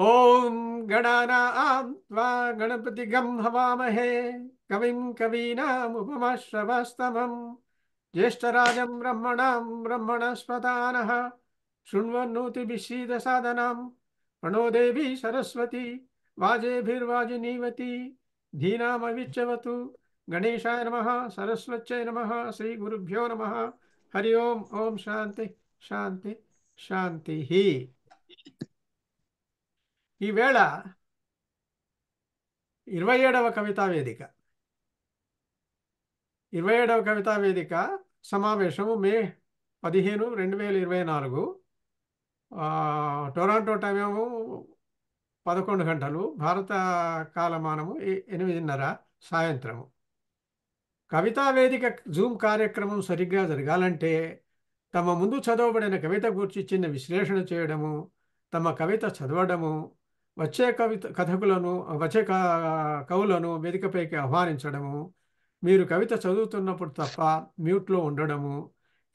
ఓం గణానాం త్వా గణపతిగం హవామహే కవిం కవీనాముపమశ్రవస్తమం జ్యేష్ఠరాజం బ్రహ్మణాం బ్రహ్మణస్పదానః శృణ్వన్నోతిభిः సాదనం ప్రణో దేవి సరస్వతి వాజేభిర్వాజినీవతి ధీనామవిచ్చవతు గణేశాయ నమః సరస్వత్యై నమః శ్రీ గురుభ్యో నమః హరి ఓం. ఓం శాంతి శాంతి శాంతి. ఈవేళ 27వ కవితా వేదిక 27వ కవితా వేదిక సమావేశము మే 15, 2024 టొరాంటో టైం ఏమో 11 గంటలు, భారత కాలమానము 8:30 సాయంత్రము. కవితా వేదిక జూమ్ కార్యక్రమం సరిగ్గా జరగాలంటే తమ ముందు చదవబడిన కవిత గురించి చిన్న విశ్లేషణ చేయడము, తమ కవిత చదవడము, వచ్చే కవులను వేదికపైకి ఆహ్వానించడము, మీరు కవిత చదువుతున్నప్పుడు తప్ప మ్యూట్లో ఉండడము,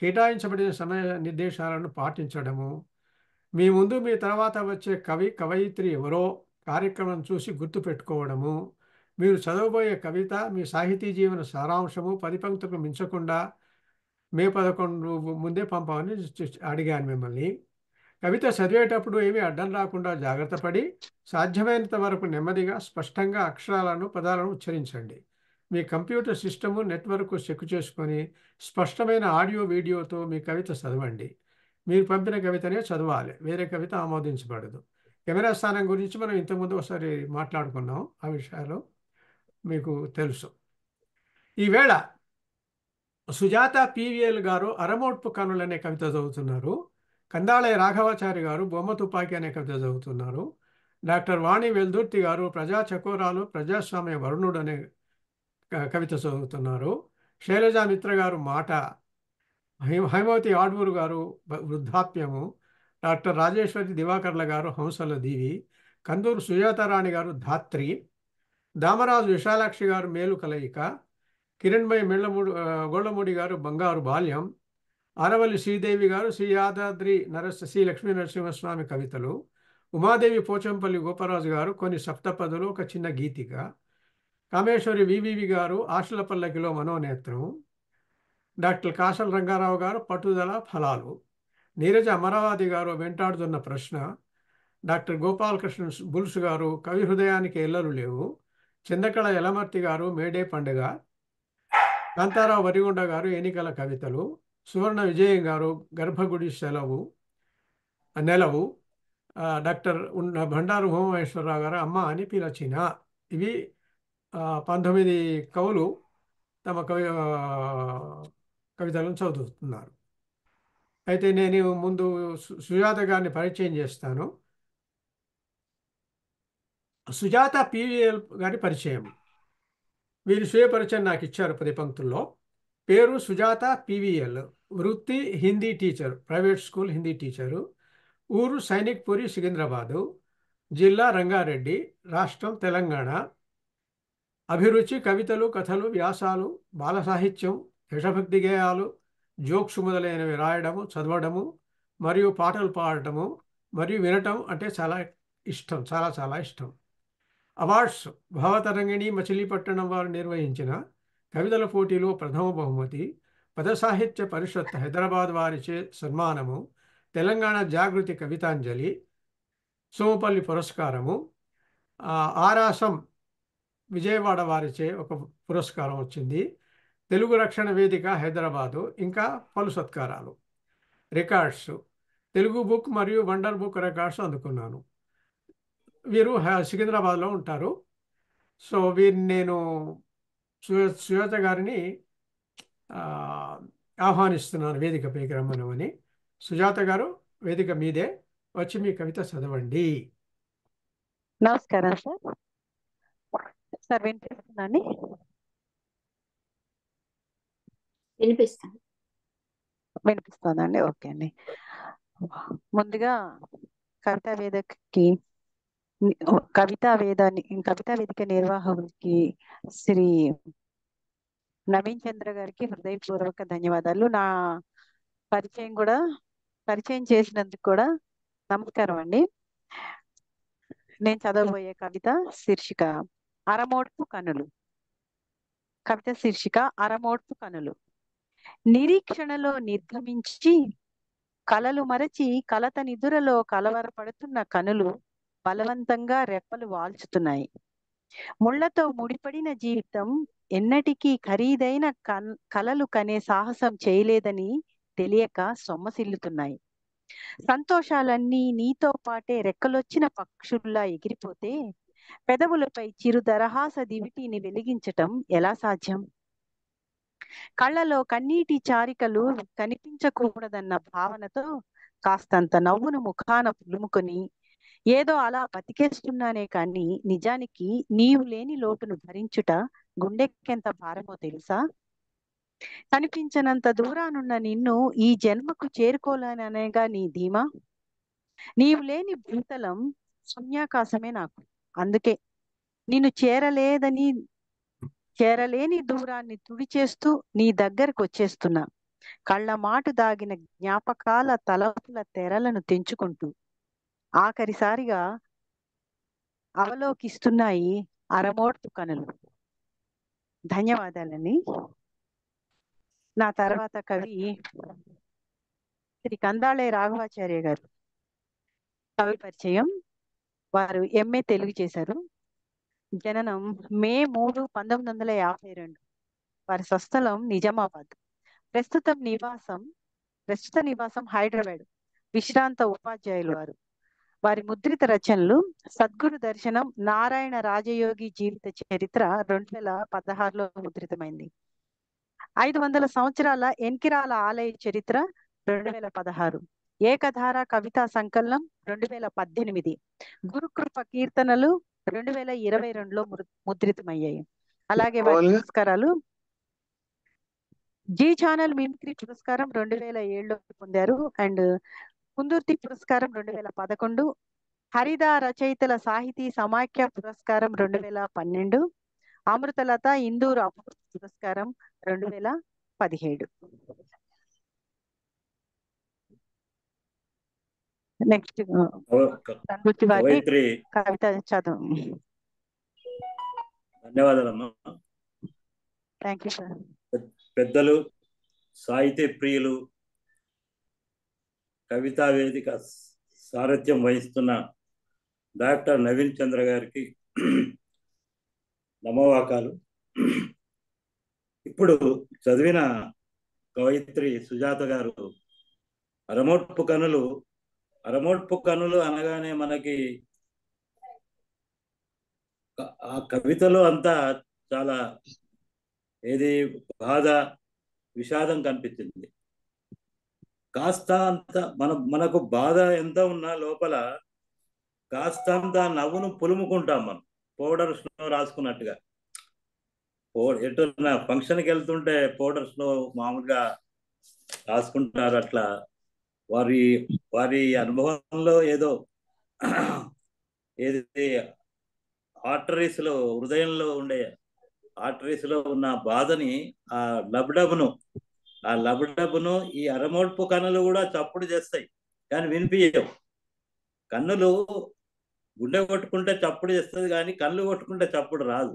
కేటాయించబడిన సమయ నిర్దేశాలను పాటించడము, మీ ముందు మీ తర్వాత వచ్చే కవయిత్రి ఎవరో కార్యక్రమం చూసి గుర్తుపెట్టుకోవడము, మీరు చదవబోయే కవిత మీ సాహితీ జీవన సారాంశము 10 పంక్తులకు మించకుండా మే 11 ముందే పంపమని అడిగాను మిమ్మల్ని. కవిత చదివేటప్పుడు ఏమీ అడ్డం రాకుండా జాగ్రత్త పడి సాధ్యమైనంత వరకు నెమ్మదిగా స్పష్టంగా అక్షరాలను పదాలను ఉచ్చరించండి. మీ కంప్యూటర్ సిస్టము నెట్వర్క్ చెక్ చేసుకొని స్పష్టమైన ఆడియో వీడియోతో మీ కవిత చదవండి. మీరు పంపిన కవితనే చదవాలి, వేరే కవిత ఆమోదించబడదు. కెమెరా స్థానం గురించి మనం ఇంతకుముందు ఒకసారి మాట్లాడుకున్నాం, ఆ విషయాలు మీకు తెలుసు. ఈవేళ సుజాత పివిఎల్ గారు అరమోట్పు కనులు అనే కవిత చదువుతున్నారు. కందాళయ రాఘవాచారి గారు బొమ్మ తుపాకి అనే కవిత చదువుతున్నారు. డాక్టర్ వాణి వెల్దుర్తి గారు ప్రజా చకోరాలు ప్రజాస్వామ్య వరుణుడు అనే కవిత చదువుతున్నారు. శైలజా మిత్ర గారు మాట, హైమవతి ఆడ్వూరు గారు వృద్ధాప్యము, డాక్టర్ రాజేశ్వరి దివాకర్ల గారు హంసల దీవి, కందూరు సుజాతారాణి గారు ధాత్రి, దామరాజు విశాలాక్షి గారు మేలు కలయిక, కిరణ్మయి గోళ్ళమూడి గారు బంగారు బాల్యం, ఆరవల్లి శ్రీదేవి గారు శ్రీ లక్ష్మీ నరసింహస్వామి కవితలు, ఉమాదేవి పోచంపల్లి గోపరాజు గారు కొన్ని సప్తపదులు ఒక చిన్న గీతిక, కామేశ్వరి వివివి గారు ఆశల పల్లకిలో మనోనేత్రం, డాక్టర్ కాశల రంగారావు గారు పట్టుదల ఫలాలు, నీరజ అమరావతి గారు వెంటాడుతున్న ప్రశ్న, డాక్టర్ గోపాలకృష్ణ బుల్స్ గారు కవి హృదయానికి ఎల్లలు లేవు, చందకళ యలమర్తి గారు మేడే పండుగ, కాంతారావు వరిగొండ గారు ఎన్నికల కవితలు, సువర్ణ విజయం గారు గర్భగుడి నెలవు, డాక్టర్ బండారు భువనేశ్వరరావు గారు అమ్మ అని పిలచిన. ఇవి 19 కవులు తమ కవితలను చదువుతున్నారు. అయితే నేను ముందు సుజాత గారిని పరిచయం చేస్తాను. సుజాత పివిఎల్ గారి పరిచయం. వీరి స్వీయ పరిచయం నాకు ఇచ్చారు 10 పంక్తుల్లో. పేరు సుజాత పివిఎల్, వృత్తి Hindi teacher, private school Hindi teacher, ఊరు సైనిక్పురి సికింద్రాబాదు, జిల్లా రంగారెడ్డి, రాష్ట్రం తెలంగాణ, అభిరుచి కవితలు, కథలు, వ్యాసాలు, బాల సాహిత్యం, దేశభక్తి గేయాలు, జోక్స్ మొదలైనవి రాయడము, చదవడము మరియు పాటలు పాడటము మరియు వినటం అంటే చాలా ఇష్టం, చాలా చాలా ఇష్టం. అవార్డ్స్: భావతరంగిణి మచిలీపట్నం వారు నిర్వహించిన కవితల పోటీలో ప్రథమ బహుమతి, పద సాహిత్య పరిషత్ హైదరాబాద్ వారిచే సన్మానము, తెలంగాణ జాగృతి కవితాంజలి, సోమపల్లి పురస్కారము, ఆరాసం విజయవాడ వారిచే ఒక పురస్కారం వచ్చింది, తెలుగు రక్షణ వేదిక హైదరాబాదు, ఇంకా పలు సత్కారాలు. రికార్డ్స్: తెలుగు బుక్ మరియు వండర్ బుక్ రికార్డ్స్ అందుకున్నాను. వీరు సికింద్రాబాద్లో ఉంటారు. సో వీరిని నేను సుజాత గారిని ఆహ్వానిస్తున్నాను వేదికపైకి రమ్మనమని. సుజాత గారు, వేదిక మీదే, వచ్చి మీ కవిత చదవండి. నమస్కారం సార్. సార్ వినిపిస్తుందండి? వినిపిస్తుందండి. ఓకే అండి. ముందుగా కవితా వేదిక నిర్వాహకులకి శ్రీ నవీన్ చంద్ర గారికి హృదయపూర్వక ధన్యవాదాలు. నా పరిచయం చేసినందుకు కూడా నమస్కారం అండి. నేను చదవబోయే కవిత శీర్షిక అరమోడ్పు కనులు. కవిత శీర్షిక అరమోడ్పు కనులు. నిరీక్షణలో నిర్గమించి కలలు మరచి కలత నిదురలో కలవరపడుతున్న కనులు బలవంతంగా రెప్పలు వాల్చుతున్నాయి. ముళ్లతో ముడిపడిన జీవితం ఎన్నటికీ ఖరీదైన కలలు కనే సాహసం చేయలేదని తెలియక సొమ్మసిల్లుతున్నాయి. సంతోషాలన్నీ నీతో పాటే రెక్కలొచ్చిన పక్షుల్లా ఎగిరిపోతే పెదవులపై చిరు దరహాస దివిటీని వెలిగించటం ఎలా సాధ్యం? కళ్ళలో కన్నీటి చారికలు కనిపించకూడదన్న భావనతో కాస్తంత నవ్వును ముఖాన పులుముకొని ఏదో అలా బతికేస్తున్నానే కానీ నిజానికి నీవు లేని లోటును భరించుట గుండెకెంత భారమో తెలుసా? కనిపించనంత దూరానున్న నిన్ను ఈ జన్మకు చేరుకోలేననేగా నీ ధీమా? నీవు లేని భూతలం శూన్యాకాశమే నాకు. అందుకే నిన్ను చేరలేని దూరాన్ని తుడిచేస్తూ నీ దగ్గరకు వచ్చేస్తున్నా. కళ్ళ మాటు దాగిన జ్ఞాపకాల తలపుల తెరలను తెంచుకుంటూ ఆఖరిసారిగా అవలోకిస్తున్నాయి అరమోడ్పు కనులు. ధన్యవాదాలండి. నా తర్వాత కవి శ్రీ కందాళే రాఘవాచార్య గారు. కవి పరిచయం: వారు ఎంఏ తెలుగు చేశారు. జననం మే 3, 1952. వారి స్వస్థలం నిజామాబాద్. ప్రస్తుత నివాసం హైదరాబాద్. విశ్రాంత ఉపాధ్యాయులు వారు. వారి ముద్రిత రచనలు సద్గురు దర్శనం, నారాయణ రాజయోగి జీవిత చరిత్ర 2016లో ముద్రితమైంది. 500 సంవత్సరాల ఎన్కిరాల ఆలయ చరిత్ర 2016. ఏకధార కవితా సంకలనం 2018. గురుకృప కీర్తనలు 2022లో ముద్రితమయ్యాయి. అలాగే వారి పురస్కారాలు: జీ ఛానల్ మిమిక్రీ పురస్కారం 2007లో పొందారు. అండ్ కుందుర్తి పురస్కారం 2011, హరిదా రచయితల సాహితీ సమాఖ్య పురస్కారం 2012, అమృతలత ఇందూరు అమృత పురస్కారం 2017. నెక్స్ట్ కవిత చదువు. ధన్యవాదాలమ్మా. Thank you sir. పెద్దలు, సాహిత్య ప్రియులు, కవితా వేదిక సారథ్యం వహిస్తున్న డాక్టర్ నవీన్ చంద్ర గారికి నమోవాకాలు. ఇప్పుడు చదివిన కవయిత్రి సుజాత గారు అరమోడ్పు కనులు అనగానే మనకి ఆ కవితలో అంతా చాలా బాధ, విషాదం కనిపించింది. కాస్త అంత మనకు బాధ ఎంత ఉన్నా లోపల కాస్తంత నవ్వును పులుముకుంటాం మనం, పౌడర్ స్నో రాసుకున్నట్టుగా. ఎటున్నా ఫంక్షన్కి వెళ్తుంటే పౌడర్ స్నో మామూలుగా రాసుకుంటారు. అట్లా వారి అనుభవంలో ఏది ఆర్టరీస్లో, హృదయంలో ఉండే ఆర్టరీస్లో ఉన్న బాధని, ఆ లబడబును ఈ అరమోడ్పు కన్నులు కూడా చప్పుడు చేస్తాయి కానీ వినిపించవు. కన్నులు గుండె కొట్టుకుంటే చప్పుడు చేస్తుంది కానీ కళ్ళు కొట్టుకుంటే చప్పుడు రాదు.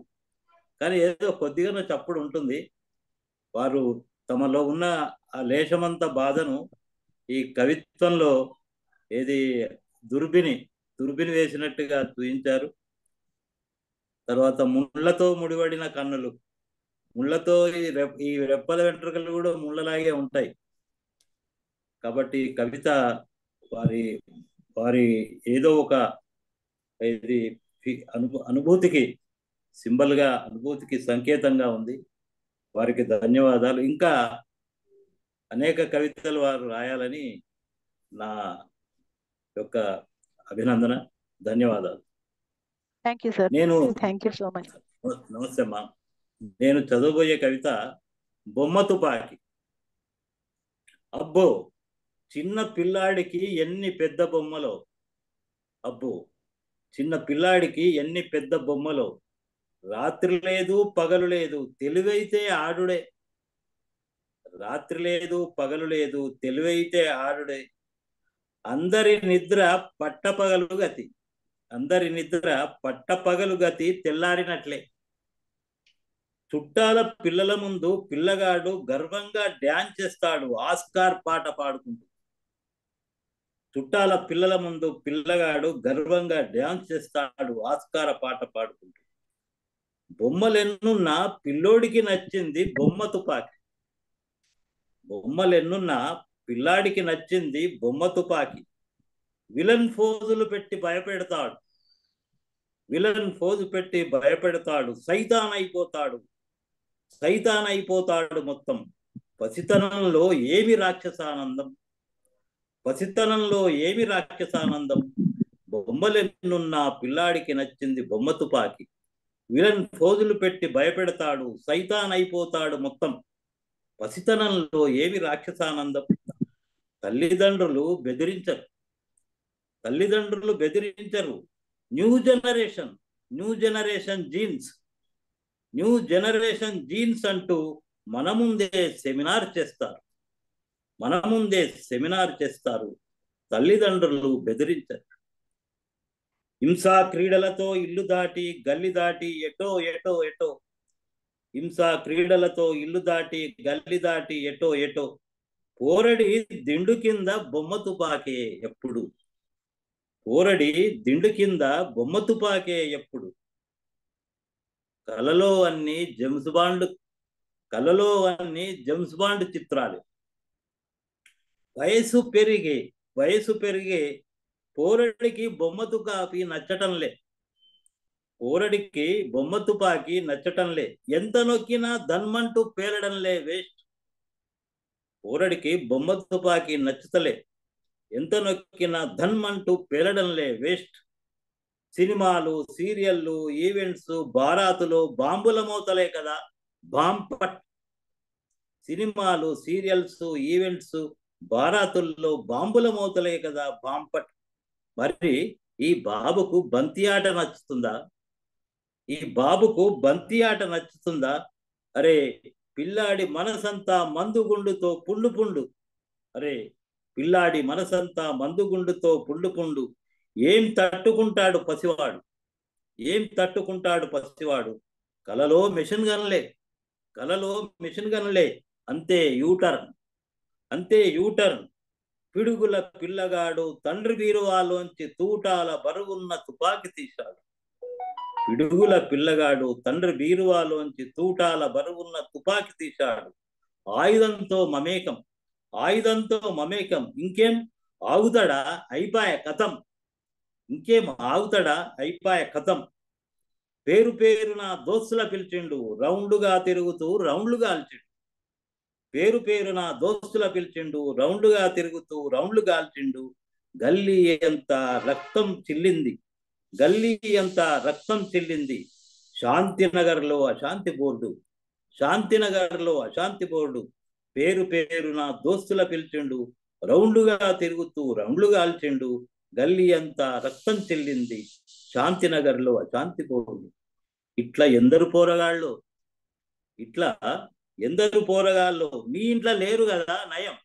కానీ ఏదో కొద్దిగా చప్పుడు ఉంటుంది. వారు తమలో ఉన్న ఆ లేశమంత బాధను ఈ కవిత్వంలో దుర్బిని వేసినట్టుగా చూపించారు. తర్వాత ముళ్ళతో ముడిపడిన కన్నులు, ముళ్ళతో ఈ రెప్పల వెంట్రుకలు కూడా ముళ్ళలాగే ఉంటాయి. కాబట్టి కవిత వారి ఏదో ఒక అనుభూతికి సింబల్గా, అనుభూతికి సంకేతంగా ఉంది. వారికి ధన్యవాదాలు. ఇంకా అనేక కవితలు వారు రాయాలని నా యొక్క అభినందన. ధన్యవాదాలు. Thank you sir. నేను థ్యాంక్ యూ సో మచ్. నమస్తే అమ్మా. నేను చదవబోయే కవిత బొమ్మ తుపాకి. అబ్బో, చిన్న పిల్లాడికి ఎన్ని పెద్ద బొమ్మలో, చిన్న పిల్లాడికి ఎన్ని పెద్ద బొమ్మలో, రాత్రి లేదు పగలు లేదు తెలివైతే ఆడుడే, రాత్రి లేదు పగలు లేదు తెలివైతే ఆడుడే, అందరి నిద్ర పట్టపగలు గతి, అందరి నిద్ర పట్టపగలు గతి తెల్లారినట్లే. చుట్టాల పిల్లల ముందు పిల్లగాడు గర్వంగా డ్యాన్స్ చేస్తాడు ఆస్కార్ పాట పాడుకుంటూ. చుట్టాల పిల్లల ముందు పిల్లగాడు గర్వంగా డ్యాన్స్ చేస్తాడు ఆస్కార పాట పాడుకుంటూ. బొమ్మలెన్నున్నా పిల్లోడికి నచ్చింది బొమ్మ తుపాకి. బొమ్మలెన్నున్నా పిల్లాడికి నచ్చింది బొమ్మ తుపాకి. విలన్ ఫోజులు పెట్టి భయపెడతాడు. విలన్ ఫోజు పెట్టి భయపెడతాడు. సైతాన్ అయిపోతాడు మొత్తం. పసితనంలో ఏమి రాక్షసానందం. పసితనంలో ఏమి రాక్షసానందం. బొమ్మలెన్నున్నా పిల్లాడికి నచ్చింది బొమ్మ తుపాకి. విలన్ ఫోజులు పెట్టి భయపెడతాడు. సైతాన్ అయిపోతాడు మొత్తం. పసితనంలో ఏమి రాక్షసానందం. తల్లిదండ్రులు బెదిరించరు. న్యూ జనరేషన్ జీన్స్ అంటూ మన ముందే సెమినార్ చేస్తారు. తల్లిదండ్రులు బెదిరించరు. హింసా క్రీడలతో ఇల్లు దాటి గల్లి దాటి ఎటో. హింసా క్రీడలతో ఇల్లు దాటి గల్లి దాటి ఎటో. పోరడి దిండు కింద బొమ్మ తుపాకే ఎప్పుడు. పోరడి దిండు కింద బొమ్మ తుపాకే ఎప్పుడు. కలలో అన్ని జేమ్స్ బాండ్ చిత్రాలు. వయసు పెరిగే పోరడికి బొమ్మ తుపాకి నచ్చటంలే. ఎంత నొక్కినా ధన్మంటూ పేలడంలే వేస్ట్. పోరడికి బొమ్మ తుపాకి నచ్చుతలే. ఎంత నొక్కినా ధన్మంటూ పేలడంలే వేస్ట్. సినిమాలు, సీరియళ్ళు, ఈవెంట్స్, బారాతులో బాంబుల మోతలే కదా బాంపట్. సినిమాలు, సీరియల్స్, ఈవెంట్స్, బారాతుల్లో బాంబుల మోతలే కదా బాంపట్. మరి ఈ బాబుకు బంతి ఆట నచ్చుతుందా? అరే పిల్లాడి మనసంతా మందుగుండుతో పుండు. అరే పిల్లాడి మనసంతా మందుగుండుతో పుండు. ఏం తట్టుకుంటాడు పసివాడు. కలలో మెషిన్ గన్లే. అంతే యూటర్న్. పిడుగుల పిల్లగాడు తండ్రి బీరువాలోంచి తూటాల బరువున్న తుపాకి తీశాడు. ఆయుధంతో మమేకం. ఇంకేం ఆగుతాడా? అయిపాయ కథం. పేరున దోస్తుల పిలిచిండు. రౌండ్గా తిరుగుతూ రౌండ్లు గాల్చిండు. గల్లీ అంతా రక్తం చెల్లింది. శాంతినగర్లో అశాంతి బోర్డు. పేరున దోస్తుల పిలిచిండు. రౌండ్గా తిరుగుతూ రౌండ్లు గాల్చిండు. గల్లీ అంతా రక్తం చెల్లింది. శాంతినగర్లో అశాంతి బోర్డు. ఇట్లా ఎందరు పోరగాళ్ళు మీ ఇంట్లో లేరు కదా నయం.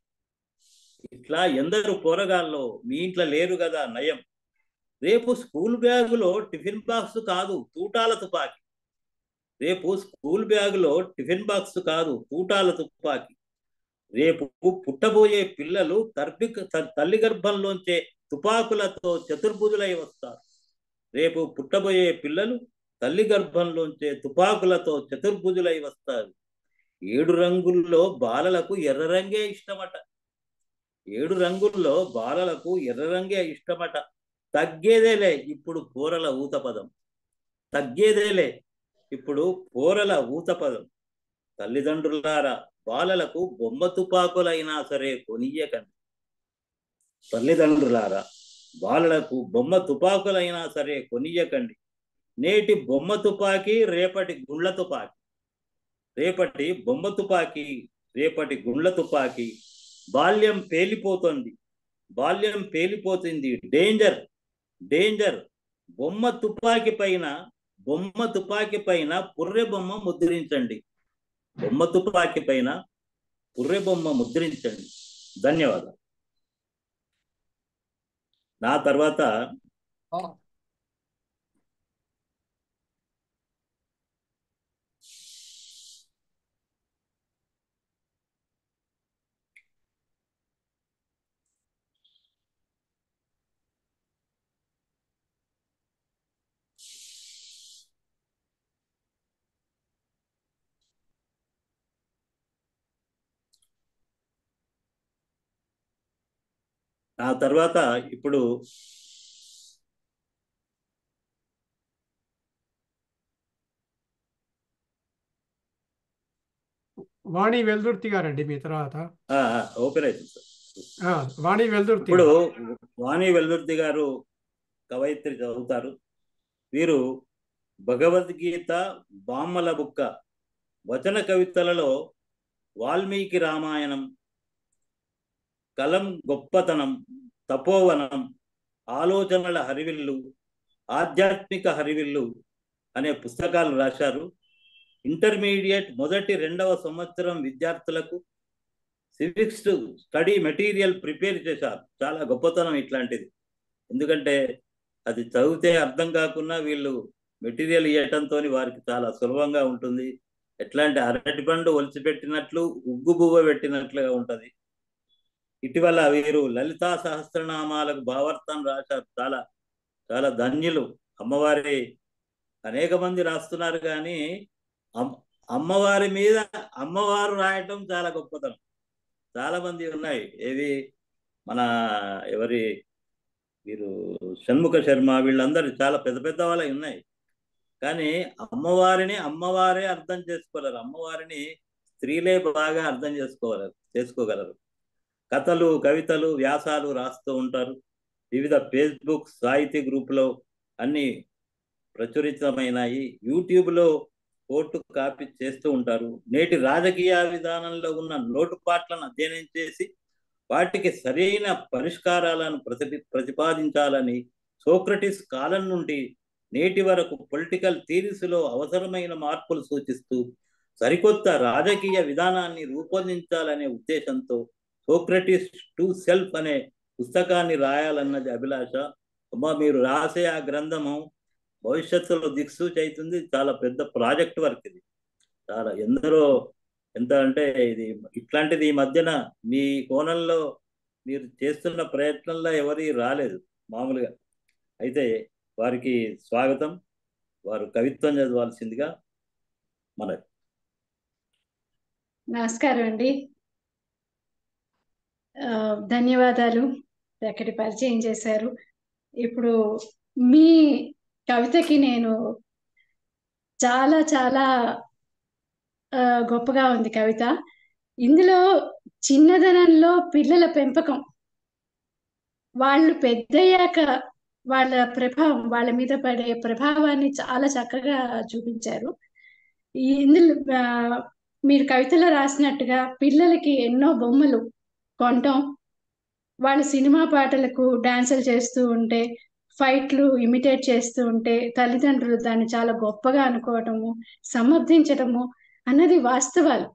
రేపు స్కూల్ బ్యాగులో టిఫిన్ బాక్స్ కాదు తూటాల తుపాకి. రేపు పుట్టబోయే పిల్లలు తల్లి గర్భంలోంచే తుపాకులతో చతుర్భుజులై వస్తారు. 7 రంగుల్లో బాలలకు ఎర్ర రంగే ఇష్టమట. తగ్గేదేలే ఇప్పుడు పోరల ఊత పదం. తల్లిదండ్రులారా బాలలకు బొమ్మ తుపాకులైనా సరే కొనియకండి. నేటి బొమ్మ తుపాకి రేపటి గుండ్ల తుపాకి. బాల్యం పేలిపోతుంది. డేంజర్. బొమ్మ తుపాకి పైన పుర్రె బొమ్మ ముద్రించండి. ధన్యవాదాలు. నా తర్వాత ఆ తర్వాత ఇప్పుడు వాణి వెల్దుర్తి గారండి మీ తర్వాత. ఓపెన్ అవుతుంది సార్. వాణి వెల్దుర్తి ఇప్పుడు గారు. వాణి వెల్దుర్తి గారు కవయిత్రి చదువుతారు. వీరు భగవద్గీత, బామ్మల బుక్క, వచన కవితలలో వాల్మీకి రామాయణం, కలం గొప్పతనం, తపోవనం, ఆలోచనల హరివిల్లు, ఆధ్యాత్మిక హరివిల్లు అనే పుస్తకాలు రాశారు. ఇంటర్మీడియట్ మొదటి 2వ సంవత్సరం విద్యార్థులకు సివిక్స్ స్టడీ మెటీరియల్ ప్రిపేర్ చేశారు. చాలా గొప్పతనం ఇట్లాంటిది. ఎందుకంటే అది చదివితే అర్థం కాకుండా వీళ్ళు మెటీరియల్ ఇవ్వటంతో వారికి చాలా సులభంగా ఉంటుంది. ఎట్లాంటి అరటిపండు ఒలిచిపెట్టినట్లు, ఉగ్గు బువ్వ పెట్టినట్లుగా ఉంటుంది. ఇటీవల వీరు లలితా సహస్రనామాలకు భావార్థం రాశారు. చాలా చాలా ధన్యులు. అమ్మవారి అనేక మంది రాస్తున్నారు, కానీ అమ్మవారి మీద అమ్మవారు రాయటం చాలా గొప్పతనం. చాలా మంది ఉన్నాయి. ఏవి మన ఎవరి వీరు షణ్ముఖ శర్మ, వీళ్ళందరూ చాలా పెద్ద పెద్ద వాళ్ళవి ఉన్నాయి. కానీ అమ్మవారిని అమ్మవారే అర్థం చేసుకోగలరు. అమ్మవారిని స్త్రీలే బాగా అర్థం చేసుకోగలరు. కథలు, కవితలు, వ్యాసాలు రాస్తూ ఉంటారు. వివిధ ఫేస్బుక్, సాహితీ గ్రూపులో అన్ని ప్రచురితమైనాయి. యూట్యూబ్లో కోర్టు కాపీ చేస్తూ ఉంటారు. నేటి రాజకీయ విధానంలో ఉన్న లోటుపాట్లను అధ్యయనం చేసి వాటికి సరైన పరిష్కారాలను ప్రతిపాదించాలని సోక్రటిస్ కాలం నుండి నేటి వరకు పొలిటికల్ థియరీస్లో అవసరమైన మార్పులు సూచిస్తూ సరికొత్త రాజకీయ విధానాన్ని రూపొందించాలనే ఉద్దేశంతో సోక్రటిస్ టు సెల్ఫ్ అనే పుస్తకాన్ని రాయాలన్నది అభిలాష. మీరు రాసే ఆ గ్రంథము భవిష్యత్తులో దిక్సూచి అవుతుంది. చాలా పెద్ద ప్రాజెక్ట్ వర్క్ ఇది. చాలా ఎంత అంటే ఇది ఇట్లాంటిది ఈ మధ్యన మీ కోణంలో మీరు చేస్తున్న ప్రయత్నంలో ఎవరి రాలేదు మామూలుగా. అయితే వారికి స్వాగతం. వారు కవిత్వం చదవాల్సిందిగా మనవి. నమస్కారం అండి. ధన్యవాదాలు, చక్కటి పరిచయం చేశారు. ఇప్పుడు మీ కవితకి నేను చాలా చాలా గొప్పగా ఉంది కవిత. ఇందులో చిన్నదనంలో పిల్లల పెంపకం, వాళ్ళు పెద్దయ్యాక వాళ్ళ మీద పడే ప్రభావాన్ని చాలా చక్కగా చూపించారు. ఇందులో మీరు కవితలో రాసినట్టుగా పిల్లలకి ఎన్నో బొమ్మలు కొనటం, వాళ్ళు సినిమా పాటలకు డాన్సులు చేస్తూ ఉంటే, ఫైట్లు ఇమిటేట్ చేస్తూ ఉంటే తల్లిదండ్రులు దాన్ని చాలా గొప్పగా అనుకోవటము, సమర్థించటము అన్నది వాస్తవాలు,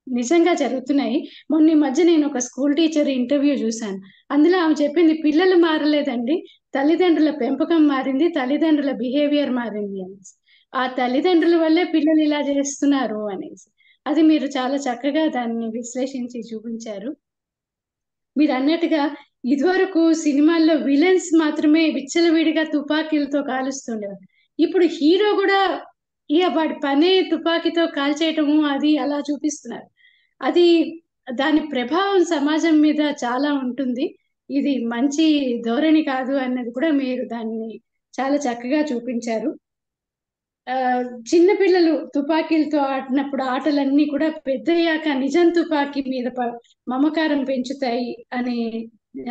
నిజంగా జరుగుతున్నాయి. మొన్న ఈ మధ్య నేను ఒక స్కూల్ టీచర్ ఇంటర్వ్యూ చూశాను. అందులో ఆమె చెప్పింది, పిల్లలు మారలేదండి, తల్లిదండ్రుల పెంపకం మారింది, తల్లిదండ్రుల బిహేవియర్ మారింది అనేసి. ఆ తల్లిదండ్రుల వల్లే పిల్లలు ఇలా చేస్తున్నారు అనేసి. అది మీరు చాలా చక్కగా దాన్ని విశ్లేషించి చూపించారు. మీరు అన్నట్టుగా ఇదివరకు సినిమాల్లో విలన్స్ మాత్రమే విచ్చలవిడిగా తుపాకీలతో కాలుస్తుండేవారు. ఇప్పుడు హీరో కూడా వాడి పనే తుపాకీతో కాల్చేయటము, అది అలా చూపిస్తున్నారు. దాని ప్రభావం సమాజం మీద చాలా ఉంటుంది. ఇది మంచి ధోరణి కాదు అన్నది కూడా మీరు దాన్ని చాలా చక్కగా చూపించారు. చిన్నపిల్లలు తుపాకీలతో ఆడినప్పుడు ఆటలన్నీ కూడా పెద్దయ్యాక నిజం తుపాకీ మీద మమకారం పెంచుతాయి అని,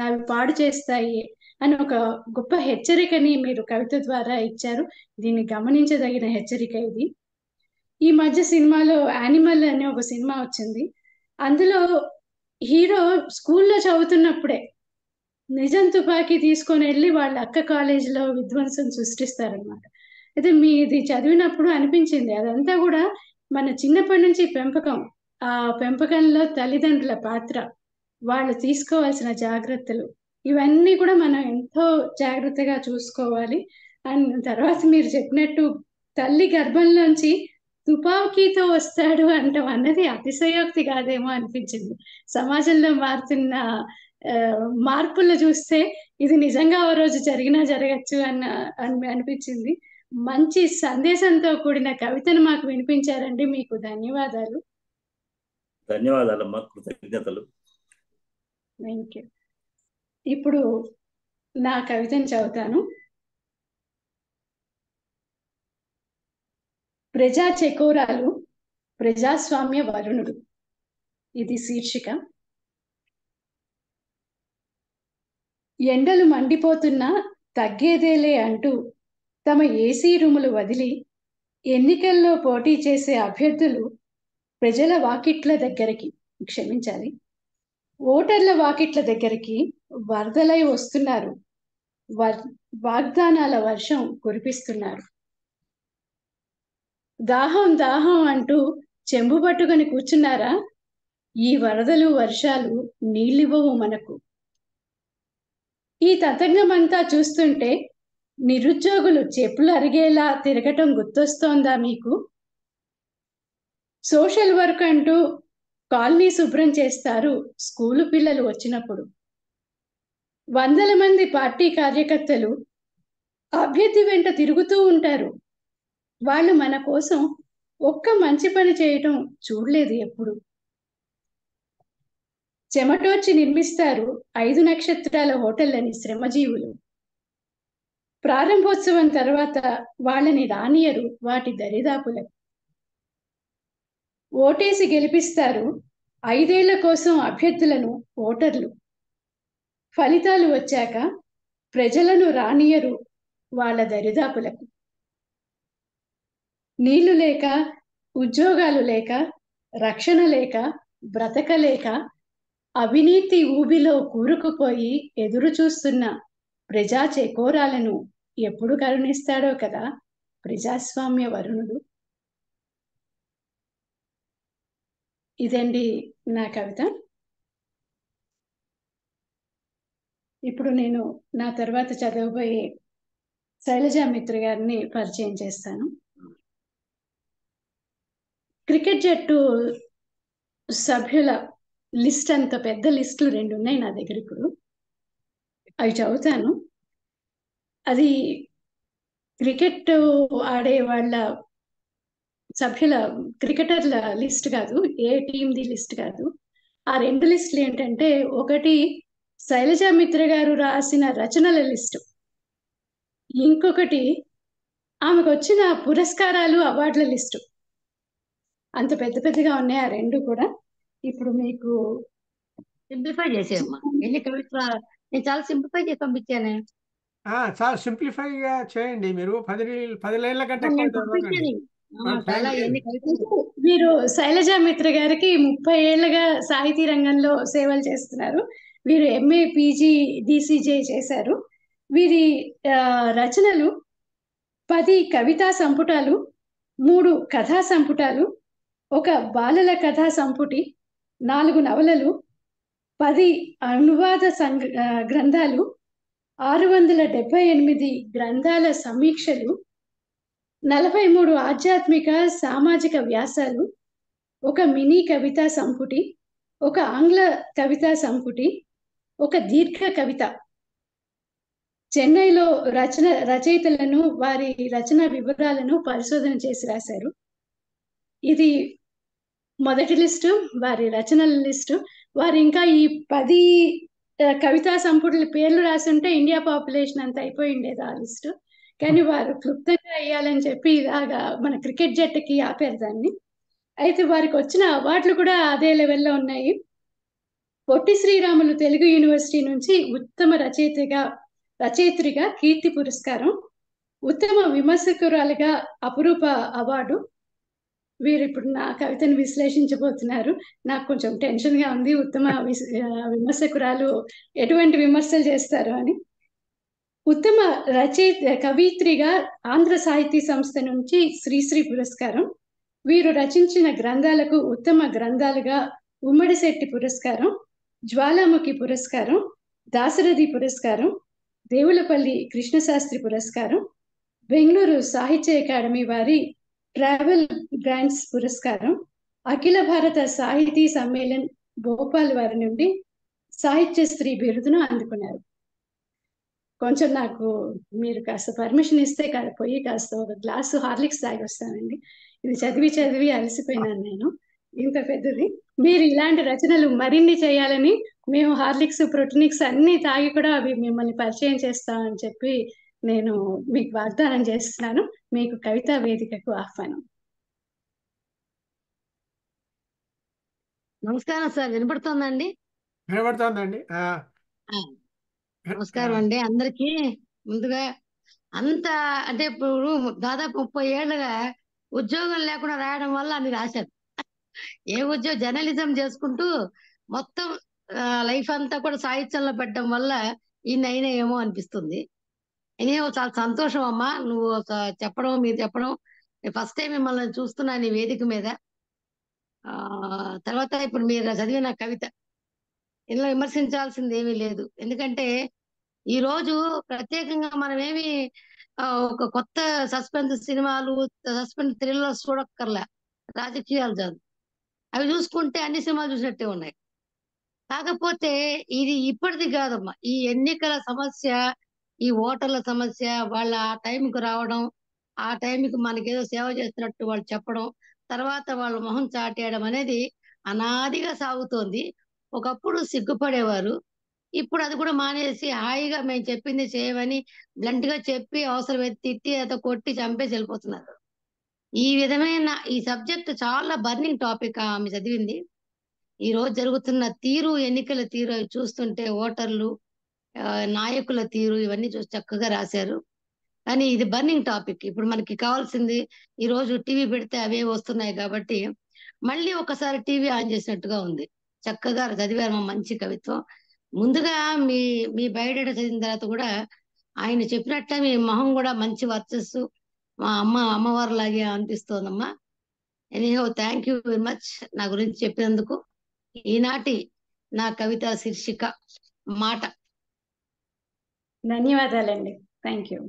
అవి పాడు చేస్తాయి అని ఒక గొప్ప హెచ్చరికని మీరు కవిత ద్వారా ఇచ్చారు. దీన్ని గమనించదగిన హెచ్చరిక ఇది. ఈ మధ్య సినిమాలో యానిమల్ అనే ఒక సినిమా వచ్చింది. అందులో హీరో స్కూల్లో చదువుతున్నప్పుడే నిజం తుపాకీ తీసుకొని వెళ్ళి వాళ్ళ అక్క కాలేజీలో విధ్వంసం సృష్టిస్తారనమాట. అయితే ఇది చదివినప్పుడు అనిపించింది, అదంతా కూడా మన చిన్నప్పటి నుంచి పెంపకం, ఆ పెంపకంలో తల్లిదండ్రుల పాత్ర, వాళ్ళు తీసుకోవాల్సిన జాగ్రత్తలు, ఇవన్నీ కూడా మనం ఎంతో జాగ్రత్తగా చూసుకోవాలి. అండ్ తర్వాత మీరు చెప్పినట్టు తల్లి గర్భంలోంచి తుపాకీతో వస్తాడు అంటాం అన్నది అతిశయోక్తి కాదేమో అనిపించింది. సమాజంలో మారుతున్న మార్పులు చూస్తే ఇది నిజంగా ఓ రోజు జరిగినా జరగచ్చు అనిపించింది. మంచి సందేశంతో కూడిన కవితను మాకు వినిపించారండి. మీకు ధన్యవాదాలు. ధన్యవాదాలమ్మా, కృతజ్ఞతలు. Thank you. ఇప్పుడు నా కవితను చదువుతాను. ప్రజా చెకోరాలు ప్రజాస్వామ్య వరుణుడు, ఇది శీర్షిక. ఎండలు మండిపోతున్నా తగ్గేదేలే అంటూ తమ ఏసీ రూములు వదిలి ఎన్నికల్లో పోటీ చేసే అభ్యర్థులు ప్రజల వాకిట్ల దగ్గరికి, క్షమించాలి, ఓటర్ల వాకిట్ల దగ్గరికి వరదలై వస్తున్నారు. వాగ్దానాల వర్షం కురిపిస్తున్నారు. దాహం దాహం అంటూ చెంబు పట్టుకొని కూర్చున్నారా? ఈ వరదలు వర్షాలు నీళ్ళివ్వవు మనకు. ఈ తతంగమంతా చూస్తుంటే నిరుద్యోగులు చెప్పులు అరిగేలా తిరగటం గుర్తొస్తోందా మీకు? సోషల్ వర్క్ అంటూ కాలనీ శుభ్రం చేస్తారు స్కూలు పిల్లలు వచ్చినప్పుడు. వందల మంది పార్టీ కార్యకర్తలు అభ్యర్థి వెంట తిరుగుతూ ఉంటారు. వాళ్ళు మన కోసం ఒక్క మంచి పని చేయటం చూడలేదు ఎప్పుడు. చెమటోర్చి నిర్మిస్తారు 5 నక్షత్రాల హోటళ్ళని శ్రమజీవులు. ప్రారంభోత్సవం తర్వాత వాళ్ళని రానియరు వాటి దరిదాపులకు. ఓటేసి గెలిపిస్తారు 5 ఏళ్ల కోసం అభ్యర్థులను ఓటర్లు. ఫలితాలు వచ్చాక ప్రజలను రానియరు వాళ్ళ దరిదాపులకు. నీళ్లు లేక, ఉద్యోగాలు లేక, రక్షణ లేక, బ్రతకలేక అవినీతి ఊబిలో కూరుకుపోయి ఎదురు చూస్తున్న ప్రజా చెకోరాలను ఎప్పుడు కరుణిస్తాడో కదా ప్రజాస్వామ్య వరుణుడు. ఇదండి నా కవిత. ఇప్పుడు నేను నా తర్వాత చదవబోయే శైలజా మిత్ర గారిని పరిచయం చేస్తాను. క్రికెట్ జట్టు సభ్యుల లిస్ట్, అంత పెద్ద లిస్టులు 2 ఉన్నాయి నా దగ్గర. ఇప్పుడు అవి చదువుతాను. అది క్రికెట్ ఆడే వాళ్ళ సభ్యుల క్రికెటర్ల లిస్ట్ కాదు, ఏ టీంది లిస్ట్ కాదు. ఆ 2 లిస్టులు ఏంటంటే, ఒకటి శైలజా మిత్ర గారు రాసిన రచనల లిస్టు, ఇంకొకటి ఆమెకు వచ్చిన పురస్కారాలు అవార్డుల లిస్టు. అంత పెద్ద పెద్దగా ఉన్నాయి ఆ 2 కూడా. ఇప్పుడు మీకు సింప్లిఫై చేసేయమ్మా. ఎన్ని కవిత్వ నేను చాలా సింప్లిఫై చేసి పంపించానే. చాలా సింప్లిఫైగా చేయండి. మీరు 10 ఏళ్ల కంటే నేను ఎక్కువ చదవకండి. పంపించాను. మన టైం చాలా లేదు. ఎన్ని కవితలు. మీరు శైలజా మిత్ర గారికి 30 ఏళ్లుగా సాహితీ రంగంలో సేవలు చేస్తున్నారు. వీరు ఎంఏ పీజీ డిసిజే చేశారు. వీరి రచనలు 10 కవితా సంపుటాలు, 3 కథా సంపుటాలు, 1 బాలల కథా సంపుటి, 4 నవలలు, 10 అనువాద గ్రంథాలు, 678 గ్రంథాల సమీక్షలు, 43 ఆధ్యాత్మిక సామాజిక వ్యాసాలు, 1 మినీ కవితా సంపుటి, 1 ఆంగ్ల కవితా సంపుటి, 1 దీర్ఘ కవిత. చెన్నైలో రచయితలను, వారి రచన వివరాలను పరిశోధన చేసి రాశారు. ఇది మొదటి లిస్టు, వారి రచనల లిస్టు. వారు ఇంకా ఈ 10 కవితా సంపుటుల పేర్లు రాసుంటే ఇండియా పాపులేషన్ అంత అయిపోయి ఉండేది ఆ లిస్టు. కానీ వారు క్లుప్తంగా వేయాలని చెప్పి ఇలాగా మన క్రికెట్ జట్టుకి ఆపారు దాన్ని. అయితే వారికి వచ్చిన అవార్డులు కూడా అదే లెవెల్లో ఉన్నాయి. పొట్టి శ్రీరాములు తెలుగు యూనివర్సిటీ నుంచి ఉత్తమ రచయిత్రిగా కీర్తి పురస్కారం, ఉత్తమ విమర్శకురాలుగా అపురూప అవార్డు. వీరు ఇప్పుడు నా కవితను విశ్లేషించబోతున్నారు. నాకు కొంచెం టెన్షన్గా ఉంది. ఉత్తమ విమర్శకురాలు ఎటువంటి విమర్శలు చేస్తారు అని. ఉత్తమ కవిత్రిగా ఆంధ్ర సాహితీ సంస్థ నుంచి శ్రీశ్రీ పురస్కారం. వీరు రచించిన గ్రంథాలకు ఉత్తమ గ్రంథాలుగా ఉమ్మడి శెట్టి పురస్కారం, జ్వాలాముఖి పురస్కారం, దాశరథి పురస్కారం, దేవులపల్లి కృష్ణశాస్త్రి పురస్కారం, బెంగళూరు సాహిత్య అకాడమీ వారి ట్రావెల్ గ్రాంట్స్ పురస్కారం, అఖిల భారత సాహితీ సమ్మేళన్ భోపాల్ వారి నుండి సాహిత్యశ్రీ బిరుదును అందుకున్నారు. కొంచెం నాకు మీరు కాస్త పర్మిషన్ ఇస్తే పోయి కాస్త 1 గ్లాసు హార్లిక్స్ తాగి వస్తానండి. ఇది చదివి అలసిపోయినాను నేను. ఇంత పెద్దది. మీరు ఇలాంటి రచనలు మరిన్ని చేయాలని మేము హార్లిక్స్ ప్రోటీనిక్స్ అన్ని తాగి కూడా అవి మిమ్మల్ని పరిచయం చేస్తామని చెప్పి నేను మీకు వాగ్దానం చేస్తున్నాను. మీకు కవితా వేదికకు ఆహ్వానం. నమస్కారం సార్, వినపడుతోందండి? వినబడుతోందండి. నమస్కారం అండి అందరికీ. ముందుగా అంత అంటే ఇప్పుడు దాదాపు 30 ఏళ్ళుగా ఉద్యోగం లేకుండా రాయడం వల్ల అన్ని రాశాను. ఏ ఉద్యోగం జర్నలిజం చేసుకుంటూ మొత్తం లైఫ్ అంతా కూడా సాహిత్యంలో పెట్టడం వల్ల ఇన్ని అయినాయేమో అనిపిస్తుంది. ఎనీహో చాలా సంతోషం అమ్మా, నువ్వు చెప్పడం, మీరు చెప్పడం. ఫస్ట్ టైం మిమ్మల్ని చూస్తున్నాను ఈ వేదిక మీద. తర్వాత ఇప్పుడు మీరు చదివిన కవిత, ఇందులో విమర్శించాల్సింది ఏమీ లేదు. ఎందుకంటే ఈ రోజు ప్రత్యేకంగా మనం ఏమి ఒక కొత్త సస్పెన్స్ సినిమాలు, సస్పెన్స్ థ్రిల్లర్స్ చూడక్కర్లే, రాజకీయాలు చాలు. అవి చూసుకుంటే అన్ని సినిమాలు చూసినట్టే ఉన్నాయి. కాకపోతే ఇది ఇప్పటిది కాదమ్మా. ఈ ఎన్నికల సమస్య, ఈ ఓటర్ల సమస్య, వాళ్ళ ఆ టైంకి రావడం, ఆ టైంకి మనకేదో సేవ చేస్తున్నట్టు వాళ్ళు చెప్పడం, తర్వాత వాళ్ళ మొహం చాటేయడం అనేది అనాదిగా సాగుతోంది. ఒకప్పుడు సిగ్గుపడేవారు, ఇప్పుడు అది కూడా మానేసి హాయిగా మేము చెప్పింది చేయమని బ్లంట్ గా చెప్పి అవసరమైతే తిట్టి అదో కొట్టి చంపేసి వెళ్ళిపోతున్నారు. ఈ విధమైన ఈ సబ్జెక్ట్ చాలా బర్నింగ్ టాపిక్ ఆమె చదివింది. ఈ రోజు జరుగుతున్న తీరు, ఎన్నికల తీరు అవి చూస్తుంటే ఓటర్లు, నాయకుల తీరు ఇవన్నీ చూసి చక్కగా రాశారు. కానీ ఇది బర్నింగ్ టాపిక్. ఇప్పుడు మనకి కావాల్సింది ఈ రోజు టీవీ పెడితే అవే వస్తున్నాయి కాబట్టి మళ్ళీ ఒకసారి టీవీ ఆన్ చేసినట్టుగా ఉంది. చక్కగా చదివారు, మంచి కవిత్వం. ముందుగా మీ మీ బయోడేటా చదివిన తర్వాత కూడా ఆయన చెప్పినట్టే మీ మొహం కూడా మంచి వర్చస్సు, మా అమ్మవారు లాగే అనిపిస్తోందమ్మా. Anyhow thank you very much నా గురించి చెప్పినందుకు. ఈనాటి నా కవిత శీర్షిక మాట. ధన్యవాదాలండి. Thank you.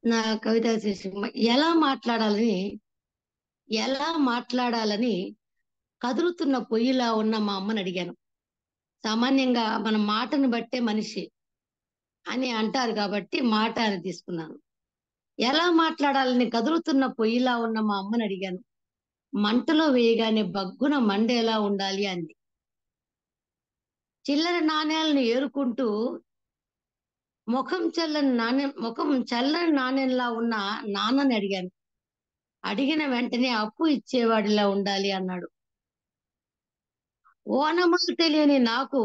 నా కవిత శీర్షిక ఎలా మాట్లాడాలని కదులుతున్న పొయ్యిలా ఉన్న మా అమ్మని అడిగాను. సామాన్యంగా మన మాటను బట్టే మనిషి అని అంటారు కాబట్టి మాట అని తీసుకున్నాను. ఎలా మాట్లాడాలని కదులుతున్న పొయ్యిలా ఉన్న మా అమ్మని అడిగాను. మంటలో వేయగానే బగ్గున మండేలా ఉండాలి అంది. చిల్లర నాణేలను ఏరుకుంటూ ముఖం చల్లని నాణ్యంలా ఉన్న నాన్నని అడిగాను. అడిగిన వెంటనే అప్పు ఇచ్చేవాడిలా ఉండాలి అన్నాడు. ఓనమాలు తెలియని నాకు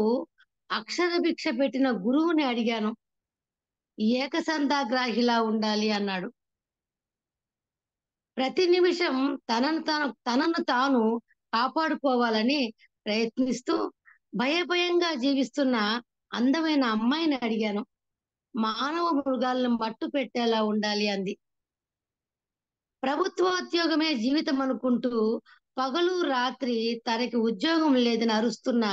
అక్షర భిక్ష పెట్టిన గురువుని అడిగాను. ఏకసంధాగ్రాహిలా ఉండాలి అన్నాడు. ప్రతి నిమిషం తనను తాను కాపాడుకోవాలని ప్రయత్నిస్తూ భయంగా జీవిస్తున్న అందమైన అమ్మాయిని అడిగాను. మానవ మృగాలను మట్టు పెట్టేలా ఉండాలి అంది. ప్రభుత్వోద్యోగమే జీవితం అనుకుంటూ పగలు రాత్రి తనకి ఉద్యోగం లేదని అరుస్తున్న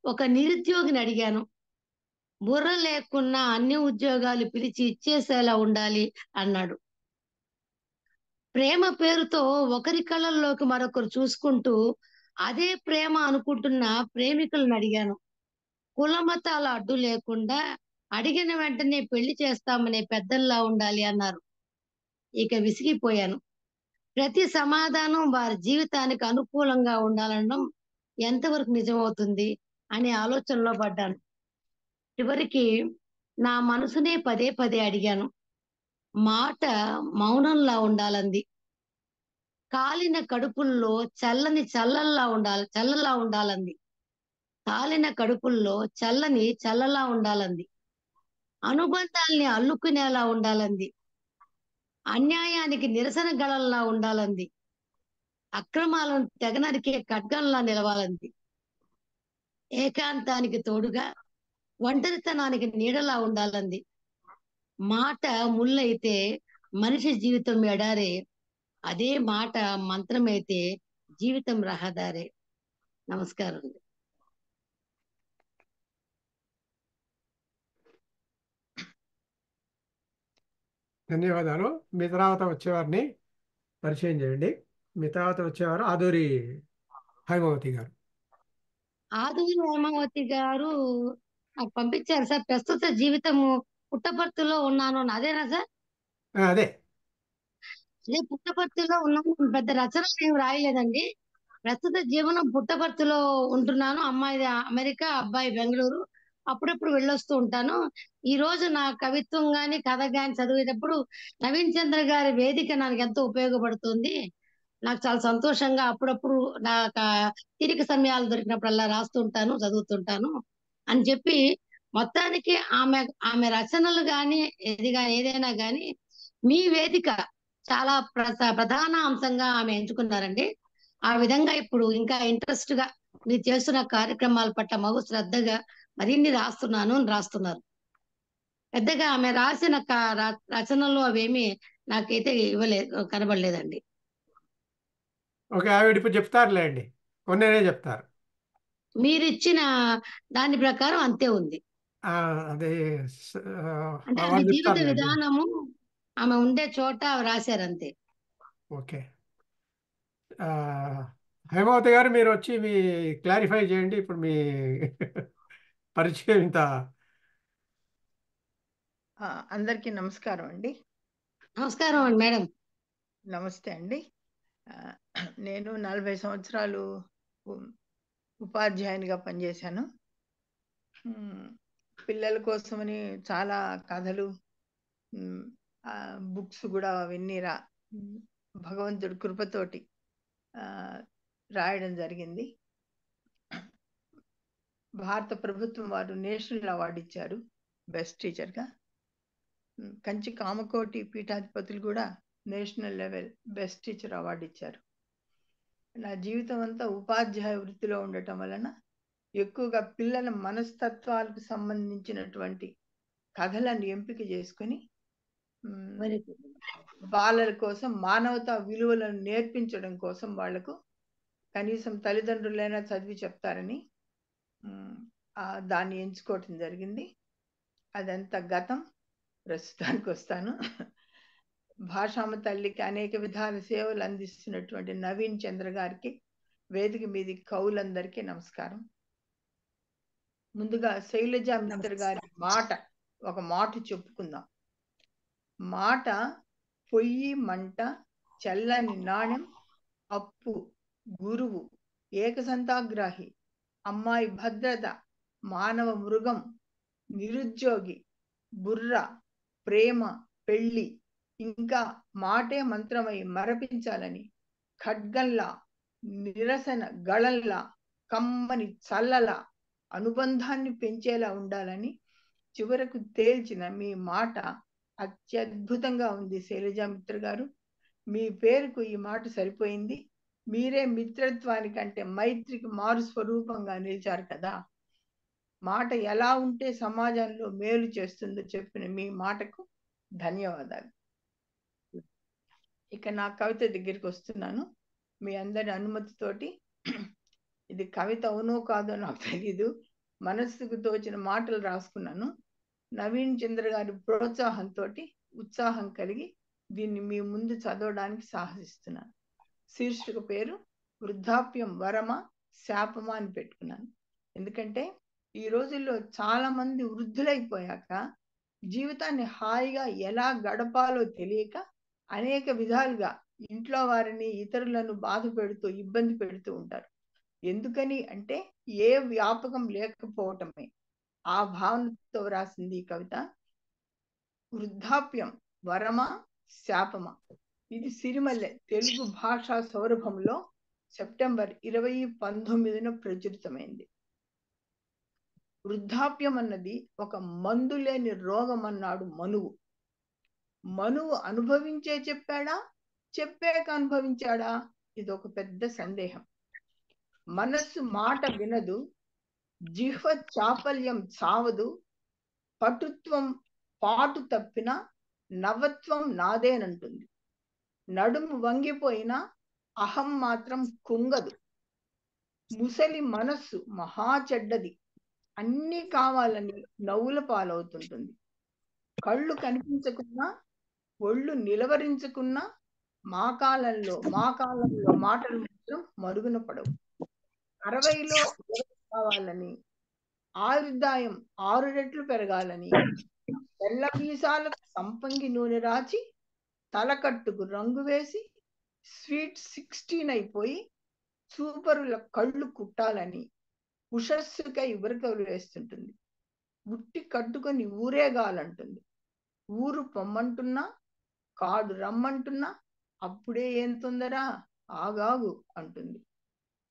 ఒక నిరుద్యోగిని అడిగాను. బుర్ర లేకున్నా అన్ని ఉద్యోగాలు పిలిచి ఇచ్చేసేలా ఉండాలి అన్నాడు. ప్రేమ పేరుతో ఒకరి కళ్ళల్లోకి మరొకరు చూసుకుంటూ అదే ప్రేమ అనుకుంటున్న ప్రేమికులను అడిగాను. కులమతాల అడ్డు లేకుండా అడిగిన వెంటనే పెళ్లి చేస్తామనే పెద్దల్లా ఉండాలి అన్నారు. ఇక విసిగిపోయాను. ప్రతి సమాధానం వారి జీవితానికి అనుకూలంగా ఉండాలనడం ఎంతవరకు నిజమవుతుంది అనే ఆలోచనలో పడ్డాను. చివరికి నా మనసునే పదే పదే అడిగాను. మాట మౌనంలా ఉండాలంది. కాలిన కడుపుల్లో చల్లలా ఉండాలంది. కాలిన కడుపుల్లో చల్లలా ఉండాలంది. అనుబంధాల్ని అల్లుకునేలా ఉండాలంది. అన్యాయానికి నిరసన గళంలా ఉండాలంది. అక్రమాలను తెగనరికే ఖడ్గంలా నిలవాలంది. ఏకాంతానికి తోడుగా ఒంటరితనానికి నీడలా ఉండాలంది. మాట ముల్లైతే మనిషి జీవితం ఎడారే, అదే మాట మంత్రమైతే జీవితం రహదారే. నమస్కారం. ధన్యవాదాలు. మీ తర్వాత వచ్చేవారిని పరిచయం చేయండి. మీ తర్వాత వచ్చేవారు ఆదూరి హైమావతి గారు. ఆదూరి హైమావతి గారు నాకు పంపించారు సార్. ప్రస్తుత జీవితము పుట్టపర్తిలో ఉన్నాను అని. అదేనా సార్? అదే అదే పుట్టపర్తిలో ఉన్నాను. పెద్ద రచన ఏం రాయలేదండి. ప్రస్తుత జీవనం పుట్టపర్తిలో ఉంటున్నాను. అమ్మాయి అమెరికా, అబ్బాయి బెంగళూరు. అప్పుడప్పుడు వెళ్ళొస్తూ ఉంటాను. ఈ రోజు నా కవిత్వం గాని, కథ గాని చదివేటప్పుడు నవీన్ చంద్ర గారి వేదిక నాకు ఎంతో ఉపయోగపడుతుంది. నాకు చాలా సంతోషంగా అప్పుడప్పుడు నాకు తీరిక సమయాలు దొరికినప్పుడల్లా రాస్తుంటాను, చదువుతుంటాను అని చెప్పి మొత్తానికి ఆమె ఆమె రచనలు గాని ఏదైనా గాని మీ వేదిక చాలా ప్రధాన అంశంగా ఆమె ఎంచుకున్నారండి. ఆ విధంగా ఇప్పుడు ఇంకా ఇంట్రెస్ట్ గా మీరు చేస్తున్న కార్యక్రమాల పట్ల మగు శ్రద్ధగా మరిన్ని రాస్తున్నారు. పెద్దగా ఆమె రాసిన రచనలు అవేమి నాకైతే కనబడలేదండి. ఓకే, ఆవిడ ఇప్పుడు చెప్తారులే అండి, కొన్నేనే చెప్తారు. మీరిచ్చిన దాని ప్రకారం అంతే ఉంది. అదే అంటే ఆమె వాళ్ళు జీవిత చెప్తారులేండి. విధానము, ఆమె ఉండే చోట రాశారంతే. ఓకే, హేమావతి గారు మీరు వచ్చి మీ క్లారిఫై చేయండి. ఇప్పుడు మీ పరిచయం ఇంత. అందరికీ నమస్కారం అండి. నమస్కారం అండి మేడం. నమస్తే అండి. నేను 40 సంవత్సరాలు ఉపాధ్యాయునిగా పనిచేశాను. పిల్లల కోసమని చాలా కథలు, బుక్స్ కూడా అవన్నీ భగవంతుడి కృపతోటి రాయడం జరిగింది. భారత ప్రభుత్వం వారు నేషనల్ అవార్డు ఇచ్చారు బెస్ట్ టీచర్గా. కంచి కామకోటి పీఠాధిపతులు కూడా national level best teacher award ఇచ్చారు. నా జీవితం అంతా ఉపాధ్యాయ వృత్తిలో ఉండటం వలన ఎక్కువగా పిల్లల మనస్తత్వాలకు సంబంధించినటువంటి కథలను ఎంపిక చేసుకొని బాలల కోసం మానవతా విలువలను నేర్పించడం కోసం వాళ్లకు కనీసం తల్లిదండ్రులైనా చదివి చెప్తారని దాన్ని ఎంచుకోవటం జరిగింది. అదంతా గతం. ప్రస్తుతానికి వస్తాను. భాషామ తల్లికి అనేక విధాల సేవలు అందిస్తున్నటువంటి నవీన్ చంద్ర గారికి, వేదిక మీది కవులందరికీ నమస్కారం. ముందుగా శైలజ మిత్ర గారి ఒక మాట చెప్పుకుందాం. మాట పొయ్యి మంట, చల్లని నాణ్యం, అప్పు గురువు, ఏకసంతాగ్రాహి, అమ్మాయి భద్రత, మానవ మృగం, నిరుద్యోగి, బుర్ర, ప్రేమ, పెళ్లి, ఇంకా మాటే మంత్రమై మరపించాలని, ఖడ్గంలా, నిరసన గళంలా, కమ్మని చల్లలా, అనుబంధాన్ని పెంచేలా ఉండాలని చివరకు తేల్చిన మీ మాట అత్యద్భుతంగా ఉంది శైలజా మిత్ర గారు. మీ పేరుకు ఈ మాట సరిపోయింది. మీరే మిత్రత్వానికంటే మైత్రికి మారు స్వరూపంగా నిలిచారు కదా. మాట ఎలా ఉంటే సమాజంలో మేలు చేస్తుందో చెప్పిన మీ మాటకు ధన్యవాదాలు. ఇక నా కవిత దగ్గరికి వస్తున్నాను. మీ అందరి అనుమతితోటి. ఇది కవిత అవునో కాదో నాకు తెలీదు, మనస్సుకు తోచిన మాటలు రాసుకున్నాను. నవీన్ చంద్ర గారి ప్రోత్సాహంతో ఉత్సాహం కలిగి దీన్ని మీ ముందు చదవడానికి సాహసిస్తున్నాను. శీర్షిక పేరు వృద్ధాప్యం వరమా శాపమా అని పెట్టుకున్నాను. ఎందుకంటే ఈ రోజుల్లో చాలా మంది వృద్ధులైపోయాక జీవితాన్ని హాయిగా ఎలా గడపాలో తెలియక అనేక విధాలుగా ఇంట్లో వారిని ఇతరులను బాధ పెడుతూ ఇబ్బంది పెడుతూ ఉంటారు. ఎందుకని అంటే ఏ వ్యాపకం లేకపోవటమే. ఆ భావనతో రాసింది ఈ కవిత. వృద్ధాప్యం వరమా శాపమా. ఇది సిరిమల్లె తెలుగు భాషా సౌరభంలో సెప్టెంబర్ 2019 ప్రచురితమైంది. వృద్ధాప్యం అన్నది ఒక మందులేని రోగం అన్నాడు మనువు. మనువు అనుభవించే చెప్పాడా, చెప్పాక అనుభవించాడా? ఇది ఒక పెద్ద సందేహం. మనస్సు మాట వినదు, జిహ్వ చాపల్యం చావదు, పటుత్వం పాటు తప్పిన నవత్వం నాదేనంటుంది. నడుము వంగిపోయినా అహం మాత్రం కుంగదు. ముసలి మనస్సు మహా చెడ్డది, అన్నీ కావాలని నవ్వుల పాలవుతుంటుంది. కళ్ళు కనిపించకున్నా ఒళ్ళు నిలవరించుకున్నా మా కాలంలో మాటలు మాత్రం మరుగున పడవు. 60లో కావాలని, ఆయుర్దాయం 6 రెట్లు పెరగాలని, తెల్ల మీసాలకు సంపంగి నూనె రాచి, తలకట్టుకు రంగు వేసి, స్వీట్ 16 అయిపోయి సూపరుల కళ్ళు కుట్టాలని ఉషస్సుకై ఉరకలు వేస్తుంటుంది. ఉట్టి కట్టుకొని ఊరేగాలంటుంది. ఊరు పొమ్మంటున్నా, కాడు రమ్మంటున్నా, అప్పుడే ఏం తొందరా, ఆగాగు అంటుంది.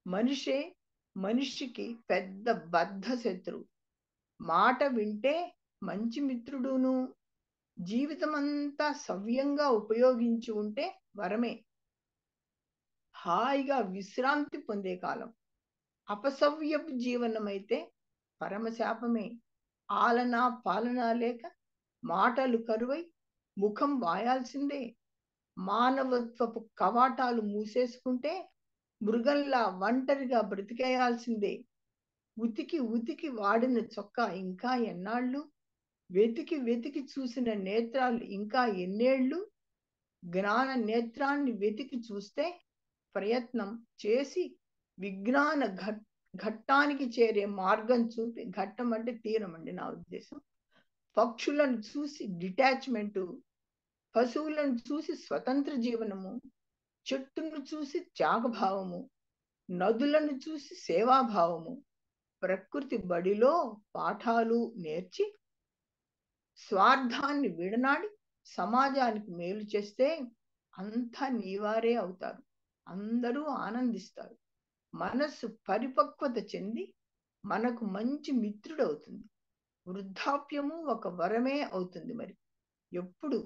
మనిషే మనిషికి పెద్ద బద్ధ శత్రువు. మాట వింటే మంచి మిత్రుడును. జీవితమంతా సవ్యంగా ఉపయోగించి ఉంటే వరమే. హాయిగా విశ్రాంతి పొందే కాలం. అపసవ్యపు జీవనమైతే పరమశాపమే. ఆలనా పాలనా లేక మాటలు కరువై ముఖం వాయాల్సిందే. మానవత్వపు కవాటాలు మూసేసుకుంటే మృగంలా ఒంటరిగా బ్రతికేయాల్సిందే. ఉతికి ఉతికి వాడిన చొక్కా ఇంకా ఎన్నాళ్ళు? వెతికి వెతికి చూసిన నేత్రాలు ఇంకా ఎన్నేళ్ళు? జ్ఞాన నేత్రాన్ని వెతికి చూస్తే ప్రయత్నం చేసి విజ్ఞాన ఘట్టానికి చేరే మార్గం చూపి, ఘట్టం అంటే తీరం అండి నా ఉద్దేశం. పక్షులను చూసి డిటాచ్మెంటు, పశువులను చూసి స్వతంత్ర జీవనము, చెట్టును చూసి త్యాగభావము, నదులను చూసి సేవాభావము, ప్రకృతి బడిలో పాఠాలు నేర్చి స్వార్థాన్ని విడనాడి సమాజానికి మేలు చేస్తే అంతా నీవారే అవుతారు. అందరూ ఆనందిస్తారు. మనస్సు పరిపక్వత చెంది మనకు మంచి మిత్రుడవుతుంది. వృద్ధాప్యము ఒక వరమే అవుతుంది. మరి ఎప్పుడు?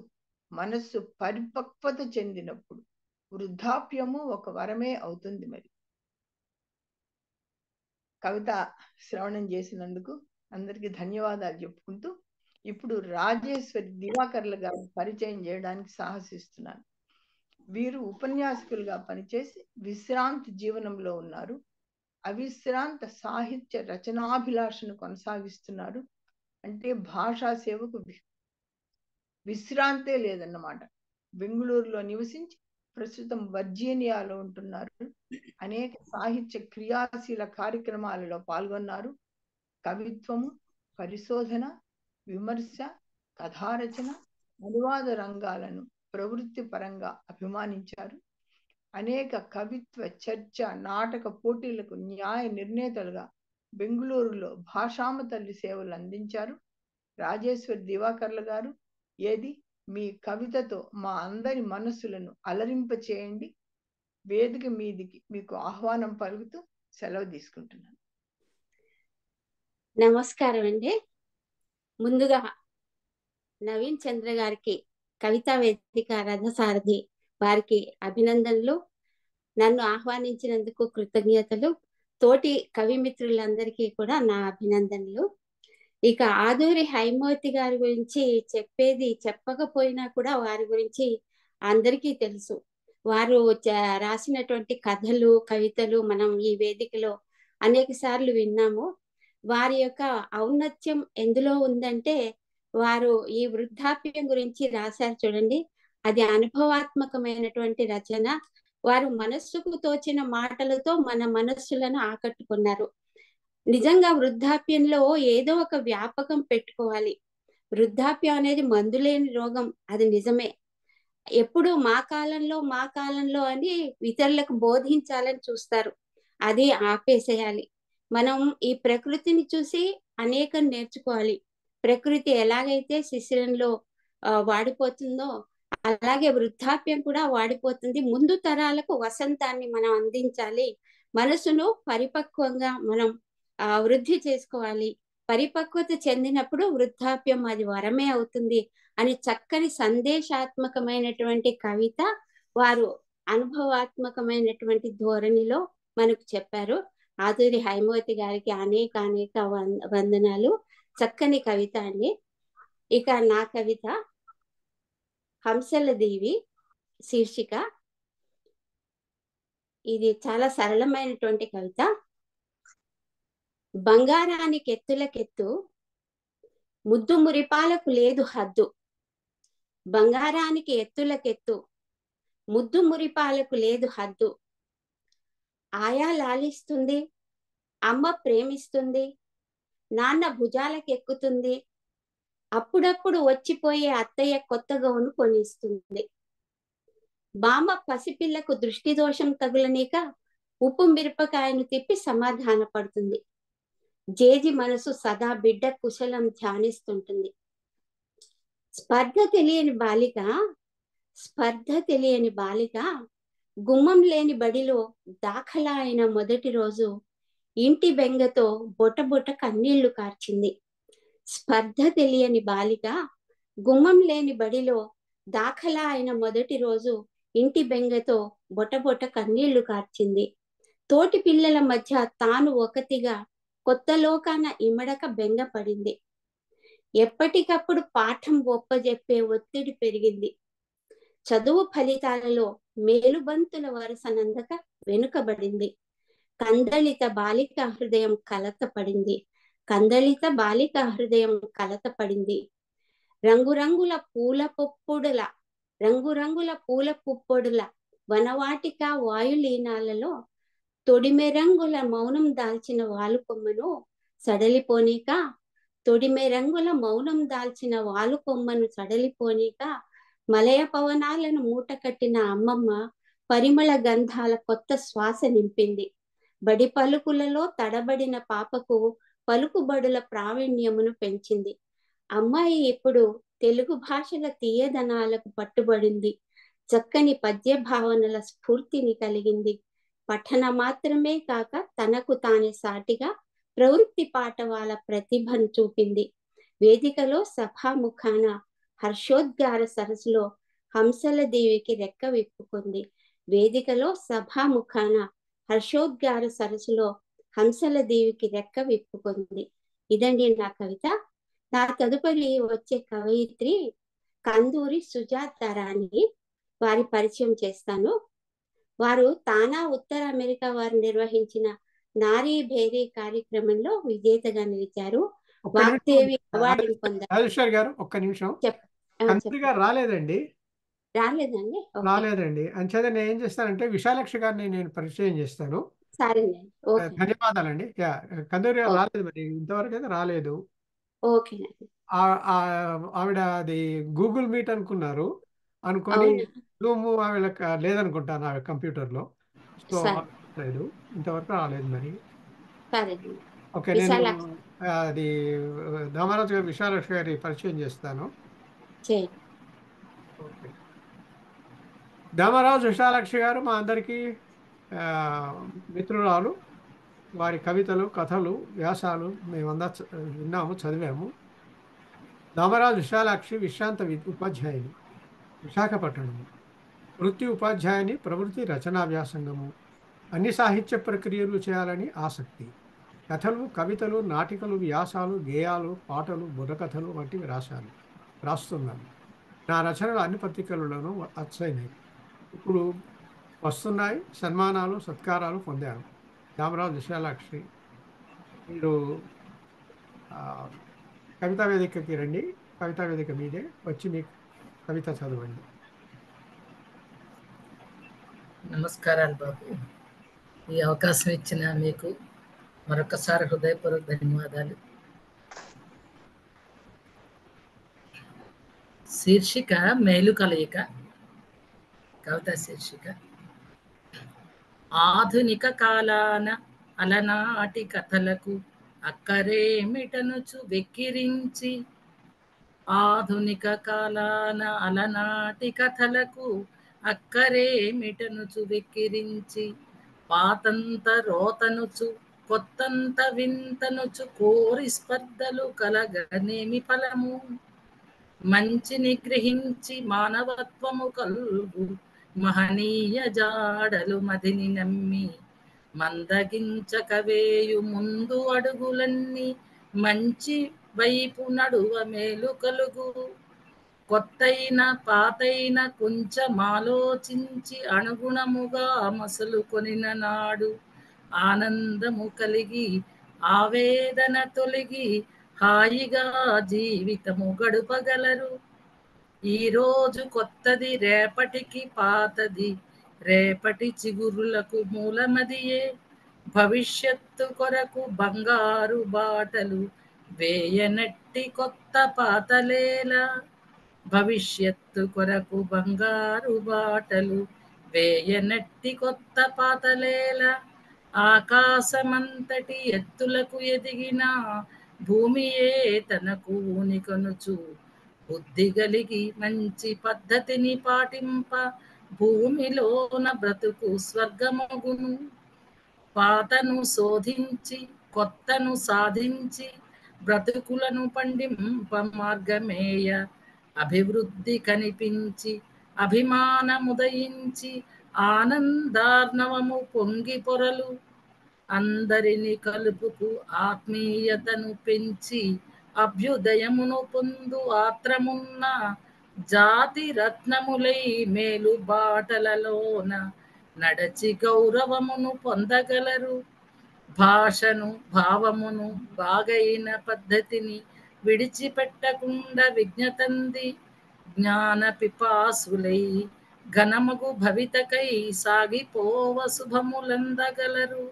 మనస్సు పరిపక్వత చెందినప్పుడు వృద్ధాప్యము ఒక వరమే అవుతుంది. మరి కవిత శ్రవణం చేసినందుకు అందరికీ ధన్యవాదాలు చెప్పుకుంటూ ఇప్పుడు రాజేశ్వరి దివాకర్ల గారు పరిచయం చేయడానికి సాహసిస్తున్నాను. వీరు ఉపన్యాసకులుగా పనిచేసి విశ్రాంతి జీవనంలో ఉన్నారు. అవిశ్రాంత సాహిత్య రచనాభిలాషను కొనసాగిస్తున్నారు. అంటే భాషా సేవకు విశ్రాంతే లేదన్నమాట. బెంగుళూరులో నివసించి ప్రస్తుతం వర్జీనియాలో ఉంటున్నారు. అనేక సాహిత్య క్రియాశీల కార్యక్రమాలలో పాల్గొన్నారు. కవిత్వము, పరిశోధన, విమర్శ, కథారచన, అనువాద రంగాలను ప్రవృత్తి పరంగా అభిమానించారు. అనేక కవిత్వ, చర్చ, నాటక పోటీలకు న్యాయ నిర్ణేతలుగా బెంగుళూరులో భాషామ తల్లి సేవలు అందించారు. రాజేశ్వరి దివాకర్ల గారు, ఏది మీ కవితతో మా అందరి మనస్సులను అలరింప చేయండి. వేదిక మీదికి మీకు ఆహ్వానం పలుకుతూ సెలవు తీసుకుంటున్నాను. నమస్కారం అండి. ముందుగా నవీన్ చంద్ర గారికి, కవితా వేదిక రథసారథి వారికి అభినందనలు. నన్ను ఆహ్వానించినందుకు కృతజ్ఞతలు. తోటి కవి మిత్రులందరికీ కూడా నా అభినందనలు. ఇక ఆదూరి హైమవతి గారి గురించి చెప్పకపోయినా కూడా వారి గురించి అందరికీ తెలుసు. వారు రాసినటువంటి కథలు, కవితలు మనం ఈ వేదికలో అనేక సార్లు విన్నాము. వారి యొక్క ఔన్నత్యం ఎందులో ఉందంటే, వారు ఈ వృద్ధాప్యం గురించి రాశారు చూడండి. అది అనుభవాత్మకమైనటువంటి రచన. వారు మనస్సుకు తోచిన మాటలతో మన మనస్సులను ఆకట్టుకున్నారు. నిజంగా వృద్ధాప్యంలో ఏదో ఒక వ్యాపకం పెట్టుకోవాలి. వృద్ధాప్యం అనేది మందులేని రోగం, అది నిజమే. ఎప్పుడు మా కాలంలో అని ఇతరులకు బోధించాలని చూస్తారు. అది ఆపేసేయాలి. మనం ఈ ప్రకృతిని చూసి అనేకం నేర్చుకోవాలి. ప్రకృతి ఎలాగైతే శిశిరంలో వాడిపోతుందో అలాగే వృద్ధాప్యం కూడా వాడిపోతుంది. ముందు తరాలకు వసంతాన్ని మనం అందించాలి. మనసును పరిపక్వంగా మనం వృద్ధి చేసుకోవాలి. పరిపక్వత చెందినప్పుడు వృద్ధాప్యం అది వరమే అవుతుంది అని చక్కని సందేశాత్మకమైనటువంటి కవిత వారు అనుభవాత్మకమైనటువంటి ధోరణిలో మనకు చెప్పారు. ఆదూరి హైమవతి గారికి అనేక వందనాలు. చక్కని కవిత అండి. ఇక నా కవిత హంసల దేవి శీర్షిక. ఇది చాలా సరళమైనటువంటి కవిత. బంగారానికి ఎత్తులకెత్తు, ముద్దు మురిపాలకు లేదు హద్దు. బంగారానికి ఎత్తులకెత్తు, ముద్దు మురిపాలకు లేదు హద్దు. ఆయా లాలిస్తుంది, అమ్మ ప్రేమిస్తుంది, నాన్న భుజాలకెక్కుతుంది. అప్పుడప్పుడు వచ్చిపోయే అత్తయ్య కొత్త గౌను కొనిస్తుంది. బామ్మ పసిపిల్లకు దృష్టి దోషం తగులనీక ఉప్పు మిరపకాయను తిప్పి సమాధాన పడుతుంది. జేజి మనసు సదా బిడ్డ కుశలం ధ్యానిస్తుంటుంది. స్పర్ధ తెలియని బాలిక గుమ్మం లేని బడిలో దాఖలా అయిన మొదటి రోజు ఇంటి బెంగతో బొటబొట కన్నీళ్లు కార్చింది. స్పర్ధ తెలియని బాలిక గుమ్మం లేని బడిలో దాఖలా అయిన మొదటి రోజు ఇంటి బెంగతో బొటబొట కన్నీళ్లు కార్చింది. తోటి పిల్లల మధ్య తాను ఒకతిగా కొత్త లోకాన ఇమడక బెంగపడింది. ఎప్పటికప్పుడు పాఠం ఒప్పజెప్పే ఒత్తిడి పెరిగింది. చదువు ఫలితాలలో మేలుబంతుల వరుసనందక వెనుకబడింది. కందళిత బాలిక హృదయం కలతపడింది. రంగురంగుల పూల పుప్పొడుల వనవాటిక వాయులీనాలలో తొడిమె రంగుల మౌనం దాల్చిన వాలుకొమ్మను సడలిపోనీక మలయ పవనాలను మూట కట్టిన అమ్మమ్మ పరిమళ గంధాల కొత్త శ్వాస నింపింది. బడి పలుకులలో తడబడిన పాపకు పలుకుబడుల ప్రావీణ్యమును పెంచింది. అమ్మాయి ఇప్పుడు తెలుగు భాషల తీయదనాలకు పట్టుబడింది. చక్కని పద్య భావనల స్ఫూర్తిని కలిగింది. పఠన మాత్రమే కాక తనకు తానే సాటిగా ప్రవృత్తి పాఠవాల ప్రతిభను చూపింది. వేదికలో సభాముఖాన హర్షోద్గార సరస్సులో హంసల దేవికి రెక్క విప్పుకుంది. ఇదండి నా కవిత. నా తదుపరి వచ్చే కవయిత్రి కందూరి సుజాతారాణి. వారి పరిచయం చేస్తాను. వారు తానా ఉత్తర అమెరికా వారు నిర్వహించిన నారీ భేరీ కార్యక్రమంలో విజేతగా నిలిచారు. వాగ్దేవి అవార్డును పొందారు. రాజేశ్వర్ గారు ఒక్క నిమిషం. కందూరి గారు రాలేదండి. అంచేత నేను ఏం చేస్తానంటే విశాలక్ష గారిని నేను పరిచయం చేస్తాను. ధన్యవాదాలండి. కందూరి గారు రాలేదు, మరి ఇంతవరకు అయితే రాలేదు. ఆవిడ అది గూగుల్ మీట్ అనుకొని జూమ్ ఆవిడ లేదనుకుంటాను ఆవిడ కంప్యూటర్లో. సో లేదు, ఇంతవరకు రాలేదు. మరి ఓకే, నేను అది దామరాజు గారు విశాలక్ష గారి పరిచయం చేస్తాను. ఓకే, దామరాజు విశాలక్ష గారు మా అందరికీ మిత్రురాలు. వారి కవితలు, కథలు, వ్యాసాలు మేమందరూ విన్నాము, చదివాము. దామరాజు విశాలాక్షి విశ్రాంత ఉపాధ్యాయుని, విశాఖపట్నము. వృత్తి ఉపాధ్యాయుని, ప్రవృత్తి రచనా వ్యాసంగము. అన్ని సాహిత్య ప్రక్రియలు చేయాలని ఆసక్తి. కథలు, కవితలు, నాటికలు, వ్యాసాలు, గేయాలు, పాటలు, బుర్రకథలు వంటివి రాస్తున్నాను. నా రచనలు అన్ని పత్రికలలోనూ అచ్చయినాయి. ఇప్పుడు వస్తున్నాయి. సన్మానాలు, సత్కారాలు పొందాను. దామరాజు విశాలాక్షి, మీరు కవితా వేదికకి రండి. కవితా వేదిక మీదే వచ్చి మీకు కవిత చదవండి. నమస్కారాలు బాబు. ఈ అవకాశం ఇచ్చిన మీకు మరొకసారి హృదయపూర్వక ధన్యవాదాలు. శీర్షిక మేలు కలయిక. కవిత శీర్షిక: ఆధునిక కాలాన అలనాటి కథలకు అక్కరేమిటనుచు వెక్కిరించి, ఆధునిక కాలాన అలనాటి కథలకు అక్కరేమిటనుచు వెక్కిరించి, పాతంత రోతనుచు కొత్తంత వింతనుచు కోరి స్పర్ధలు కలగనేమి ఫలము, మంచిని గ్రహించి మానవత్వము కల్గు మహనీయ జాడలు మదిని నమ్మి, మందగించకవేయు ముందు అడుగులన్నీ మంచి వైపు నడువ మేలు కలుగు, కొత్తైన పాతైన కొంచెం ఆలోచించి అనుగుణముగా మసలు కొనిన నాడు ఆనందము కలిగి ఆవేదన తొలగి హాయిగా జీవితము గడుపగలరు. ఈరోజు కొత్తది రేపటికి పాతది, రేపటి చిగురులకు మూలమదియే, భవిష్యత్తు కొరకు బంగారు బాటలు వేయనట్టి కొత్త పాతలేలా, భవిష్యత్తు కొరకు బంగారు బాటలు వేయనట్టి కొత్త పాతలేలా, ఆకాశమంతటి ఎత్తులకు ఎదిగిన భూమియే తనకు ఊనికొనుచు బుద్ధి కలిగి మంచి పద్ధతిని పాటింప భూమిలోన బ్రతుకు స్వర్గమగును. పాతను శోధించి కొత్తను సాధించి బ్రతుకులను పండింప మార్గమేయ. అభివృద్ధి కనిపించి అభిమానముదయించి ఆనందార్ణవము పొంగి పొరలు అందరిని కలుపుకు ఆత్మీయతను పెంచి అభ్యుదయమును పొందు ఆత్రమున్న జాతి రత్నములై మేలు బాటలలోన నడచి గౌరవమును పొందగలరు. భాషను భావమును బాగైన పద్ధతిని విడిచిపెట్టకుండా విజ్ఞతంది జ్ఞాన పిపాసులై ఘనమగు భవితకై సాగిపోవ శుభములందగలరు.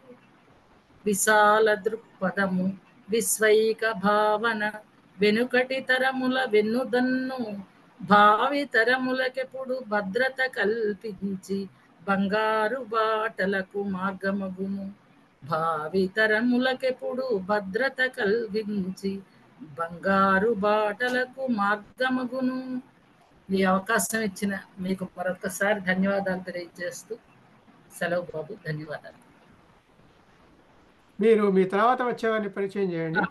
విశాల దృక్పథము విశ్వైక భావన వెనుకటి తరముల వెన్నుదన్ను భావి తరములకెప్పుడు భద్రత కల్పించి బంగారు బాటలకు మార్గమగును. భావి తరములకెప్పుడు భద్రత కల్పించి బంగారు బాటలకు మార్గమగును. ఈ అవకాశం ఇచ్చిన మీకు మరొకసారి ధన్యవాదాలు తెలియజేస్తూ సెలవు బాబు. ధన్యవాదాలు. మీరు మీ తర్వాత వచ్చేవారిని పరిచయం చేయండి.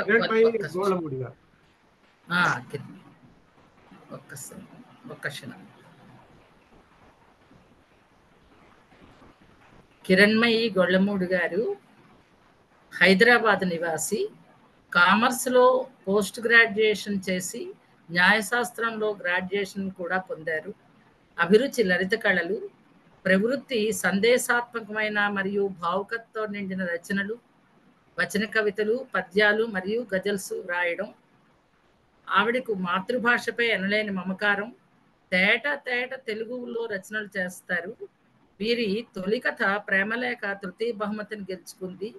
కిరణ్మయి గోళ్ళమూడి గారు. ఒక్క క్షణం. కిరణ్మయి గొళ్ళమూడి గారు హైదరాబాద్ నివాసి. కామర్స్లో పోస్ట్ గ్రాడ్యుయేషన్ చేసి న్యాయశాస్త్రంలో గ్రాడ్యుయేషన్ కూడా పొందారు. అభిరుచి లలిత కళలు, ప్రవృత్తి సందేశాత్మకమైన మరియు భావుకతతో నిండిన రచనలు, వచన కవితలు, పద్యాలు మరియు గజల్స్ రాయడం. ఆవిడకు మాతృభాషపై ఎనలేని మమకారం. తేట తెలుగులో రచనలు చేస్తారు. వీరి తొలి కథ ప్రేమలేఖ తృతీయ బహుమతిని గెలుచుకుంది.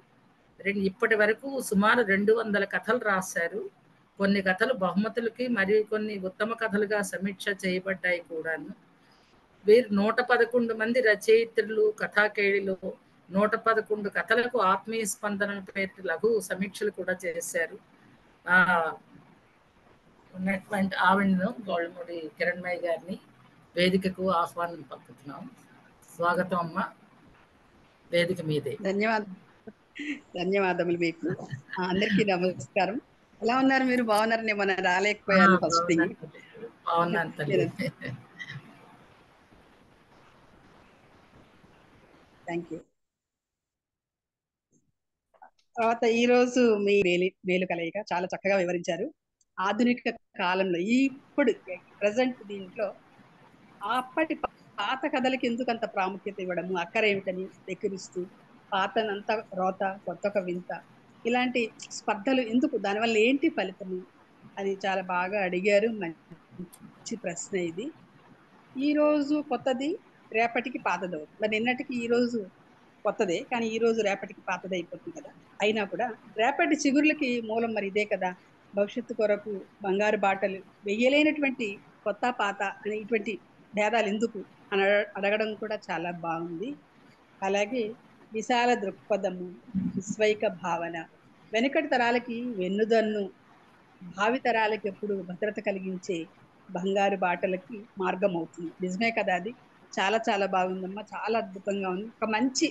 ఇప్పటి వరకు సుమారు 200 కథలు రాశారు. కొన్ని కథలు బహుమతులకి మరియు కొన్ని ఉత్తమ కథలుగా సమీక్ష చేయబడ్డాయి కూడాను. వీరు 111 మంది రచయిత్రులు కథాకేళిలో 111 కథలకు ఆత్మీయ స్పందన పేరు లఘు సమీక్షలు కూడా చేశారు. ఉన్నటువంటి ఆవిడను గోళ్ళమూడి కిరణ్మయి గారిని వేదికకు ఆహ్వానం పంపుతున్నాం. స్వాగతం అమ్మ, వేదిక మీదే. ధన్యవాదములు మీకు. అందరికీ నమస్కారం. ఎలా ఉన్నారు మీరు? బాగున్నారు? నేను మన రాలేకపోయాను ఫస్ట్ థింగ్. బాగున్నాను తల్లి. Thank you. తర్వాత ఈ రోజు మీ మేలు కలయిక చాలా చక్కగా వివరించారు. ఆధునిక కాలంలో ఇప్పుడు ప్రజెంట్ దీంట్లో అప్పటి పాత కథలకి ఎందుకు అంత ప్రాముఖ్యత ఇవ్వడము, అక్కర ఏమిటని వెక్కిరిస్తూ పాతనంతా రోత కొత్త వింత ఇలాంటి స్పర్ధలు ఎందుకు, దానివల్ల ఏంటి ఫలితము అని చాలా బాగా అడిగారు. మంచి ప్రశ్న ఇది. ఈ రోజు కొత్తది రేపటికి పాతదవుతుంది. మరి నిన్నటికి ఈ రోజు కొత్తదే, కానీ ఈ రోజు రేపటికి పాతదే అయిపోతుంది కదా. అయినా కూడా రేపటి చిగురులకి మూలం మరి ఇదే కదా. భవిష్యత్తు కొరకు బంగారు బాటలు వెయ్యలేనటువంటి కొత్త పాత అనే ఇటువంటి భేదాలు ఎందుకు అని అడగడం కూడా చాలా బాగుంది. అలాగే విశాల దృక్పథము, విశ్వైక భావన, వెనుకటి తరాలకి వెన్నుదన్ను, భావి తరాలకి ఎప్పుడు భద్రత కలిగించే బంగారు బాటలకి మార్గం అవుతుంది. నిజమే కదా. అది చాలా చాలా బాగుందమ్మా, చాలా అద్భుతంగా ఉంది. ఒక మంచి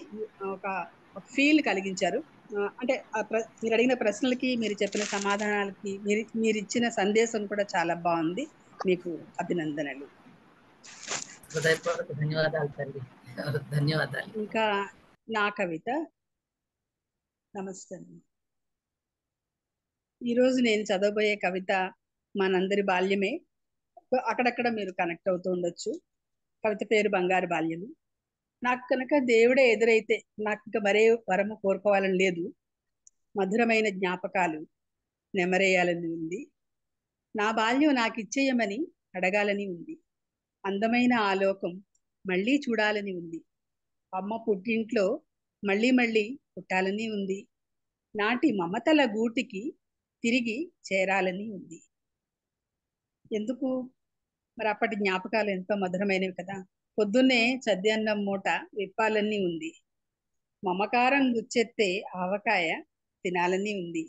ఒక ఫీల్ కలిగించారు. అంటే మీరు అడిగిన ప్రశ్నలకి, మీరు చెప్పిన సమాధానాలకి, మీరు ఇచ్చిన సందేశం కూడా చాలా బాగుంది. మీకు అభినందనలు. ధన్యవాదాలు తల్లి. ధన్యవాదాలు. ఇంకా నా కవిత. నమస్తే. ఈరోజు నేను చదవబోయే కవిత మనందరి బాల్యమే. అక్కడక్కడ మీరు కనెక్ట్ అవుతూ ఉండొచ్చు. కవిత పేరు బంగారు బాల్యము. నాకు కనుక దేవుడే ఎదురైతే నాకు ఇంకా మరే వరము కోరుకోవాలని లేదు. మధురమైన జ్ఞాపకాలు నెమరేయాలని ఉంది. నా బాల్యం నాకు ఇచ్చేయమని అడగాలని ఉంది. అందమైన ఆలోకం మళ్ళీ చూడాలని ఉంది. అమ్మ పుట్టింట్లో మళ్ళీ మళ్ళీ పుట్టాలని ఉంది. నాటి మమతల గూటికి తిరిగి చేరాలని ఉంది. ఎందుకు? మరి అప్పటి జ్ఞాపకాలు ఎంతో మధురమైనవి కదా. పొద్దున్నే చద్దన్నం మూట విప్పాలని ఉంది. మమకారం గుచ్చెత్తే ఆవకాయ తినాలని ఉంది.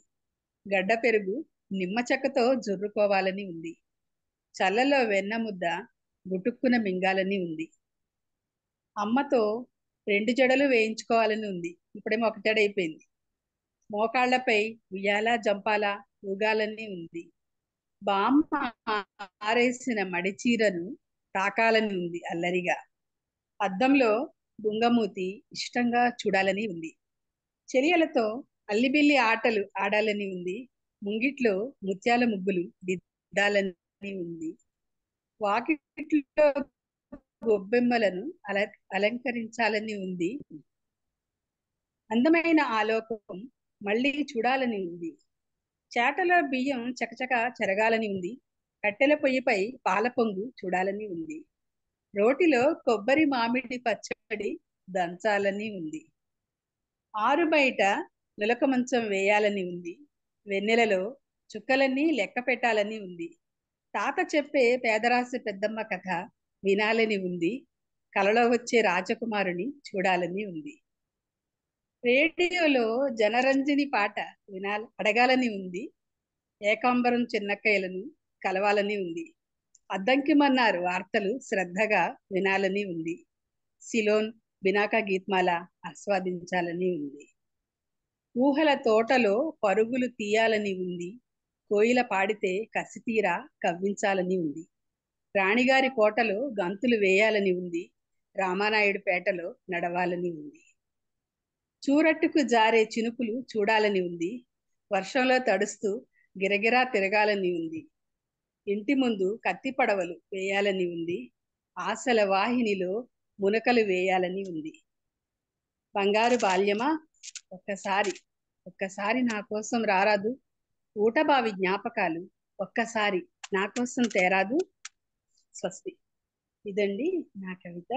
గడ్డ పెరుగు నిమ్మ చెక్కతో జుర్రుకోవాలని ఉంది. చల్లలో వెన్న ముద్ద గుటుక్కున మింగాలని ఉంది. అమ్మతో 2 జడలు వేయించుకోవాలని ఉంది. ఇప్పుడేమో 1 జడ అయిపోయింది. మోకాళ్లపై ఉయ్యాల జంపాల ఊగాలని ఉంది. బామ్మ ఆరేసిన మడిచీరను తాకాలని ఉంది అల్లరిగా. అద్దంలో బుంగమూతి ఇష్టంగా చూడాలని ఉంది. చెరియలతో అల్లిబిల్లి ఆటలు ఆడాలని ఉంది. ముంగిట్లో ముత్యాల ముగ్గులు దిద్దాలని ఉంది. వాకిట్లో గొబ్బెమ్మలను అలంకరించాలని ఉంది. అందమైన ఆలోకం మళ్ళీ చూడాలని ఉంది. చేటలో బియ్యం చకచక చెరగాలని ఉంది. కట్టెల పొయ్యిపై పాల పొంగు చూడాలని ఉంది. రోటిలో కొబ్బరి మామిడి పచ్చడి దంచాలని ఉంది. ఆరు బయట నులక మంచం వేయాలని ఉంది. వెన్నెలలో చుక్కలన్నీ లెక్క పెట్టాలని ఉంది. తాత చెప్పే పేదరాశి పెద్దమ్మ కథ వినాలని ఉంది. కలలో వచ్చే రాజకుమారుని చూడాలని ఉంది. రేడియోలో జనరంజని పాట అడగాలని ఉంది. ఏకాంబరం చిన్నక్కయ్యలను కలవాలని ఉంది. అద్దంకిమన్నారు వార్తలు శ్రద్ధగా వినాలని ఉంది. సిలోన్ బినాకా గీత్మాల ఆస్వాదించాలని ఉంది. ఊహల తోటలో పరుగులు తీయాలని ఉంది. కోయిల పాడితే కసితీరా కవ్వించాలని ఉంది. రాణిగారి కోటలో గంతులు వేయాలని ఉంది. రామానాయుడు పేటలో నడవాలని ఉంది. చూరట్టుకు జారే చినుకులు చూడాలని ఉంది. వర్షంలో తడుస్తూ గిరగిరా తిరగాలని ఉంది. ఇంటి ముందు కత్తి పడవలు వేయాలని ఉంది. ఆశల వాహినిలో మునకలు వేయాలని ఉంది. బంగారు బాల్యమా ఒక్కసారి నా కోసం రారాదు. ఊటబావి జ్ఞాపకాలు ఒక్కసారి నా కోసం తేరాదు. స్వస్తి. ఇదండి నా కవిత.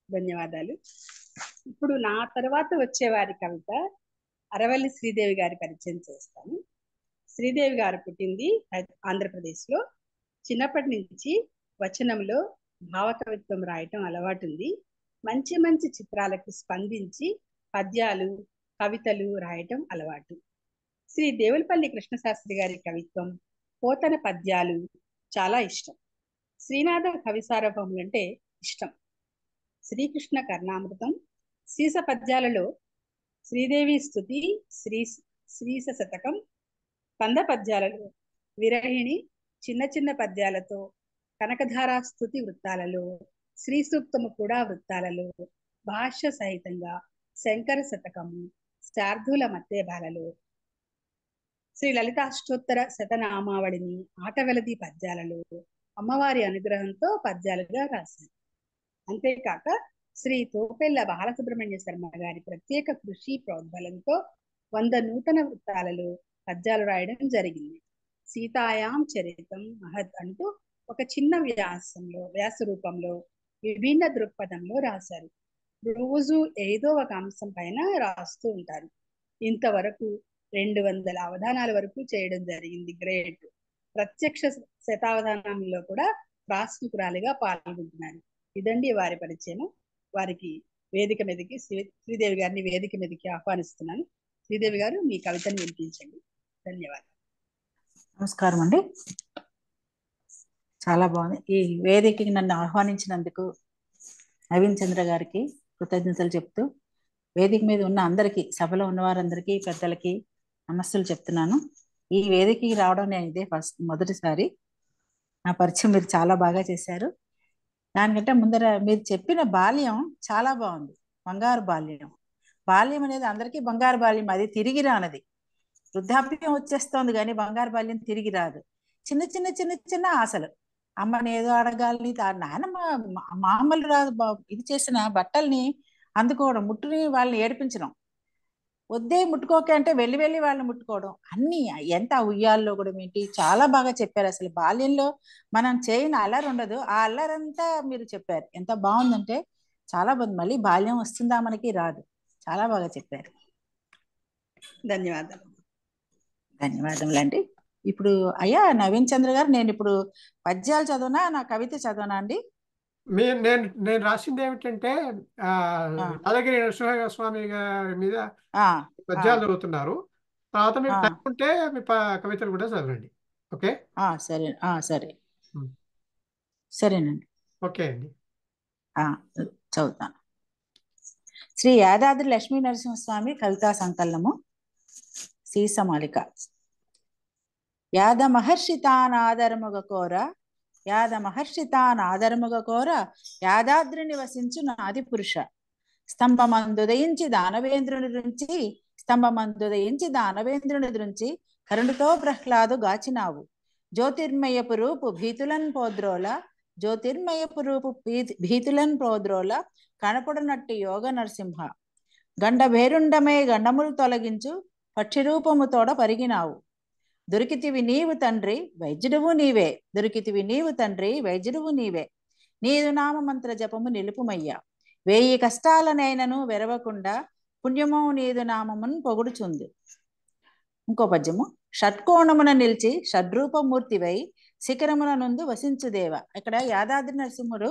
ధన్యవాదాలు. ఇప్పుడు నా తర్వాత వచ్చేవారి కవిత అరవల్లి శ్రీదేవి గారి పరిచయం చేస్తాను. శ్రీదేవి గారు పుట్టింది ఆంధ్రప్రదేశ్లో. చిన్నప్పటి నుంచి వచనంలో భావకవిత్వం రాయటం అలవాటు ఉంది. మంచి మంచి చిత్రాలకు స్పందించి పద్యాలు కవితలు రాయటం అలవాటు. శ్రీ దేవులపల్లి కృష్ణశాస్త్రి గారి కవిత్వం, పోతన పద్యాలు చాలా ఇష్టం. శ్రీనాథ కవిసారభములు అంటే ఇష్టం. శ్రీకృష్ణ కర్ణామృతం, సీస పద్యాలలో శ్రీదేవి స్తుతి, శ్రీస శతకం, కంద పద్యాలలో విరహిణి, చిన్న చిన్న పద్యాలతో కనకధారా స్తుతి వృత్తాలలో, శ్రీ సూక్తము కూడా వృత్తాలలో, భాష్య సహితంగా శంకర శతకము, శార్దూల మత్తేబాలలో, శ్రీ లలితాష్టోత్తర శతనామావళిని ఆటవెలది పద్యాలలో అమ్మవారి అనుగ్రహంతో పద్యాలుగా రాశారు. అంతేకాక శ్రీ తోపెల్ల బాలసుబ్రహ్మణ్య శర్మ గారి ప్రత్యేక కృషి ప్రోద్బలంతో 100 నూతన వృత్తాలలో పద్యాలు రాయడం జరిగింది. సీతాయాం చరితం మహత్ అంటూ ఒక చిన్న వ్యాస రూపంలో విభిన్న దృక్పథంలో రాశారు. రోజు ఏదో ఒక అంశం పైన రాస్తూ ఉంటారు. ఇంతవరకు 200 అవధానాల వరకు చేయడం జరిగింది. గ్రేట్. ప్రత్యక్ష శతావధానంలో కూడా రాష్ట్రకురాలిగా పాల్గొంటున్నారు. ఇదండి వారి పరిచయం. వారికి వేదిక మీదకి శ్రీదేవి గారిని వేదిక మీదకి ఆహ్వానిస్తున్నాను. శ్రీదేవి గారు మీ కవితను వినిపించండి. ధన్యవాదాలు. నమస్కారం అండి. చాలా బాగుంది. ఈ వేదికకి నన్ను ఆహ్వానించినందుకు నవీన్ చంద్ర గారికి కృతజ్ఞతలు చెప్తూ, వేదిక మీద ఉన్న అందరికీ, సభలో ఉన్న వారందరికీ, పెద్దలకి నమస్తులు చెప్తున్నాను. ఈ వేదికకి రావడం నేను ఇదే మొదటిసారి. నా పరిచయం మీరు చాలా బాగా చేశారు. దానికంటే ముందర మీరు చెప్పిన బాల్యం చాలా బాగుంది. బంగారు బాల్యం. బాల్యం అనేది అందరికీ బంగారు బాల్యం, అది తిరిగి రానది. వృద్ధాప్యం వచ్చేస్తోంది కానీ బంగారు బాల్యం తిరిగి రాదు. చిన్న చిన్న చిన్న చిన్న ఆశలు. అమ్మని ఏదో అడగాలని, నాన్నమ్మ మామూలు రాదు ఇది చేసిన బట్టల్ని అందుకోవడం, ముట్టుని వాళ్ళని ఏడిపించడం, వద్దే ముట్టుకోక అంటే వెళ్ళి వెళ్ళి వాళ్ళని ముట్టుకోవడం, అన్ని ఎంత ఉయ్యాల్లో కూడా ఏంటి చాలా బాగా చెప్పారు. అసలు బాల్యంలో మనం చేయని అల్లరి ఉండదు. ఆ అల్లరంతా మీరు చెప్పారు. ఎంత బాగుందంటే చాలా బాగుంది. మళ్ళీ బాల్యం వస్తుందా మనకి? రాదు. చాలా బాగా చెప్పారు. ధన్యవాదాలు. ధన్యవాదములండి. ఇప్పుడు అయ్యా నవీన్ చంద్ర గారు, నేను ఇప్పుడు పద్యాలు చదవనా నా కవిత చదవనా అండి? నేను రాసింది ఏమిటంటే యాదగిరి నరసింహస్వామి గారి మీద పద్యాలు చదువుతున్నారు. తర్వాత మీకు టైం ఉంటే మీ కవితలు కూడా చదవండి. ఓకే సరే సరే సరేనండి. ఓకే అండి. చదువుతాను. శ్రీ యాదాద్రి లక్ష్మీ నరసింహస్వామి కవితా సంకలనము సీసమాలిక. యాద మహర్షి తానాదరముగ కోర, యాద మహర్షి తానాదరముగ కోర, యాదాద్రి నివసించు నాది పురుష. స్తంభమందుదయించి దానవేంద్రుని దృంచి, స్తంభమందుదయించి దానవేంద్రుని దృంచి, కరుణతో ప్రహ్లాదు గాచినావు. జ్యోతిర్మయపు రూపు భీతులన్ పోద్రోల, జ్యోతిర్మయపు రూపు భీతులన్ పోద్రోల, కనపడనట్టి యోగ నరసింహ. గండ భేరుండమే గండములు తొలగించు, పక్షి రూపము తోడ పరిగినావు. దొరికితివి నీవు తండ్రి వైద్యుడువు నీవే, దొరికితివి నీవు తండ్రి వైద్యుడువు నీవే. నీదు నామమంత్ర జపము నిలుపుమయ్యా, 1000 కష్టాలనైనను వెరవకుండా, పుణ్యమో నీదు నామమున్ పొగుడుచుంది. ఇంకో పద్యము. షట్కోణమున నిలిచి షడ్రూపమూర్తివై, శిఖరమున నుండి వసించుదేవ. ఇక్కడ యాదాద్రి నరసింహుడు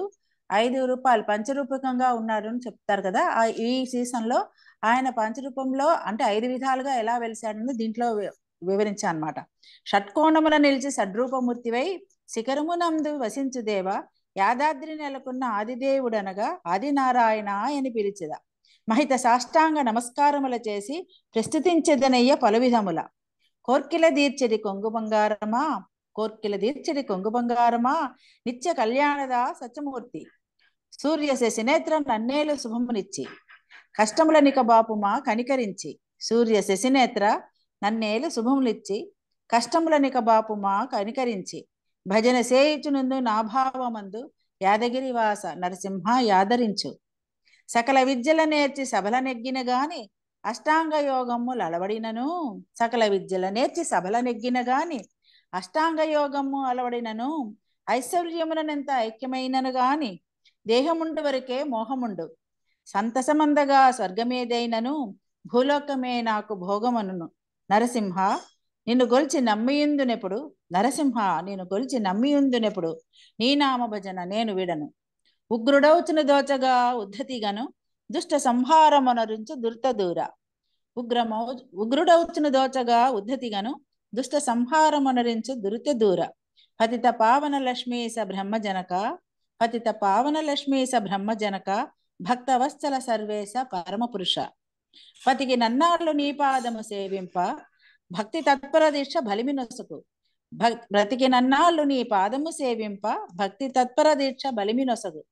5 రూపాయలు పంచరూపకంగా ఉన్నాడు అని చెప్తారు కదా. ఈ సీజన్లో ఆయన పంచరూపంలో అంటే 5 విధాలుగా ఎలా వెలిశాడని దీంట్లో వివరించా అనమాట. షట్కోణమున నిలిచి షడ్రూపమూర్తివై, శిఖరమునందు వసించుదేవ. యాదాద్రి నెలకొన్న ఆదిదేవుడనగా ఆదినారాయణ అని పిలిచెద. మహిత సాష్టాంగ నమస్కారముల చేసి ప్రస్తుతించెదనయ్య పలు విధముల. కోర్కిల దీర్చెడి కొంగు బంగారమా, కోర్కిల దీర్చెడి కొంగు బంగారమా, నిత్య కళ్యాణద సత్యమూర్తి. సూర్య శశినేత్ర నన్నేలు శుభమునిచ్చి, కష్టముల నిక బాపుమా కనికరించి. సూర్య శశినేత్ర నన్నేలు శుభములిచ్చి, కష్టముల నిక బాపుమా కనికరించి. భజన సేయుచునందు నాభావమందు, యాదగిరివాస నరసింహ యాదరించు. సకల విద్యల నేర్చి సభల నెగ్గిన గాని, అష్టాంగ యోగము అలవడినను. సకల విద్యల నేర్చి సభల నెగ్గిన గాని, అష్టాంగ యోగము అలవడినను. ఐశ్వర్యములనెంత ఐక్యమైనను గాని, దేహముండు వరకే మోహముండు. సంతసమందగా స్వర్గమేదైనను, భూలోకమే నాకు భోగమనును. నరసింహ నిన్ను గొల్చి నమ్మియుందునెప్పుడు, నరసింహ నిన్ను గొల్చి నమ్మియుందునెప్పుడు, నీ నామ భజన నేను విడను. ఉగ్రుడౌచును దోచగా ఉద్ధతిగను, దుష్ట సంహారమునరించు దుర్త దూర. ఉగ్రుడౌచును దోచగా ఉద్ధతిగను, దుష్ట సంహారమునరించు దురిత దూర. పతిత పావన లక్ష్మీస బ్రహ్మజనక, పతిత పావన లక్ష్మీస బ్రహ్మజనక, భక్తవత్సల సర్వేశ పరమపురుష. పతికి నన్నాళ్ళు నీ పాదము సేవింప, భక్తి తత్పర దీక్ష బలిమినొసకు. బ్రతికి నన్నాళ్ళు నీ పాదము సేవింప, భక్తి తత్పర దీక్ష బలిమినొసగు.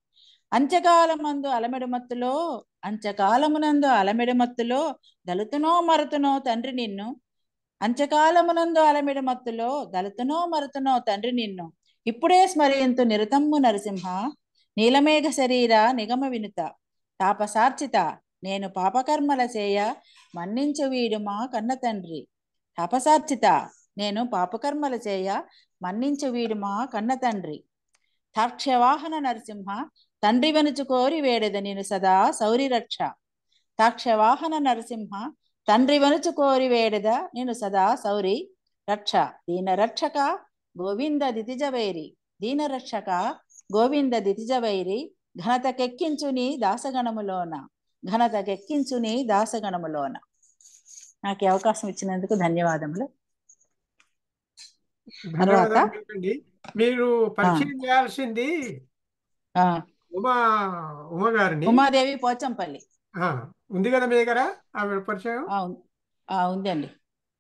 అంత్యకాలమందు అలమెడుమత్తులో, అంత్యకాలమునందు అలమెడుమత్తులో, దళుతునో మరుతునో తండ్రి నిన్ను. అంత్యకాలమునందు అలమెడుమత్తులో, దళుతునో మరుతునో తండ్రి నిన్ను. ఇప్పుడే స్మరింతు నిరతమ్ము నరసింహ, నీలమేఘ శరీర నిగమ వినుత. తాపసార్చిత నేను పాపకర్మల చేయ, మన్నించు వీడుమా కన్న తండ్రి. తాపసార్చిత నేను పాపకర్మల చేయ, మన్నించు వీడుమా కన్న తండ్రి. తాక్ష్యవాహన నరసింహ తండ్రి వెనుచు కోరి వేడెద నేను సదా సౌరి రక్ష. తాక్ష్యవాహన నరసింహ తండ్రి వెనుచు కోరి వేడెద నేను సదా సౌరి రక్ష. దీన రక్షక గోవింద దితిజవైరి, దీన రక్షక గోవింద దితిజవైరి. ఘనతకెక్కించు నీ దాసగణములోన, ఘనతకెక్కించు నీ దాసగణములోన. నాకు ఈ అవకాశం ఇచ్చినందుకు ధన్యవాదములు. తర్వాత మీరు పరిచయం చేయాల్సింది ఉమా గారిని. ఉమాదేవి పోచంపల్లి ఉంది కదా మీ దగ్గర ఆవిడ పరిచయం? ఉందండి.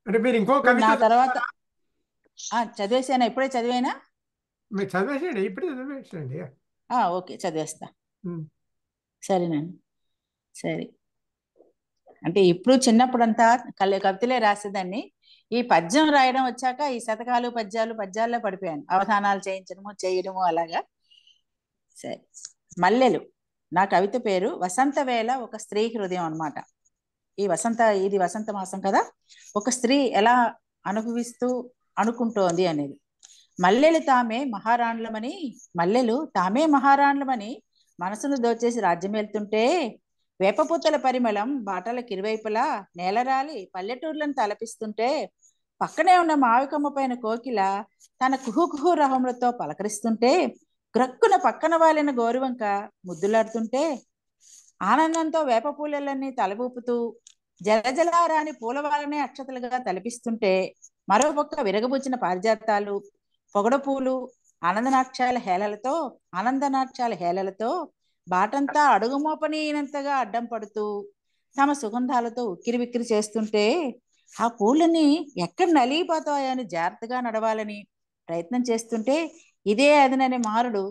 అంటే మీరు ఇంకో కవిత నా తర్వాత చదివేసానా? ఇప్పుడే చదివేనా? మీరు చదివేసేయండి, ఇప్పుడే చదివేసేయండి. ఓకే చదివేస్తా. సరేనండి. సరే, అంటే ఇప్పుడు చిన్నప్పుడంతా కవితలే రాసేదాన్ని. ఈ పద్యం రాయడం వచ్చాక ఈ శతకాలు పద్యాల్లో పడిపోయాను. అవధానాలు చేయడము అలాగా. సరే, మల్లెలు నా కవిత పేరు. వసంత వేళ ఒక స్త్రీ హృదయం అన్నమాట. ఇది వసంత మాసం కదా, ఒక స్త్రీ ఎలా అనుకుంటోంది అనేది. మల్లెలు తామే మహారాణులమని మనసును దోచేసి రాజ్యమేళ్తుంటే, వేపపూతల పరిమళం బాటలకు ఇరువైపులా నేలరాలి పల్లెటూర్లను తలపిస్తుంటే, పక్కనే ఉన్న మావికమ్మ పైన కోకిల తన కుహు రహములతో పలకరిస్తుంటే, గ్రక్కున పక్కన వాలిన గోరువంక ముద్దులాడుతుంటే ఆనందంతో వేప పూలన్నీ తలబూపుతూ జలజలారాని పూలవాలనే అక్షతలుగా తలపిస్తుంటే మరోపక్క విరగబుచ్చిన పారిజాతాలు పొగడపూలు ఆనందనాట్యాల హేళలతో బాటంతా అడుగుమోపనీనంతగా అడ్డం పడుతూ తమ సుగంధాలతో ఉక్కిరిబిక్కిరి చేస్తుంటే ఆ పూలని ఎక్కడ నలిగిపోతాయని జాగ్రత్తగా నడవాలని ప్రయత్నం చేస్తుంటే ఇదే అదనని మారుడు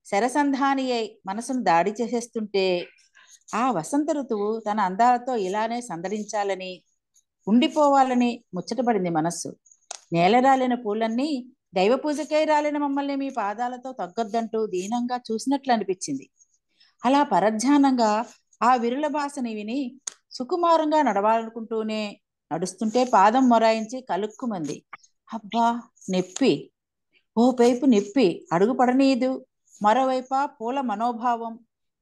శరసంధాని అయి మనసును దాడి చేసేస్తుంటే ఆ వసంత ఋతువు తన అందాలతో ఇలానే సందడించాలని ఉండిపోవాలని ముచ్చటపడింది మనస్సు. నేలరాలిన పూలన్నీ దైవ పూజకై రాలిన మమ్మల్ని మీ పాదాలతో తగ్గొద్దంటూ దీనంగా చూసినట్లు అనిపించింది. అలా పరధ్యానంగా ఆ విరుల భాషని విని సుకుమారంగా నడవాలనుకుంటూనే నడుస్తుంటే పాదం మొరాయించి కలుక్కుమంది. అబ్బా నొప్పి, ఓ వైపు నొప్పి అడుగు పడనీయదు, మరోవైపు పూల మనోభావం.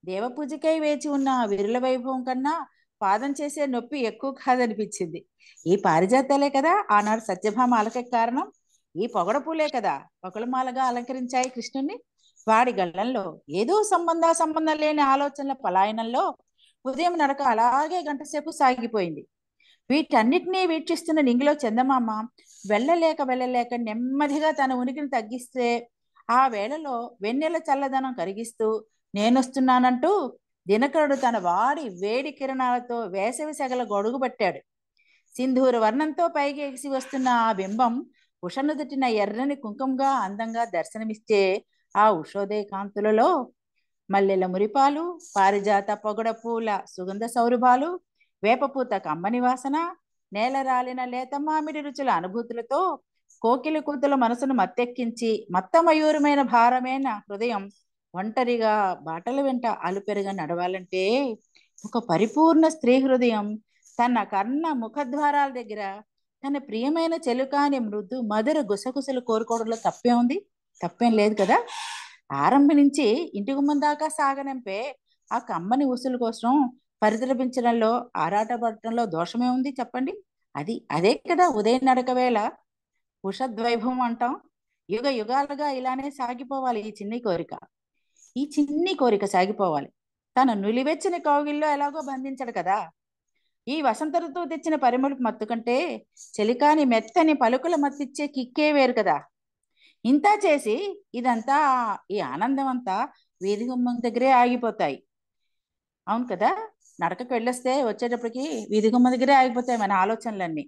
దేవపూజకై వేచి ఉన్న ఆ విరుల వైభవం కన్నా పాదం చేసే నొప్పి ఎక్కువ కాదనిపించింది. ఈ పారిజాతాలే కదా ఆనాడు సత్యభామ అలకే కారణం, ఈ పొగడ పూలే కదా పొగలమాలగా అలంకరించాయి కృష్ణుణ్ణి. వాడి గళ్ళంలో ఏదో సంబంధం లేని ఆలోచనల పలాయనంలో ఉదయం నడక అలాగే గంటసేపు సాగిపోయింది. వీటన్నిటినీ వీక్షిస్తున్న నింగిలో చందమామ వెళ్ళలేక నెమ్మదిగా తన ఉనికిని తగ్గిస్తే ఆ వేళలో వెన్నెల చల్లదనం కరిగిస్తూ నేనొస్తున్నానంటూ దినకరుడు తన వాడి వేడి కిరణాలతో వేసవి సెగల గొడుగు పట్టాడు. సింధూర వర్ణంతో పైకి ఎగిసి వస్తున్న ఆ బింబం ఉషనుదుటిన ఎర్రని కుంకుమగా అందంగా దర్శనమిస్తే ఆ ఉషోదయ కాంతులలో మల్లెల మురిపాలు, పారిజాత పొగడ పూల సుగంధ సౌరభాలు, వేపపూత కమ్మని వాసన, నేలరాలిన లేత మామిడి రుచుల అనుభూతులతో కోకిల కూతుల మనసును మత్తెక్కించి మత్తమయూరమైన భారమైన హృదయం ఒంటరిగా బాటల వెంట అలుపెరుగా నడవాలంటే ఒక పరిపూర్ణ స్త్రీ హృదయం తన కర్ణ ముఖద్వారాల దగ్గర తన ప్రియమైన చెలుకాని మృదు మధుర గుసగుసలు కోరుకోవడంలో తప్పే ఉంది? తప్పేం లేదు కదా. ఆరంభం నుంచి ఇంటి గుమ్మం దాకా సాగనంపే ఆ కమ్మని ఉసుల కోసం పరితపించడంలో ఆరాటపడటంలో దోషమే ఉంది చెప్పండి? అదే కదా ఉదయం నడక వేళ ఉషద్వైభవం అంటాం. యుగ యుగాలుగా ఇలానే సాగిపోవాలి ఈ చిన్ని కోరిక సాగిపోవాలి. తన నులివెచ్చని కౌగిల్లో ఎలాగో బంధించడు కదా. ఈ వసంత ఋతువు తెచ్చిన పరిమళపు మత్తు కంటే చెలికాని మెత్తని పలుకుల మత్తిచ్చే కిక్కే వేరు కదా. ఇంత చేసి ఇదంతా ఈ ఆనందం అంతా వీధి గుమ్మం దగ్గరే ఆగిపోతాయి. అవును కదా, నడకకు వెళ్ళొస్తే వచ్చేటప్పటికి వీధి గుమ్మం దగ్గరే ఆగిపోతాయి మన ఆలోచనలన్నీ.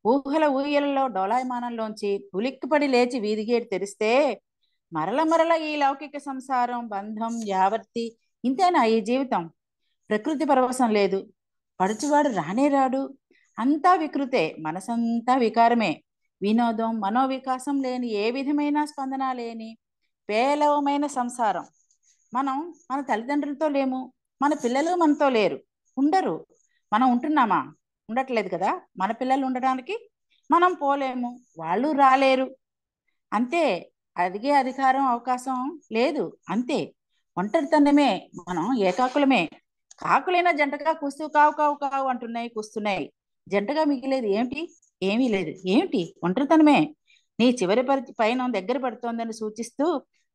ఊహల ఊయలలో డోలాయమానంలోంచి ఉలిక్కిపడి లేచి వీధి గేటు తెరిస్తే మరల ఈ లౌకిక సంసారం బంధం యావర్తి ఇంతేనా ఈ జీవితం? ప్రకృతి పరవశం లేదు, పడుచువాడు రానే రాడు, అంతా వికృతే, మనసంతా వికారమే. వినోదం మనోవికాసం లేని ఏ విధమైన స్పందన లేని పేలవమైన సంసారం. మన తల్లిదండ్రులతో లేము, మన పిల్లలు మనతో లేరు, ఉండరు. మనం ఉంటున్నామా? ఉండట్లేదు కదా. మన పిల్లలు ఉండడానికి మనం పోలేము, వాళ్ళు రాలేరు. అంతే, అదిగే అధికారం అవకాశం లేదు. అంతే, ఒంటరితనమే. మనం ఏకాకులమే. కాకులైనా జంటగా కూస్తూ కావు కావు కావు అంటున్నాయి, కూస్తున్నాయి. జంటగా మిగిలేదు ఏమిటి? ఏమీ లేదు. ఏమిటి? ఒంటరితనమే. నీ చివరి పైన దగ్గర పడుతోందని సూచిస్తూ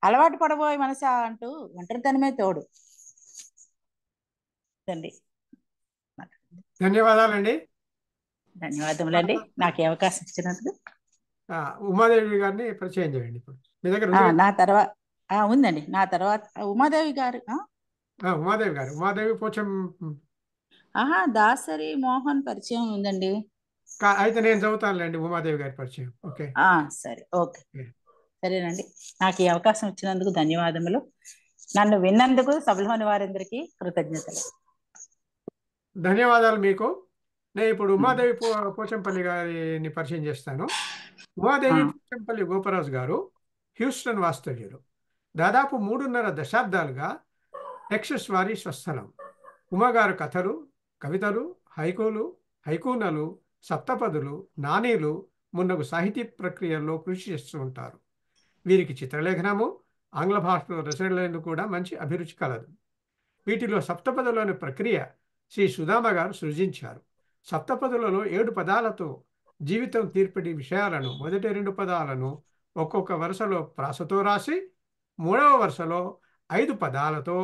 అలవాటు పడబోయే మనసా అంటూ ఒంటరితనమే తోడు. ధన్యవాదాలండి. ధన్యవాదములండి నాకు ఈ అవకాశం ఇచ్చినందుకు. ఉమాదేవి గారిని పరిచయం చేయండి. ఇప్పుడు మీ దగ్గర నా తర్వాత ఉందండి. నా తర్వాత ఉమాదేవి గారు. ఉమాదేవి పోచం దాసరి మోహన్ పరిచయం ఉందండి. అయితే నేను చదువుతానులేండి ఉమాదేవి గారి పరిచయం. ఓకే, సరే, ఓకే, సరేనండి. నాకు ఈ అవకాశం ఇచ్చినందుకు ధన్యవాదములు. నన్ను విన్నందుకు సభలోని వారందరికీ కృతజ్ఞతలు. ధన్యవాదాలు మీకు. నేను ఇప్పుడు ఉమాదేవి పోచంపల్లి గారిని పరిచయం చేస్తాను. ఉమాదేవి పోచంపల్లి గోపరాజు గారు హ్యూస్టన్ వాస్తవ్యులు. దాదాపు 3.5 దశాబ్దాలుగా టెక్సస్ వారి స్వస్థలం. ఉమగారు కథలు, కవితలు, హైకూనలు, సప్తపదులు, నానీలు మున్నగు సాహితీ ప్రక్రియల్లో కృషి చేస్తూ ఉంటారు. వీరికి చిత్రలేఖనము, ఆంగ్ల భాషలో రచనలను కూడా మంచి అభిరుచి కలదు. వీటిలో సప్తపదులోని ప్రక్రియ శ్రీ సుధామ గారు సృజించారు. సప్తపదులలో 7 పదాలతో జీవితం తీర్పిడి విషయాలను మొదటి 2 పదాలను ఒక్కొక్క వరుసలో ప్రాసతో రాసి మూడవ వరుసలో 5 పదాలతో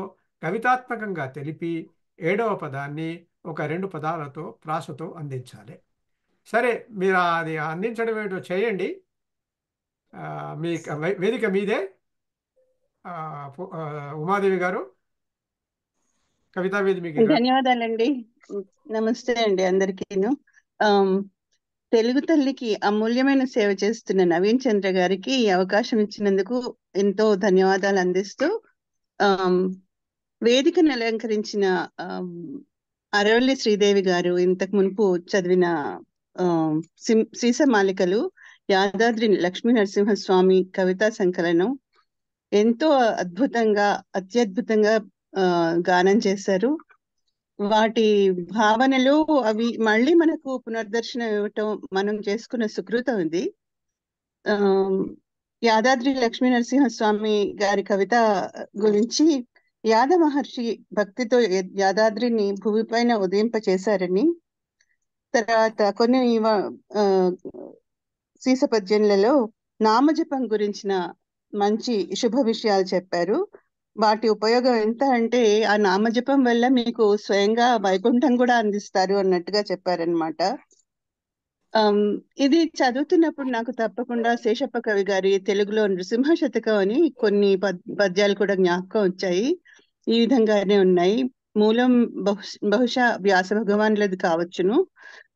కవితాత్మకంగా తెలిపి 7వ పదాన్ని ఒక 2 పదాలతో ప్రాసతో అందించాలి. సరే, మీరు అది అందించడం ఏంటో చేయండి. మీ వేదిక మీదే. ఉమాదేవి గారు, కవితా వేది మీకు. ధన్యవాదాలండి. నమస్తే అండి అందరికీను. తెలుగు తల్లికి అమూల్యమైన సేవ చేస్తున్న నవీన్ చంద్ర గారికి ఈ అవకాశం ఇచ్చినందుకు ఎంతో ధన్యవాదాలు అందిస్తూ, వేదికను అలంకరించిన అరవల్లి శ్రీదేవి గారు ఇంతకు మునుపు చదివిన సీసమాలికలు యాదాద్రి లక్ష్మీ నరసింహస్వామి కవితా సంకలనం ఎంతో అద్భుతంగా, అత్యద్భుతంగా గానం చేశారు. వాటి భావనలు అవి మళ్ళీ మనకు పునర్దర్శనం ఇవ్వటం మనం చేసుకున్న సుకృతం ఇది. యాదాద్రి లక్ష్మీ నరసింహస్వామి గారి కవిత గురించి, యాద మహర్షి భక్తితో యాదాద్రిని భూమిపైన ఉదయింప చేశారని, తర్వాత కొన్ని సీస పద్యంలలో నామజపం గురించిన మంచి శుభ విషయాలు చెప్పారు. వాటి ఉపయోగం ఎంత అంటే, ఆ నామజపం వల్ల మీకు స్వయంగా వైకుంఠం కూడా అందిస్తారు అన్నట్టుగా చెప్పారనమాట. ఇది చదువుతున్నప్పుడు నాకు తప్పకుండా శేషప్ప కవి గారి తెలుగులో నృసింహ శతకం అని కొన్ని పద్యాలు కూడా జ్ఞాపకం వచ్చాయి. ఈ విధంగానే ఉన్నాయి. మూలం బహుశా వ్యాస భగవానులది కావచ్చును.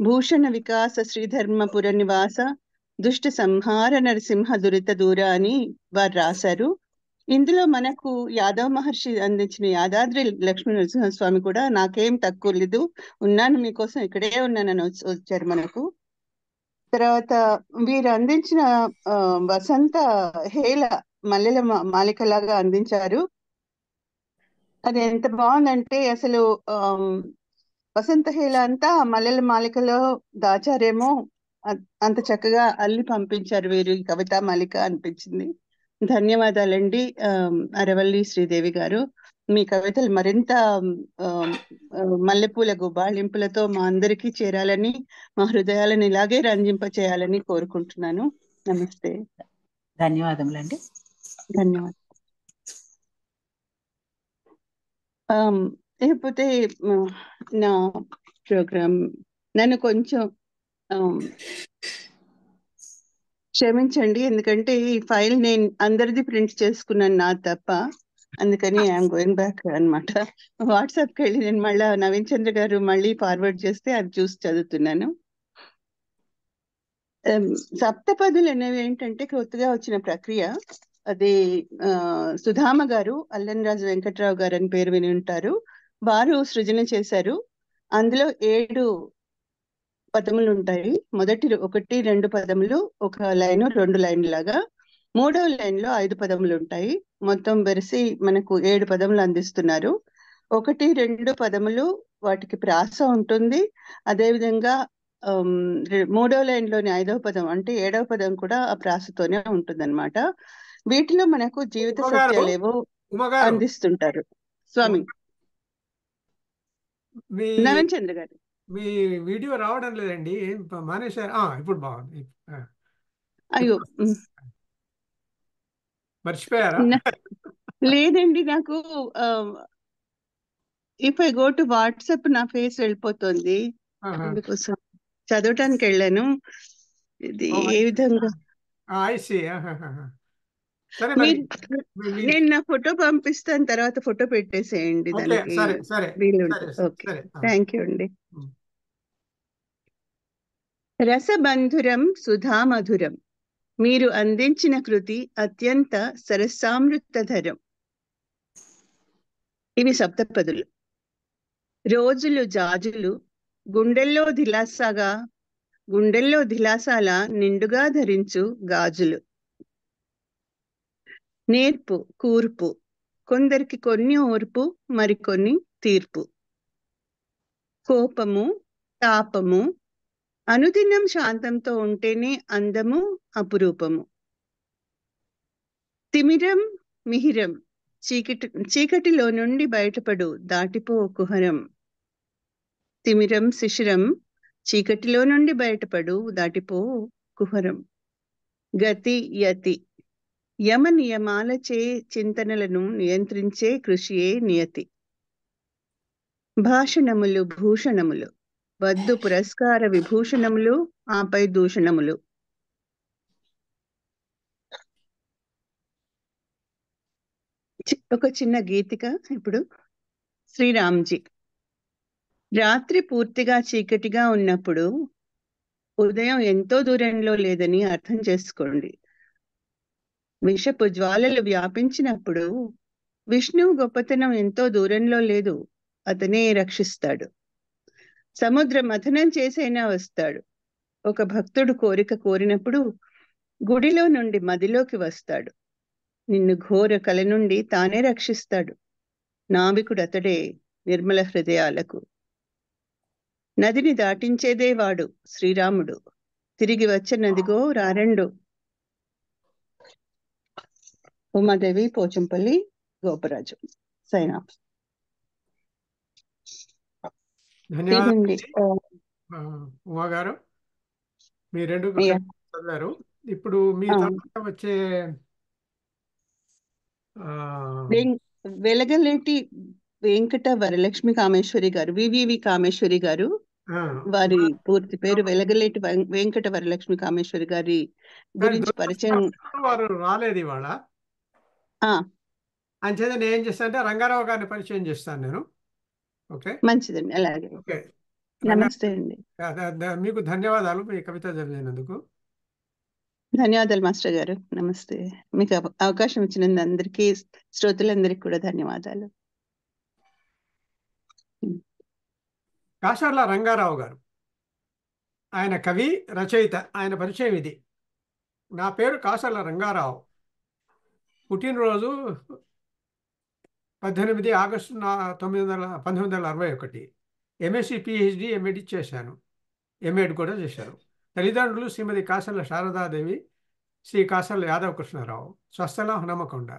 భూషణ వికాస శ్రీధర్మపుర నివాస దుష్ట సంహార నరసింహ దురిత దూర అని వారు రాశారు. ఇందులో మనకు యాదవ మహర్షి అందించిన యాదాద్రి లక్ష్మీ నరసింహస్వామి కూడా నాకేం తక్కువ లేదు, ఉన్నాను మీకోసం, ఇక్కడే ఉన్నానని వచ్చారు మనకు. తర్వాత వీరు అందించిన వసంత హేళ మల్లెల మాలికలాగా అందించారు. అది ఎంత బాగుందంటే, అసలు వసంత హేళ అంతా మల్లెల మాలికలో దాచారేమో, అంత చక్కగా అల్లి పంపించారు వీరు ఈ కవితా మాలిక అనిపించింది. ధన్యవాదాలండి అరవల్లి శ్రీదేవి గారు. మీ కవితలు మరింత మల్లెపూల గుబాళింపులతో మా అందరికీ చేరాలని, మా హృదయాలను ఇలాగే రంజింప చేయాలని కోరుకుంటున్నాను. నమస్తే. ధన్యవాదములండి. ధన్యవాదాలు. లేకపోతే నా ప్రోగ్రామ్ నన్ను కొంచెం క్షమించండి, ఎందుకంటే ఈ ఫైల్ నేను అందరిది ప్రింట్ చేసుకున్నాను, నా తప్ప. అందుకని ఐఎమ్ గోయింగ్ బ్యాక్ అనమాట. వాట్సాప్కి వెళ్ళి నేను మళ్ళీ నవీన్ చంద్ర గారు మళ్ళీ ఫార్వర్డ్ చేస్తే అది చూసి చదువుతున్నాను. సప్తపదులు అనేవి ఏంటంటే కొత్తగా వచ్చిన ప్రక్రియ. అది సుధామ గారు, అల్లన్రాజు వెంకట్రావు గారు అని పేరు విని ఉంటారు, వారు సృజన చేశారు. అందులో 7 పదములు ఉంటాయి. మొదటి 1, 2 పదములు, ఒక లైను 2 లైన్లు లాగా. 3వ లైన్లో 5 పదములు ఉంటాయి. మొత్తం వెరసి మనకు 7 పదములు అందిస్తున్నారు. 1, 2 పదములు వాటికి ప్రాస ఉంటుంది. అదేవిధంగా 3వ లైన్లోని 5వ పదం అంటే 7వ పదం కూడా ఆ ప్రాసతోనే ఉంటుందన్నమాట. వీటిలో మనకు జీవిత సత్యాలేవో అందిస్తుంటారు. స్వామి నవీన్ చంద్ర గారు, మీ వీడియో రావడం లేదండి, మానేశారు. ఇప్పుడు బాగుంది. అయ్యో మర్చిపోయారా? లేదండి, నాకు if I go to WhatsApp నా ఫేస్ వెళ్ళిపోతుంది. అందుకోసం చదవటానికి వెళ్ళాను. ఇది ఏ విధంగా నేను నా ఫోటో పంపిస్తాను, తర్వాత ఫోటో పెట్టేసేయండి దానికి వీలుంటే. ఓకే, థ్యాంక్ యూ అండి. రసబంధురం సుధామధురం, మీరు అందించిన కృతి అత్యంత సరసామృతధరం. ఇవి సప్తపదులు. రోజులు జాజులు గుండెల్లో దిలాసాల నిండుగా ధరించు గాజులు. నేర్పు కూర్పు, కొందరికి కొన్ని ఓర్పు, మరికొన్ని తీర్పు. కోపము తాపము, అనుదినం శాంతంతో ఉంటేనే అందము అపురూపము. తిమిరం మిహిరం, చీకటిలో నుండి బయటపడు దాటిపో కుహరం. తిమిరం శిశిరం, చీకటిలో నుండి బయటపడు దాటిపో కుహరం. గతి యతి, యమ నియమాలచే చింతనలను నియంత్రించే కృషియే నియతి. భాషణములు భూషణములు, వద్దు పురస్కార విభూషణములు, ఆపై దూషణములు. ఒక చిన్న గీతిక ఇప్పుడు. శ్రీరామ్జీ. రాత్రి పూర్తిగా చీకటిగా ఉన్నప్పుడు ఉదయం ఎంతో దూరంలో లేదని అర్థం చేసుకోండి. విషపు జ్వాలలు వ్యాపించినప్పుడు విష్ణువు గొప్పతనం ఎంతో దూరంలో లేదు, అతనే రక్షిస్తాడు. సముద్ర మథనం చేసైనా వస్తాడు. ఒక భక్తుడు కోరిక కోరినప్పుడు గుడిలో నుండి మదిలోకి వస్తాడు. నిన్ను ఘోర కల నుండి తానే రక్షిస్తాడు. నావికుడు అతడే నిర్మల హృదయాలకు. నదిని దాటించేదే వాడు శ్రీరాముడు. తిరిగి వచ్చినదిగో రారెండు. ఉమాదేవి, పోచంపల్లి గోపరాజు. Sign off. ధన్యవాదాలు ఉమా గారు. మీ రెండు చదివారు. ఇప్పుడు మీ తర్వాత వచ్చే వెలగలేటి వెంకట వరలక్ష్మి కామేశ్వరి గారు, వివివి కామేశ్వరి గారు. వారి పూర్తి పేరు వెలగలేటి వెంకట వరలక్ష్మి కామేశ్వరి గారి గురించి పరిచయం. వారు రాలేదు ఇవాళ. అంచేత నేను ఏం చేస్తాను అంటే రంగారావు గారిని పరిచయం చేస్తాను నేను. ఓకే, మంచిదండి. అలాగే. ఓకే, నమస్తే అండి. మీకు ధన్యవాదాలు మీ కవిత చదివినందుకు. ధన్యవాదాలు మాస్టర్ గారు. నమస్తే. మీకు అవకాశం ఇచ్చినందుకు అందరికీ, శ్రోతలందరికీ కూడా ధన్యవాదాలు. కాసర్ల రంగారావు గారు, ఆయన కవి, రచయిత. ఆయన పరిచయం ఇది. నా పేరు కాసర్ల రంగారావు. పుట్టినరోజు 18 ఆగస్టు 1961. ఎంఎస్సి, పిహెచ్డి, ఎంఎడ్ చేశాను. ఎంఎడ్ కూడా చేశారు. తల్లిదండ్రులు శ్రీమతి కాసర్ల శారదాదేవి, శ్రీ కాసర్ల యాదవ కృష్ణారావు. స్వస్థలం హనుమకొండ.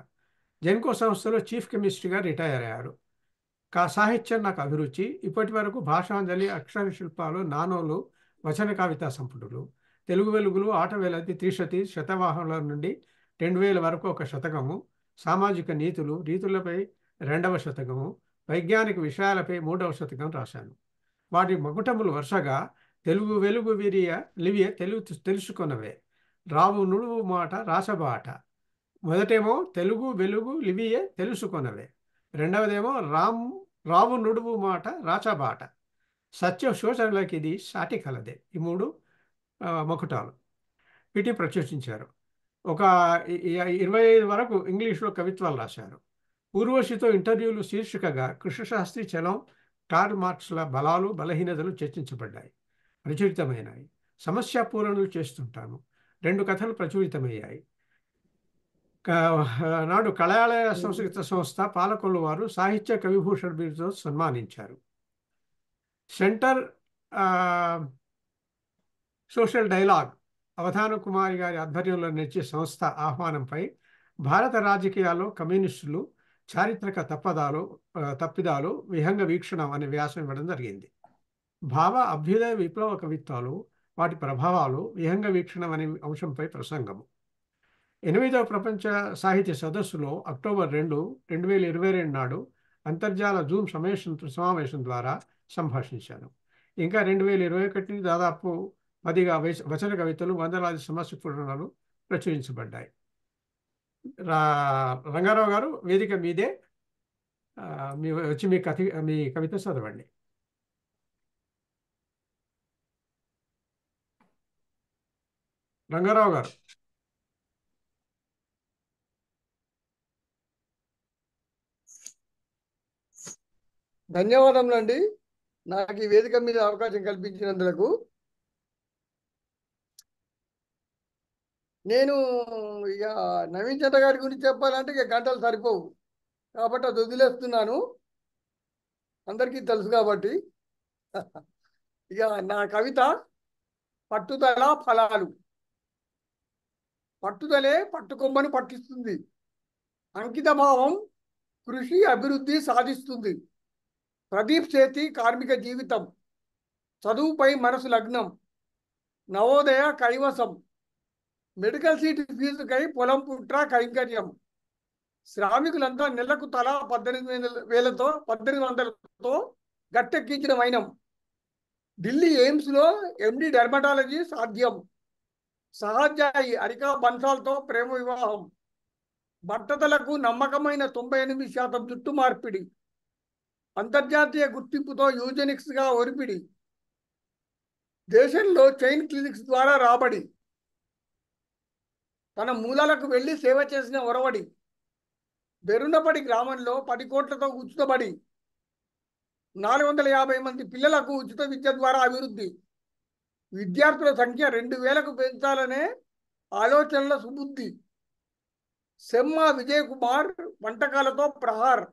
జెన్కో సంస్థలో చీఫ్ కెమిస్ట్రీగా రిటైర్ అయ్యారు. సాహిత్యం నాకు అభిరుచి. ఇప్పటి వరకు భాషాంజలి, అక్షర శిల్పాలు, నానోలు, వచన కవితా సంపుటులు, తెలుగు వెలుగులు, ఆటవేలది, త్రిశతి, శతవాహనుల నుండి 2000 వరకు ఒక శతకము, సామాజిక నీతులు, రీతులపై 2వ శతకము, వైజ్ఞానిక విషయాలపై 3వ శతకం రాశాను. వాటి మకుటములు వరుసగా తెలుగు వెలుగు లివియ తెలుసుకొనవే, రావు నుడువు మాట రాసబాట. మొదటేమో తెలుగు వెలుగు లివియే తెలుసుకొనవే, రెండవదేమో రావు నుడువు మాట రాచబాట, సత్య శోచనలకి ఇది సాటి కలదే. ఈ 3 మకుటాలు వీటిని ప్రచురించారు. ఒక 25 వరకు ఇంగ్లీష్లో కవిత్వాలు రాశారు. ఊర్వశితో ఇంటర్వ్యూలు శీర్షికగా కృష్ణశాస్త్రి, చలం, కార్ల్ మార్క్స్ల బలాలు బలహీనతలు చర్చించబడ్డాయి, ప్రచురితమైనాయి. సమస్య పూరణలు చేస్తుంటాను. 2 కథలు ప్రచురితమయ్యాయి. నాడు కళాలయ సంస్కృత సంస్థ పాలకొల్లు వారు సాహిత్య కవిభూషణ్ బిరుదుతో సన్మానించారు. సెంటర్ సోషల్ డైలాగ్ అవధాన కుమారి గారి ఆధ్వర్యంలో నడిచే సంస్థ ఆహ్వానంపై భారత రాజకీయాల్లో కమ్యూనిస్టులు, చారిత్రక తప్పిదాలు, విహంగ వీక్షణం అనే వ్యాసం ఇవ్వడం జరిగింది. భావ అభ్యుదయ విప్లవ కవిత్వాలు, వాటి ప్రభావాలు, విహంగ వీక్షణం అనే అంశంపై ప్రసంగము. 8వ ప్రపంచ సాహిత్య సదస్సులో అక్టోబర్ 2, 2022 నాడు అంతర్జాల జూమ్ సమావేశం ద్వారా సంభాషించాను. ఇంకా 2021 దాదాపు 10 వచన కవితలు, వందలాది సమస్య పూరణాలు ప్రచురించబడ్డాయి. రంగారావు గారు, వేదిక మీదే. వచ్చి మీ కవిత చదవండి. రంగారావు గారు. ధన్యవాదములండి, నాకు ఈ వేదిక మీద అవకాశం కల్పించినందుకు. నేను ఇక నవీన్ చంద్ర గారి గురించి చెప్పాలంటే ఇక గంటలు సరిపోవు, కాబట్టి అది వదిలేస్తున్నాను. అందరికీ తెలుసు కాబట్టి. ఇక నా కవిత పట్టుదల ఫలాలు. పట్టుదలే పట్టుకొమ్మను పట్టిస్తుంది. అంకిత భావం కృషి అభివృద్ధి సాధిస్తుంది. ప్రదీప్ సేతి కార్మిక జీవితం. చదువుపై మనసు లగ్నం. నవోదయ కైవసం. మెడికల్ సీట్ ఫీజుకై పొలం పుట్ర కైంకర్యం. శ్రామికులంతా నెలకు తలా 18,000తో గట్టెక్కించిన వైనం. ఢిల్లీ ఎయిమ్స్లో ఎండి డెర్మటాలజీ సాధ్యం. సహజాయి హరికా బన్సాల్తో ప్రేమ వివాహం. బట్టతలకు నమ్మకమైన 98% జుట్టు మార్పిడి. అంతర్జాతీయ గుర్తింపుతో యూజెనిక్స్గా ఒరిపిడి. దేశంలో చైన్ క్లినిక్స్ ద్వారా రాబడి. తన మూలాలకు వెళ్లి సేవ చేసిన ఒరవడి. బెరునపడి గ్రామంలో 10 కోట్లతో ఉచితబడి. 450 మంది పిల్లలకు ఉచిత విద్య ద్వారా అభివృద్ధి. విద్యార్థుల సంఖ్య 2000కు పెంచాలనే ఆలోచనల సుబుద్ధి. సెమ్మ విజయ్ కుమార్ వంటకాలతో ప్రహార్.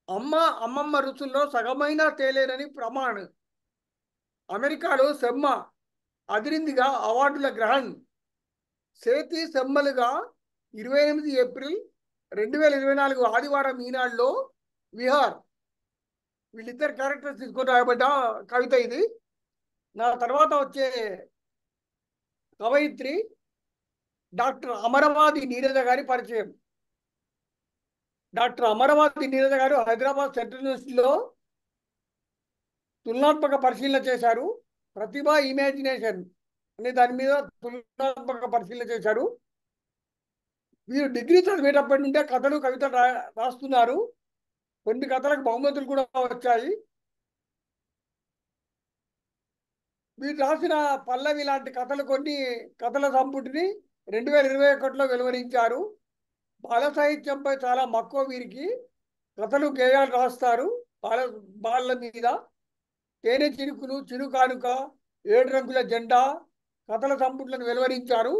అమ్మమ్మ రుచుల్లో సగమైనా తేలేనని ప్రమాణ్. అమెరికాలో సెమ్మ అదిరిందిగా అవార్డుల గ్రహణ్. సేతి సెమ్మలుగా 28 ఏప్రిల్ 2024 ఆదివారం ఈనాడులో విహార్. వీళ్ళిద్దరు క్యారెక్టర్స్ తీసుకొని రాయబడ్డ కవిత ఇది. నా తర్వాత వచ్చే కవయిత్రి డాక్టర్ అమరవాది నీరజ గారి పరిచయం. డాక్టర్ అమరవాది నీరజ గారు హైదరాబాద్ సెంట్రల్ యూనివర్సిటీలో తులనాత్మక పరిశీలన చేశారు. ప్రతిభ ఇమాజినేషన్ అనే దాని మీద తులనాత్మక పరిశీలన చేశారు. వీరు డిగ్రీ చదివేటప్పటి నుండే కథలు కవితలు రాస్తున్నారు. కొన్ని కథలకు బహుమతులు కూడా వచ్చాయి. వీరు రాసిన పల్లవి లాంటి కథలు కొన్ని కథల సంపుటిని 2021లో వెలువరించారు. బాల సాహిత్యంపై చాలా మక్కువ వీరికి. కథలు గేయాలు రాస్తారు బాల మీద. తేనె చిరుకులు, చిరు కానుక, 7 రంగుల జెండా కథల సంపుట్లను వెలువరించారు.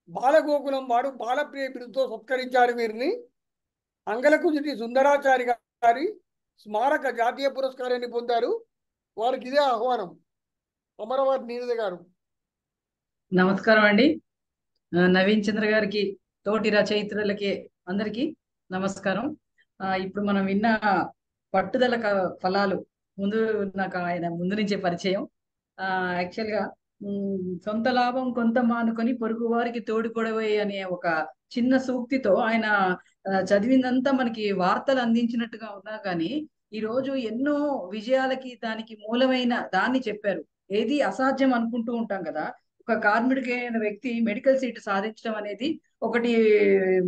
బాలగోకులం వారు బాలప్రియ బిరుదుతో సత్కరించారు వీరిని. అంగలకుజుటి సుందరాచారి గారి స్మారక జాతీయ పురస్కారాన్ని పొందారు. వారికి ఇదే ఆహ్వానం. అమరవాది నీరజ గారు. నమస్కారం అండి. నవీన్ చంద్ర గారికి, తోటి రచయిత్రులకి అందరికీ నమస్కారం. ఇప్పుడు మనం విన్న పట్టుదల ఫలాలు. నాకు ఆయన ముందు నుంచే పరిచయం. యాక్చువల్గా సొంత లాభం కొంత మానుకొని పొరుగు వారికి తోడుపడవే అనే ఒక చిన్న సూక్తితో ఆయన చదివిందంతా మనకి వార్తలు అందించినట్టుగా ఉన్నా కానీ ఈ రోజు ఎన్నో విజయాలకి దానికి మూలమైన దాన్ని చెప్పారు. ఏది అసాధ్యం అనుకుంటూ ఉంటాం కదా. ఒక కార్మికుడైన వ్యక్తి మెడికల్ సీట్ సాధించడం అనేది ఒకటి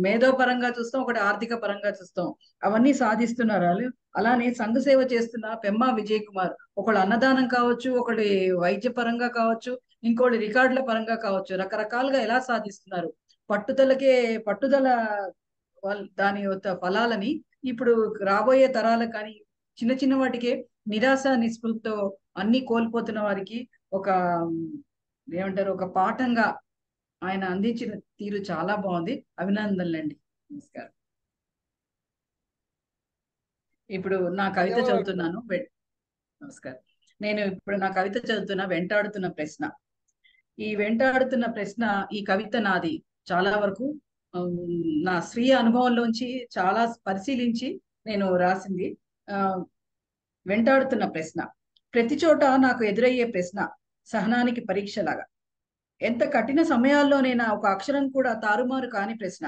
మేధోపరంగా చూస్తాం, ఒకటి ఆర్థిక పరంగా చూస్తాం. అవన్నీ సాధిస్తున్నారు వాళ్ళు. అలానే సంఘ సేవ చేస్తున్న పెమ్మ విజయ్ కుమార్ ఒకళ్ళు అన్నదానం కావచ్చు, ఒకటి వైద్య పరంగా కావచ్చు, ఇంకోటి రికార్డుల పరంగా కావచ్చు, రకరకాలుగా ఎలా సాధిస్తున్నారు. పట్టుదల దాని యొక్క ఫలాలని ఇప్పుడు రాబోయే తరాలకు కానీ చిన్న చిన్న వాటికే నిరాశ నిస్పృహతో అన్ని కోల్పోతున్న వారికి ఒక ఏమంటారు ఒక పాఠంగా ఆయన అందించిన తీరు చాలా బాగుంది. అభినందనలండి. నమస్కారం. ఇప్పుడు నా కవిత చదువుతున్నాను. నమస్కారం. నేను ఇప్పుడు నా కవిత చదువుతున్నా వెంటాడుతున్న ప్రశ్న. ఈ వెంటాడుతున్న ప్రశ్న ఈ కవిత నాది చాలా వరకు నా స్వీయ అనుభవంలోంచి చాలా పరిశీలించి నేను రాసింది. వెంటాడుతున్న ప్రశ్న. ప్రతి చోట నాకు ఎదురయ్యే ప్రశ్న సహనానికి పరీక్షలాగా. ఎంత కఠిన సమయాల్లోనైనా ఒక అక్షరం కూడా తారుమారు కాని ప్రశ్న.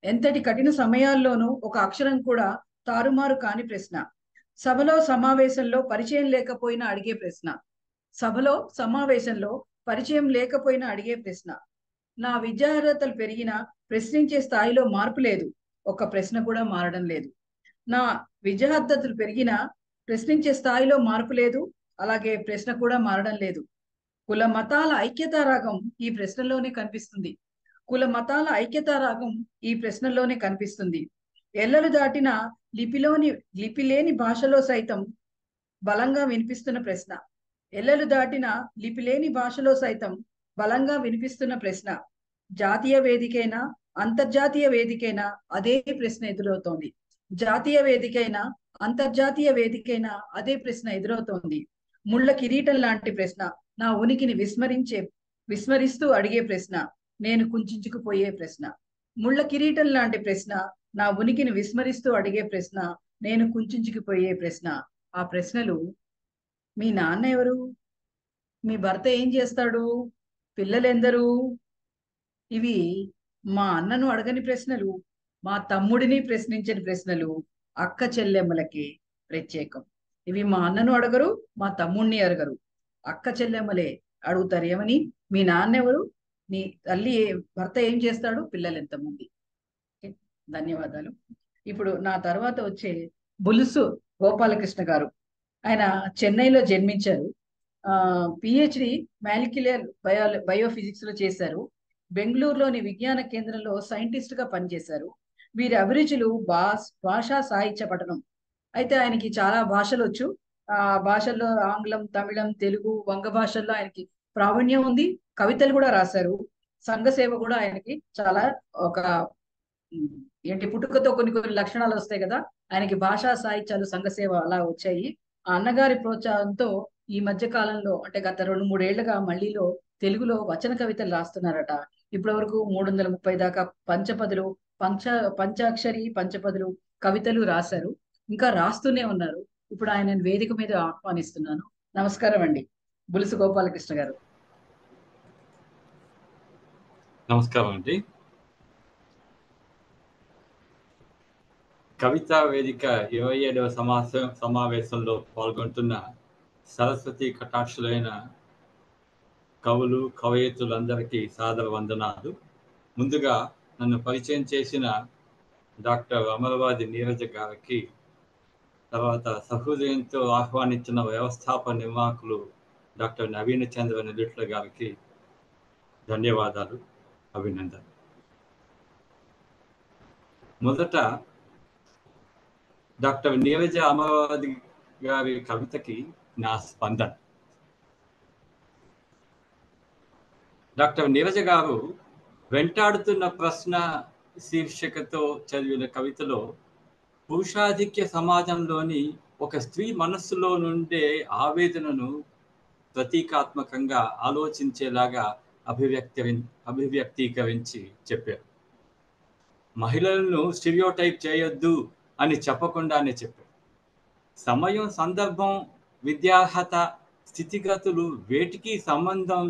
ఎంతటి కఠిన సమయాల్లోనూ ఒక అక్షరం కూడా తారుమారు కాని ప్రశ్న. సభలో సమావేశంలో పరిచయం లేకపోయినా అడిగే ప్రశ్న. సభలో సమావేశంలో పరిచయం లేకపోయినా అడిగే ప్రశ్న. నా విద్యార్హతలు పెరిగినా ప్రశ్నించే స్థాయిలో మార్పు లేదు. ఒక్క ప్రశ్న కూడా మారడం లేదు. నా విద్యార్హతలు పెరిగినా ప్రశ్నించే స్థాయిలో మార్పు లేదు. అలాగే ప్రశ్న కూడా మారడం లేదు. కుల మతాల ఐక్యతారాగం ఈ ప్రశ్నలోనే కనిపిస్తుంది. కుల మతాల ఐక్యతారాగం ఈ ప్రశ్నలోనే కనిపిస్తుంది. ఎల్లలు దాటిన లిపి లేని భాషలో సైతం బలంగా వినిపిస్తున్న ప్రశ్న. ఎల్లలు దాటిన లిపి లేని భాషలో సైతం బలంగా వినిపిస్తున్న ప్రశ్న. జాతీయ వేదికైనా అంతర్జాతీయ వేదికైనా అదే ప్రశ్న ఎదురవుతోంది. జాతీయ వేదికైనా అంతర్జాతీయ వేదికైనా అదే ప్రశ్న ఎదురవుతోంది. ముళ్ళ కిరీటం లాంటి ప్రశ్న. నా ఉనికిని విస్మరిస్తూ అడిగే ప్రశ్న. నేను కుంచుకుపోయే ప్రశ్న. ముళ్ళ కిరీటం లాంటి ప్రశ్న. నా ఉనికిని విస్మరిస్తూ అడిగే ప్రశ్న. నేను కుంచుకుపోయే ప్రశ్న. ఆ ప్రశ్నలు: మీ నాన్న ఎవరు? మీ భర్త ఏం చేస్తాడు? పిల్లలెందరూ? ఇవి మా అన్నను అడగని ప్రశ్నలు, మా తమ్ముడిని ప్రశ్నించని ప్రశ్నలు, అక్క చెల్లెమ్మలకి ప్రత్యేకం. ఇవి మా అన్నను అడగరు, మా తమ్ముడిని అడగరు, అక్క చెల్లెమ్మలే అడుగుతారు. ఏమని? మీ నాన్న ఎవరు, నీ తల్లి భర్త ఏం చేస్తాడు, పిల్లలు ఎంతమంది? ఓకే, ధన్యవాదాలు. ఇప్పుడు నా తర్వాత వచ్చే బులుసు గోపాలకృష్ణ గారు. ఆయన చెన్నైలో జన్మించారు. పిహెచ్డి మాలిక్యులర్ బయోఫిజిక్స్ లో చేశారు. బెంగళూరులోని విజ్ఞాన కేంద్రంలో సైంటిస్ట్ గా పనిచేశారు. వీరి అభిరుచులు భాషా సాహిత్య పఠనం. అయితే ఆయనకి చాలా భాషలు వచ్చు. ఆ భాషల్లో ఆంగ్లం, తమిళం, తెలుగు, వంగ భాషల్లో ఆయనకి ప్రావీణ్యం ఉంది. కవితలు కూడా రాశారు. సంఘ సేవ కూడా ఆయనకి చాలా ఒక ఏంటి పుట్టుకతో కొన్ని కొన్ని లక్షణాలు వస్తాయి కదా, ఆయనకి భాషా సాహిత్యాలు, సంఘ సేవ అలా వచ్చాయి. ఆ అన్నగారి ప్రోత్సాహంతో ఈ మధ్య కాలంలో అంటే గత 2-3 ఏళ్లుగా మళ్ళీలో తెలుగులో వచన కవితలు రాస్తున్నారట. ఇప్పటి వరకు 330 దాకా పంచపదులు, పంచాక్షరి పంచపదులు కవితలు రాశారు. ఇంకా రాస్తూనే ఉన్నారు. ఇప్పుడు ఆయన వేదిక మీద ఆహ్వానిస్తున్నాను. నమస్కారం అండి, బులుసు గోపాలకృష్ణ గారు. నమస్కారం అండి. కవితా వేదిక 27వ సమావేశంలో పాల్గొంటున్న సరస్వతి కటాక్షులైన కవులు, కవయిత్రులందరికీ సాదర వందనాలు. ముందుగా నన్ను పరిచయం చేసిన డాక్టర్ అమరవాది నీరజ గారికి, తర్వాత సహృదయంతో ఆహ్వానించిన వ్యవస్థాపక నిర్వాహకులు డాక్టర్ నవీన చంద్ర నెల్లిట్ల గారికి ధన్యవాదాలు, అభినందన. మొదట డాక్టర్ నీరజ అమరవాది గారి కవితకి నా స్పందన. డాక్టర్ నీరజ గారు వెంటాడుతున్న ప్రశ్న శీర్షికతో చదివిన కవితలో పురుషాధిక్య సమాజంలోని ఒక స్త్రీ మనస్సులో నుండే ఆవేదనను ప్రతీకాత్మకంగా ఆలోచించేలాగా అభివ్యక్తీకరించి చెప్పారు. మహిళలను స్టీరియోటైప్ చేయొద్దు అని చెప్పకుండానే చెప్పారు. సమయం, సందర్భం, విద్యార్హత, స్థితిగతులు వేటికి సంబంధం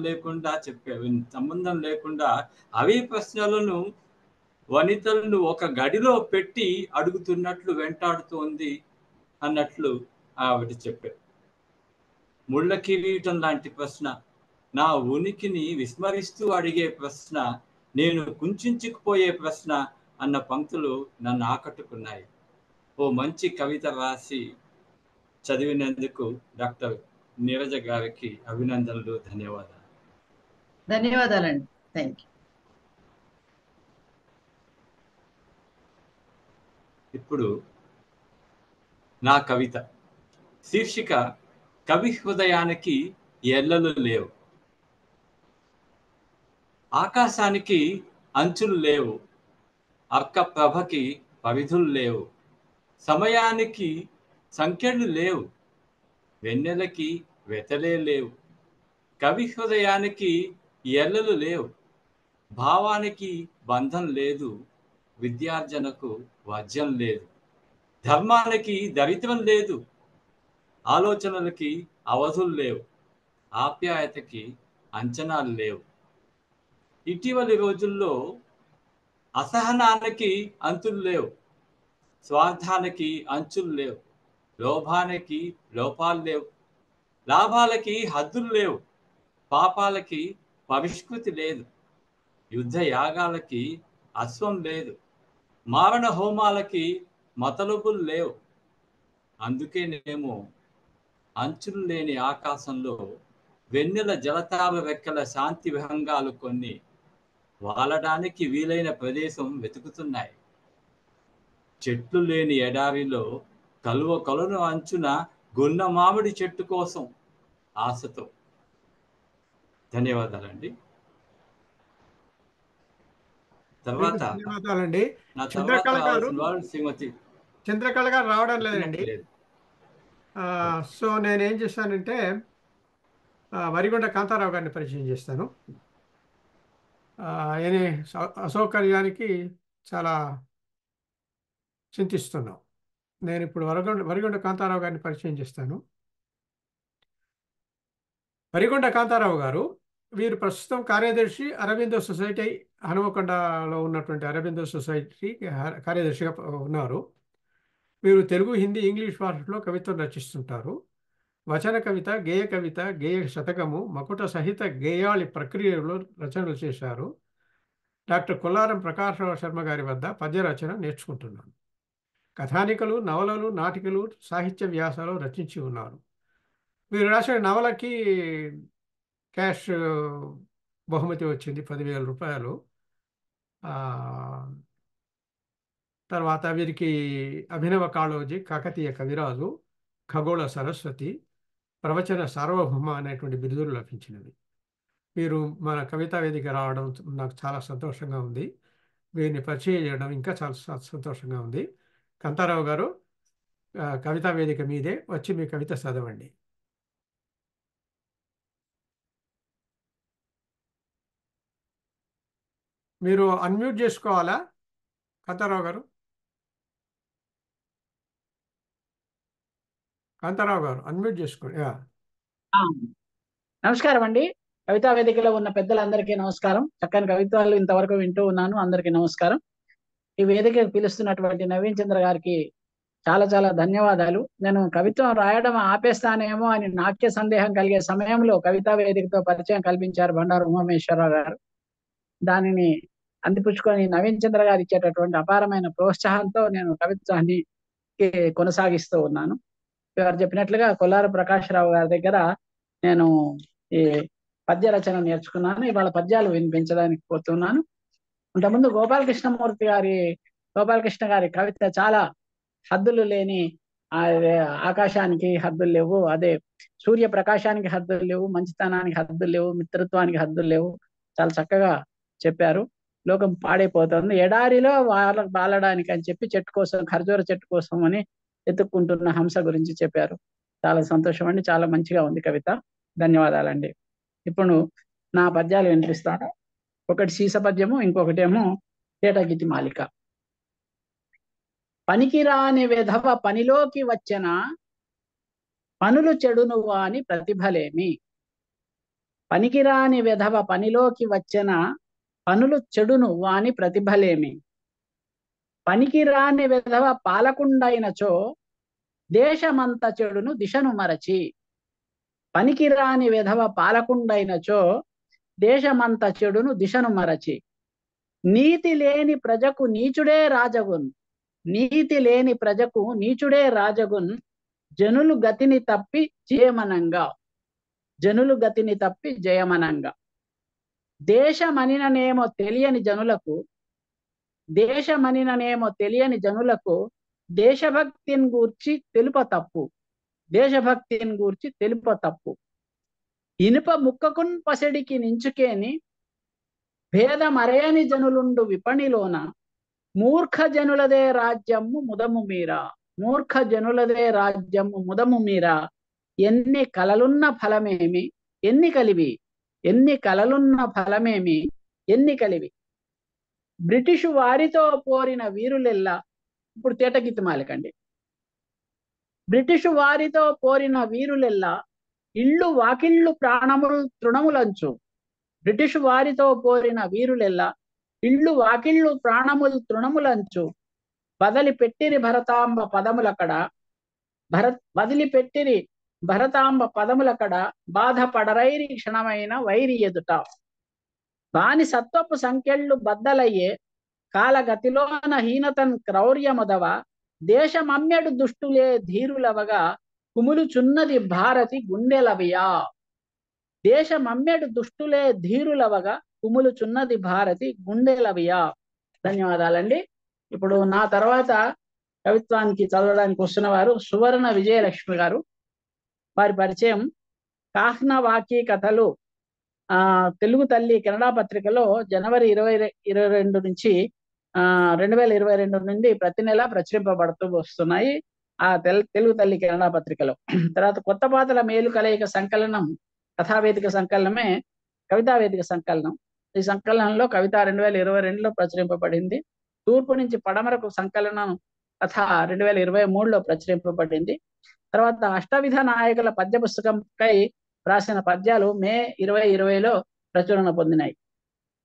లేకుండా అవే ప్రశ్నలను వనితలను ఒక గడిలో పెట్టి అడుగుతున్నట్లు వెంటాడుతోంది అన్నట్లు ఆవిడ చెప్పారు. ముళ్ళ కిరీటం లాంటి ప్రశ్న, నా ఉనికిని విస్మరిస్తూ అడిగే ప్రశ్న, నేను కుంచుకుపోయే ప్రశ్న అన్న పంక్తులు నన్ను ఆకట్టుకున్నాయి. ఓ మంచి కవిత రాసి చదివినందుకు డాక్టర్ నీరజ గారికి అభినందనలు, ధన్యవాదాలు. ధన్యవాదాలండి. Thank you. ఇప్పుడు నా కవిత శీర్షిక కవి హృదయానికి ఎల్లలు లేవు. ఆకాశానికి అంచులు లేవు, అర్క ప్రభకి పరిధులు లేవు, సమయానికి సంఖ్యలు లేవు, వెన్నెలకి వెతలే లేవు. కవి హృదయానికి ఎల్లలు లేవు, భావానికి బంధం లేదు, విద్యార్జనకు వర్జ్యం లేదు, ధర్మానికి దరిద్రం లేదు, ఆలోచనలకి అవధులు లేవు, ఆప్యాయతకి అంచనాలు లేవు. ఇటీవలి రోజుల్లో అసహనానికి అంతులు లేవు, స్వార్థానికి అంచులు లేవు, లోభానికి లోపాలు లేవు, లాభాలకి హద్దులు లేవు, పాపాలకి పరిష్కృతి లేదు, యుద్ధ యాగాలకి అశ్వం లేదు, మారణ హోమాలకి మతలబులు లేవు. అందుకేనేమో అంచులు లేని ఆకాశంలో వెన్నెల జలతార రెక్కల శాంతి విహంగాలు కొన్ని వాలడానికి వీలైన ప్రదేశం వెతుకుతున్నాయి. చెట్లు లేని ఎడారిలో కలువ కొలను అంచున గున్న మామిడి చెట్టు కోసం ఆశతో. ధన్యవాదాలండి. తర్వాత ధన్యవాదాలండి. నా చంద్రకళ గారు శ్రీమతి చంద్రకళ గారు రావడం లేదండి. సో నేనేం చేశానంటే వరిగొండ కాంతారావు గారిని పరిచయం చేస్తాను. ఆయన అసౌకర్యానికి చాలా చింతిస్తున్నాం. నేను ఇప్పుడు వరిగొండ కాంతారావు గారిని పరిచయం చేస్తాను. వరిగొండ కాంతారావు గారు వీరు ప్రస్తుతం కార్యదర్శి అరబిందో సొసైటీ, హనుమకొండలో ఉన్నటువంటి అరబిందో సొసైటీ కార్యదర్శిగా ఉన్నారు. వీరు తెలుగు, హిందీ, ఇంగ్లీష్ భాషలో కవిత్వం రచిస్తుంటారు. వచన కవిత, గేయ కవిత, గేయ శతకము, మకుట సహిత గేయాళి ప్రక్రియలో రచనలు చేశారు. డాక్టర్ కొల్లారం ప్రకాశరావు శర్మ గారి వద్ద పద్య రచన నేర్చుకుంటున్నాను. కథానికలు, నవలలు, నాటికలు, సాహిత్య వ్యాసాలు రచించి ఉన్నారు. వీరు రాసిన నవలకి క్యాష్ బహుమతి వచ్చింది, 10,000 రూపాయలు. తర్వాత వీరికి అభినవ కాళోజీ, కాకతీయ కవిరాజు, ఖగోళ సరస్వతి, ప్రవచన సార్వభౌమ అనేటువంటి బిరుదులు లభించినవి. వీరు మన కవితా వేదిక రావడం నాకు చాలా సంతోషంగా ఉంది. వీరిని పరిచయం చేయడం ఇంకా చాలా సంతోషంగా ఉంది. కాంతారావు గారు, కవితా వేదిక మీదే, వచ్చి మీ కవిత చదవండి. మీరు అన్మ్యూట్ చేసుకోవాలా కాంతారావు గారు? కాంతారావు గారు అన్మ్యూట్ చేసుకోండి. నమస్కారం అండి. కవితా వేదికలో ఉన్న పెద్దలందరికీ నమస్కారం. చక్కని కవిత్వాలు ఇంతవరకు వింటూ ఉన్నాను. అందరికీ నమస్కారం. ఈ వేదికకు పిలుస్తున్నటువంటి నవీన్ చంద్ర గారికి చాలా చాలా ధన్యవాదాలు. నేను కవిత్వం రాయడం ఆపేస్తానేమో అని నాకే సందేహం కలిగే సమయంలో కవితా వేదికతో పరిచయం కల్పించారు బండారు ఉమామేశ్వరరావు గారు. దానిని అందిపుచ్చుకొని నవీన్ చంద్ర గారు ఇచ్చేటటువంటి అపారమైన ప్రోత్సాహంతో నేను కవిత్వాన్ని కొనసాగిస్తూ ఉన్నాను. వారు చెప్పినట్లుగా కొల్లార ప్రకాశరావు గారి దగ్గర నేను ఈ పద్య రచన నేర్చుకున్నాను. ఇవాళ పద్యాలు వినిపించడానికి పోతున్నాను. ఇంతకుముందు గోపాలకృష్ణ గారి కవిత చాలా హద్దులు లేని, ఆకాశానికి హద్దులు లేవు, అదే సూర్య ప్రకాశానికి హద్దులు లేవు, మంచితనానికి హద్దులు లేవు, మిత్రత్వానికి హద్దులు లేవు, చాలా చక్కగా చెప్పారు. లోకం పాడైపోతుంది, ఎడారిలో బాలడానికి అని చెప్పి చెట్టు కోసం, ఖర్జూర చెట్టు కోసం అని ఎత్తుక్కుంటున్న హంస గురించి చెప్పారు. చాలా సంతోషం అండి, చాలా మంచిగా ఉంది కవిత. ధన్యవాదాలండి. ఇప్పుడు నా పద్యాలు వినిపిస్తాను. ఒకటి సీస పద్యము, ఇంకొకటేమో తేటగీతి మాలిక. పనికిరాని వెధవ పనిలోకి వచ్చన పనులు చెడును వాని ప్రతిభలేమి. పనికిరాని వెధవ పనిలోకి వచ్చన పనులు చెడును వాని ప్రతిభలేమి. పనికిరాని వెధవ పాలకుండైనచో దేశమంత చెడును దిశను మరచి. పనికిరాని వెధవ పాలకుండైనచో దేశమంత చెడును దిశను మరచి. నీతి లేని ప్రజకు నీచుడే రాజగున్. నీతి లేని ప్రజకు నీచుడే రాజగున్. జనులు గతిని తప్పి జయమనంగా. జనులు గతిని తప్పి జయమనంగా. దేశమనిననేమో తెలియని జనులకు, దేశమనిననేమో తెలియని జనులకు దేశభక్తిని గూర్చి తెలుప తప్పు. దేశభక్తిని గూర్చి తెలుప తప్పు. ఇనుప ముక్కకున్ పసడికి నించుకేని భేదమరేని జనులుండు విపణిలోన మూర్ఖ జనులదే రాజ్యము ముదము మీరా. మూర్ఖ జనులదే రాజ్యము ముదము మీరా. ఎన్ని కలలున్న ఫలమేమి ఎన్ని కలివి. ఎన్ని కలలున్న ఫలమేమి ఎన్ని కలివి. బ్రిటిషు వారితో పోరిన వీరులెల్లా. ఇప్పుడు తేటగీతి మాలికండి. బ్రిటిషు వారితో పోరిన వీరులెల్లా ఇళ్ళు వాకిళ్ళు ప్రాణములు తృణములంచు. బ్రిటిషు వారితో పోరిన వీరులెల్లా ఇళ్ళు వాకిళ్ళు ప్రాణములు తృణములంచు. వదిలిపెట్టిరి భరతాంబ పదములకడ. వదిలిపెట్టిరి భరతాంబ పదములకడ బాధపడరైరి క్షణమైన వైరి ఎదుట. వాని సత్వపు సంఖ్యళ్ళు బద్దలయ్యే కాలగతిలోన హీనతన్ క్రౌర్యముదవ. దేశమమ్మెడు దుష్టులే ధీరులవగా కుములుచున్నది భారతి గుండెలవియా. దేశమమ్మెడు దుష్టులే ధీరులవగా కుములుచున్నది భారతి గుండెలవియా. ధన్యవాదాలండి. ఇప్పుడు నా తర్వాత కవిత్వానికి చదవడానికి వస్తున్న వారు సువర్ణ విజయలక్ష్మి గారు. వారి పరిచయం కాహ్న వాకీ కథలు తెలుగు తల్లి కన్నడ పత్రికలో జనవరి 2022 నుంచి 2022 నుండి ప్రతి నెల ప్రచురింపబడుతూ వస్తున్నాయి ఆ తెలుగు తల్లి కన్నడ పత్రికలో. తర్వాత కొత్త పాతల మేలు కలయిక సంకలనం కథావేదిక సంకలనమే కవితా వేదిక సంకలనం. ఈ సంకలనంలో కవిత 2022లో ప్రచురింపబడింది. తూర్పు నుంచి పడమరకు సంకలనం కథ 2023లో ప్రచురింపబడింది. తర్వాత అష్టవిధ నాయకుల పద్య పుస్తకంపై రాసిన పద్యాలు మే 2020లో ప్రచురణ పొందినాయి.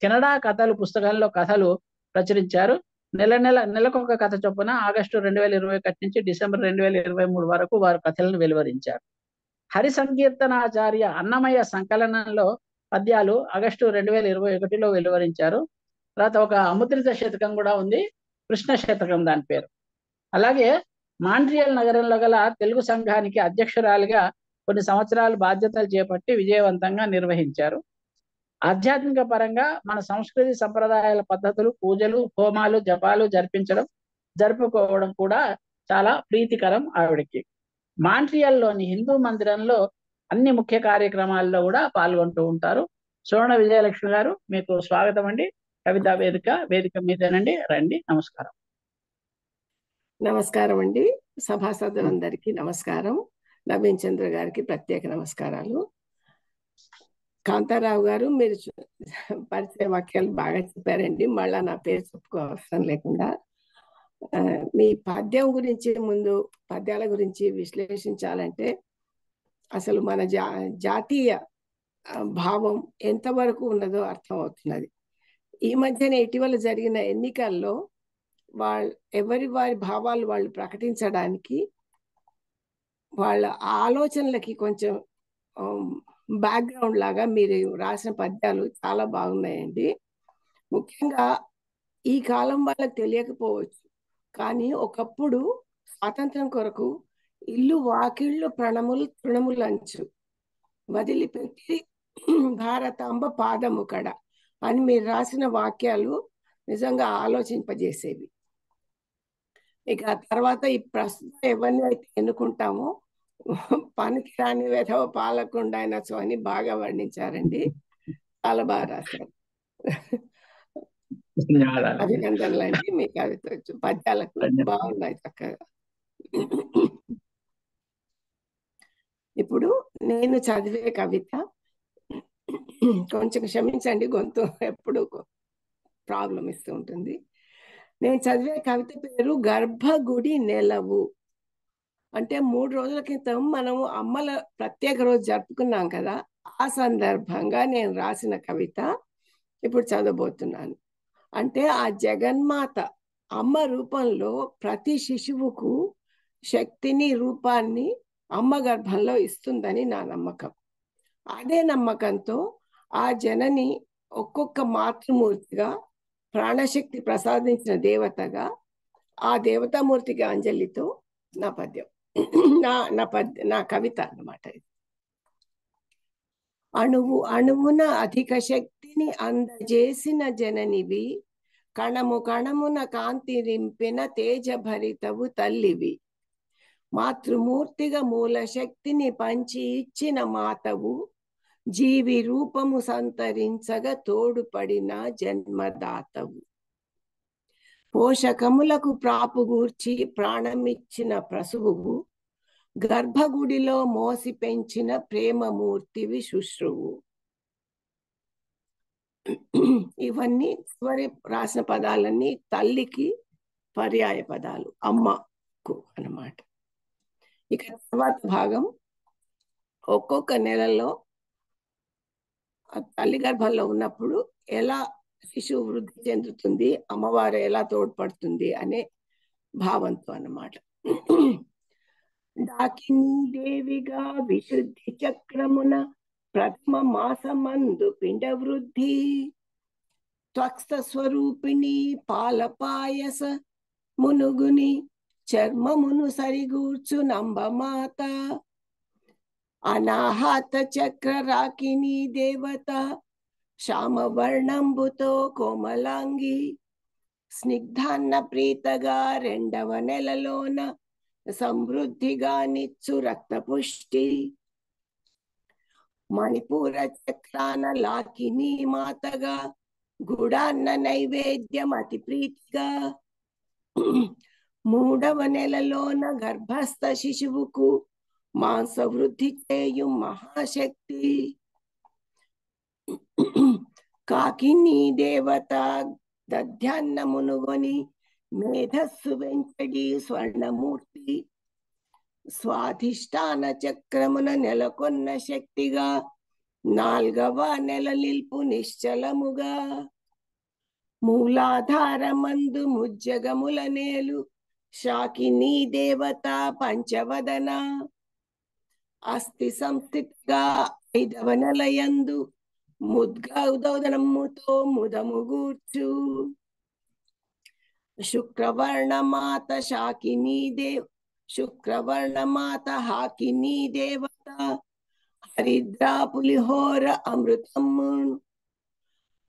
కెనడా కథలు పుస్తకంలో కథలు ప్రచురించారు. నెలకొక కథ చొప్పున ఆగస్టు 2021 నుంచి డిసెంబర్ 2023 వరకు వారు కథలను వెలువరించారు. హరి సంకీర్తనాచార్య అన్నమయ్య సంకలనంలో పద్యాలు ఆగస్టు 2021లో వెలువరించారు. తర్వాత ఒక అముద్రిత శతకం కూడా ఉంది, కృష్ణ శతకం దాని పేరు. అలాగే మాంట్రియల్ నగరంలో గల తెలుగు సంఘానికి అధ్యక్షురాలిగా కొన్ని సంవత్సరాలు బాధ్యతలు చేపట్టి విజయవంతంగా నిర్వహించారు. ఆధ్యాత్మిక పరంగా మన సంస్కృతి సంప్రదాయాల పద్ధతులు, పూజలు, హోమాలు, జపాలు జరుపుకోవడం కూడా చాలా ప్రీతికరం ఆవిడకి. మాంట్రియల్లోని హిందూ మందిరంలో అన్ని ముఖ్య కార్యక్రమాల్లో కూడా పాల్గొంటూ ఉంటారు. సోణ విజయలక్ష్మి గారు, మీకు స్వాగతం అండి. కవితా వేదిక మీదేనండి, రండి. నమస్కారం. నమస్కారం అండి. సభాసదులందరికీ నమస్కారం. నవీన్ చంద్ర గారికి ప్రత్యేక నమస్కారాలు. కాంతారావు గారు, మీరు పరిచయ వాక్యాలు బాగా చెప్పారండి. మళ్ళా నా పేరు చెప్పుకోవసరం లేకుండా మీ పద్యం గురించి, ముందు పద్యాల గురించి విశ్లేషించాలంటే అసలు మన జాతీయ భావం ఎంతవరకు ఉన్నదో అర్థం అవుతున్నది. ఈ మధ్యన ఇటీవల జరిగిన ఎన్నికల్లో వారి భావాలు వాళ్ళు ప్రకటించడానికి వాళ్ళ ఆలోచనలకి కొంచెం బ్యాక్గ్రౌండ్ లాగా మీరు రాసిన పద్యాలు చాలా బాగున్నాయండి. ముఖ్యంగా ఈ కాలం వాళ్ళకి తెలియకపోవచ్చు, కానీ ఒకప్పుడు స్వాతంత్రం కొరకు ఇల్లు వాకిళ్ళు తృణములంచు వదిలిపెట్టి భారతాంబ పాదము కడ అని మీరు రాసిన వాక్యాలు నిజంగా ఆలోచింపజేసేవి. ఇక తర్వాత ఈ ప్రస్తుతం ఎవరిని అయితే ఎన్నుకుంటామో పనికి రాని వెధవ పాలకుండా అయినచ్చు అని బాగా వర్ణించారండి. చాలా బాగా రాశారు. అభినందనలు అండి. మీ కవిత పద్యాలకు బాగున్నాయి, చక్కగా. ఇప్పుడు నేను చదివే కవిత కొంచెం క్షమించండి, గొంతు ఎప్పుడు ప్రాబ్లం ఇస్తూ ఉంటుంది. నేను చదివే కవిత పేరు గర్భగుడి నెలవు. అంటే 3 రోజుల క్రితం మనం అమ్మల ప్రత్యేక రోజు జరుపుకున్నాం కదా, ఆ సందర్భంగా నేను రాసిన కవిత ఇప్పుడు చదవబోతున్నాను. అంటే ఆ జగన్మాత అమ్మ రూపంలో ప్రతి శిశువుకు శక్తిని, రూపాన్ని అమ్మ గర్భంలో ఇస్తుందని నా నమ్మకం. అదే నమ్మకంతో ఆ జనని ఒక్కొక్క మాతృమూర్తిగా ప్రాణశక్తి ప్రసాదించిన దేవతగా, ఆ దేవతామూర్తికి అంజలితో నా పద్యం, నా కవిత అన్నమాట. అణువు అణువున అధిక శక్తిని అందజేసిన జననివి, కణము కణమున కాంతి నింపిన తేజభరితవు తల్లివి, మాతృమూర్తిగా మూల శక్తిని పంచి ఇచ్చిన మాతవు, జీవి రూపము సంతరించగా తోడుపడిన జన్మదాతవు, పోషకములకు ప్రాపుగూర్చి ప్రాణమిచ్చిన ప్రసువువు, గర్భగుడిలో మోసి పెంచిన ప్రేమమూర్తివి శుశ్రువు. ఇవన్నీ చివరి రాసిన పదాలన్నీ తల్లికి పర్యాయ పదాలు, అమ్మకు అన్నమాట. ఇక తర్వాత భాగం ఒక్కొక్క నెలలో తల్లి గర్భంలో ఉన్నప్పుడు ఎలా శిశువు వృద్ధి చెందుతుంది, అమ్మవారు ఎలా తోడ్పడుతుంది అనే భావంతో అన్నమాట. డాకినీ దేవిగా విశుద్ధి చక్రమున ప్రథమ మాసమందు పిండ వృద్ధి, త్వక్స్థ స్వరూపిణి పాలపాయస మునుగుని చర్మమును సరిగూర్చు నంబమాత, అనాహత చక్ర రాకిని దేవత శ్యామవర్ణంబుతో కోమలాంగి, స్నిగ్ధాన్న ప్రీతగా 2వ నెలలోన సమృద్ధిగా నిచ్చు రక్తపుష్టి, మణిపూర చక్రాన లాకిని మాతగా గుడాన్న నైవేద్యం అతి ప్రీతిగా, 3వ నెలలోన గర్భస్థ శిశువుకు మాంస వృద్ధి చేయు మహాశక్తి, కాకిని దేవత దధ్యాన్నమునుగొని మేధస్సు వెంచడి స్వర్ణమూర్తి, స్వాధిష్టాన చక్రమున నెలకొన్న శక్తిగా నాల్గవ నెల నిల్పు నిశ్చలముగా మూలాధారమందు ముజ్జగముల నేలు శాకినీ దేవత పంచవదన అస్థి సంస్థితిగా 5వ నెలయందు ముద్గౌదనముతో ముదముగూర్చు శుక్రవర్ణమాత హాకినీ దేవత హరిద్రా పులిహోర అమృతము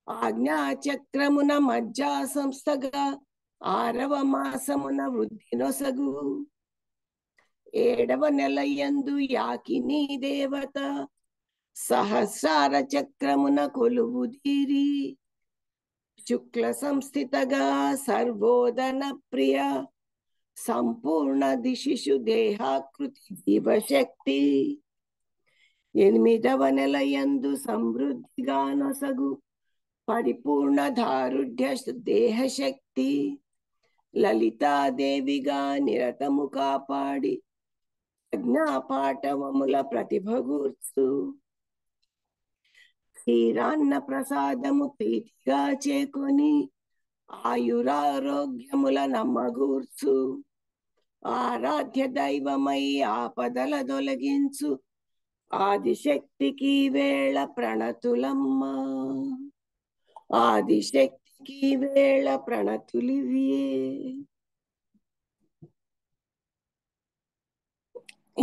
ఆజ్ఞాచక్రమున మజ్జా సంస్థగా 6వ మాసమున వృద్ధి నొసగు 7వ నెలయందు యాకినీ దేవత సహస్రార చక్రమున కొలువుదీరి శుక్ల సంస్థితగా సర్వోదన ప్రియ సంపూర్ణ దిశిషు దేహాకృతి జీవశక్తి 8వ నెలయందు సమృద్ధిగా నొసగు పరిపూర్ణ దారుఢ్య దేహశక్తి లలితాదేవిగా నిరతము కాపాడి ప్రజ్ఞాపాఠవముల ప్రతిభగూర్చు క్షీరాన్న ప్రసాదము ప్రీతిగా చేకొని ఆయురారోగ్యముల నమ్మగూర్చు ఆరాధ్య దైవమై ఆపదల దొలగించు ఆదిశక్తికి వేళ ప్రణతులమ్మ ఆదిశక్తికి వేళ ప్రణతులివే.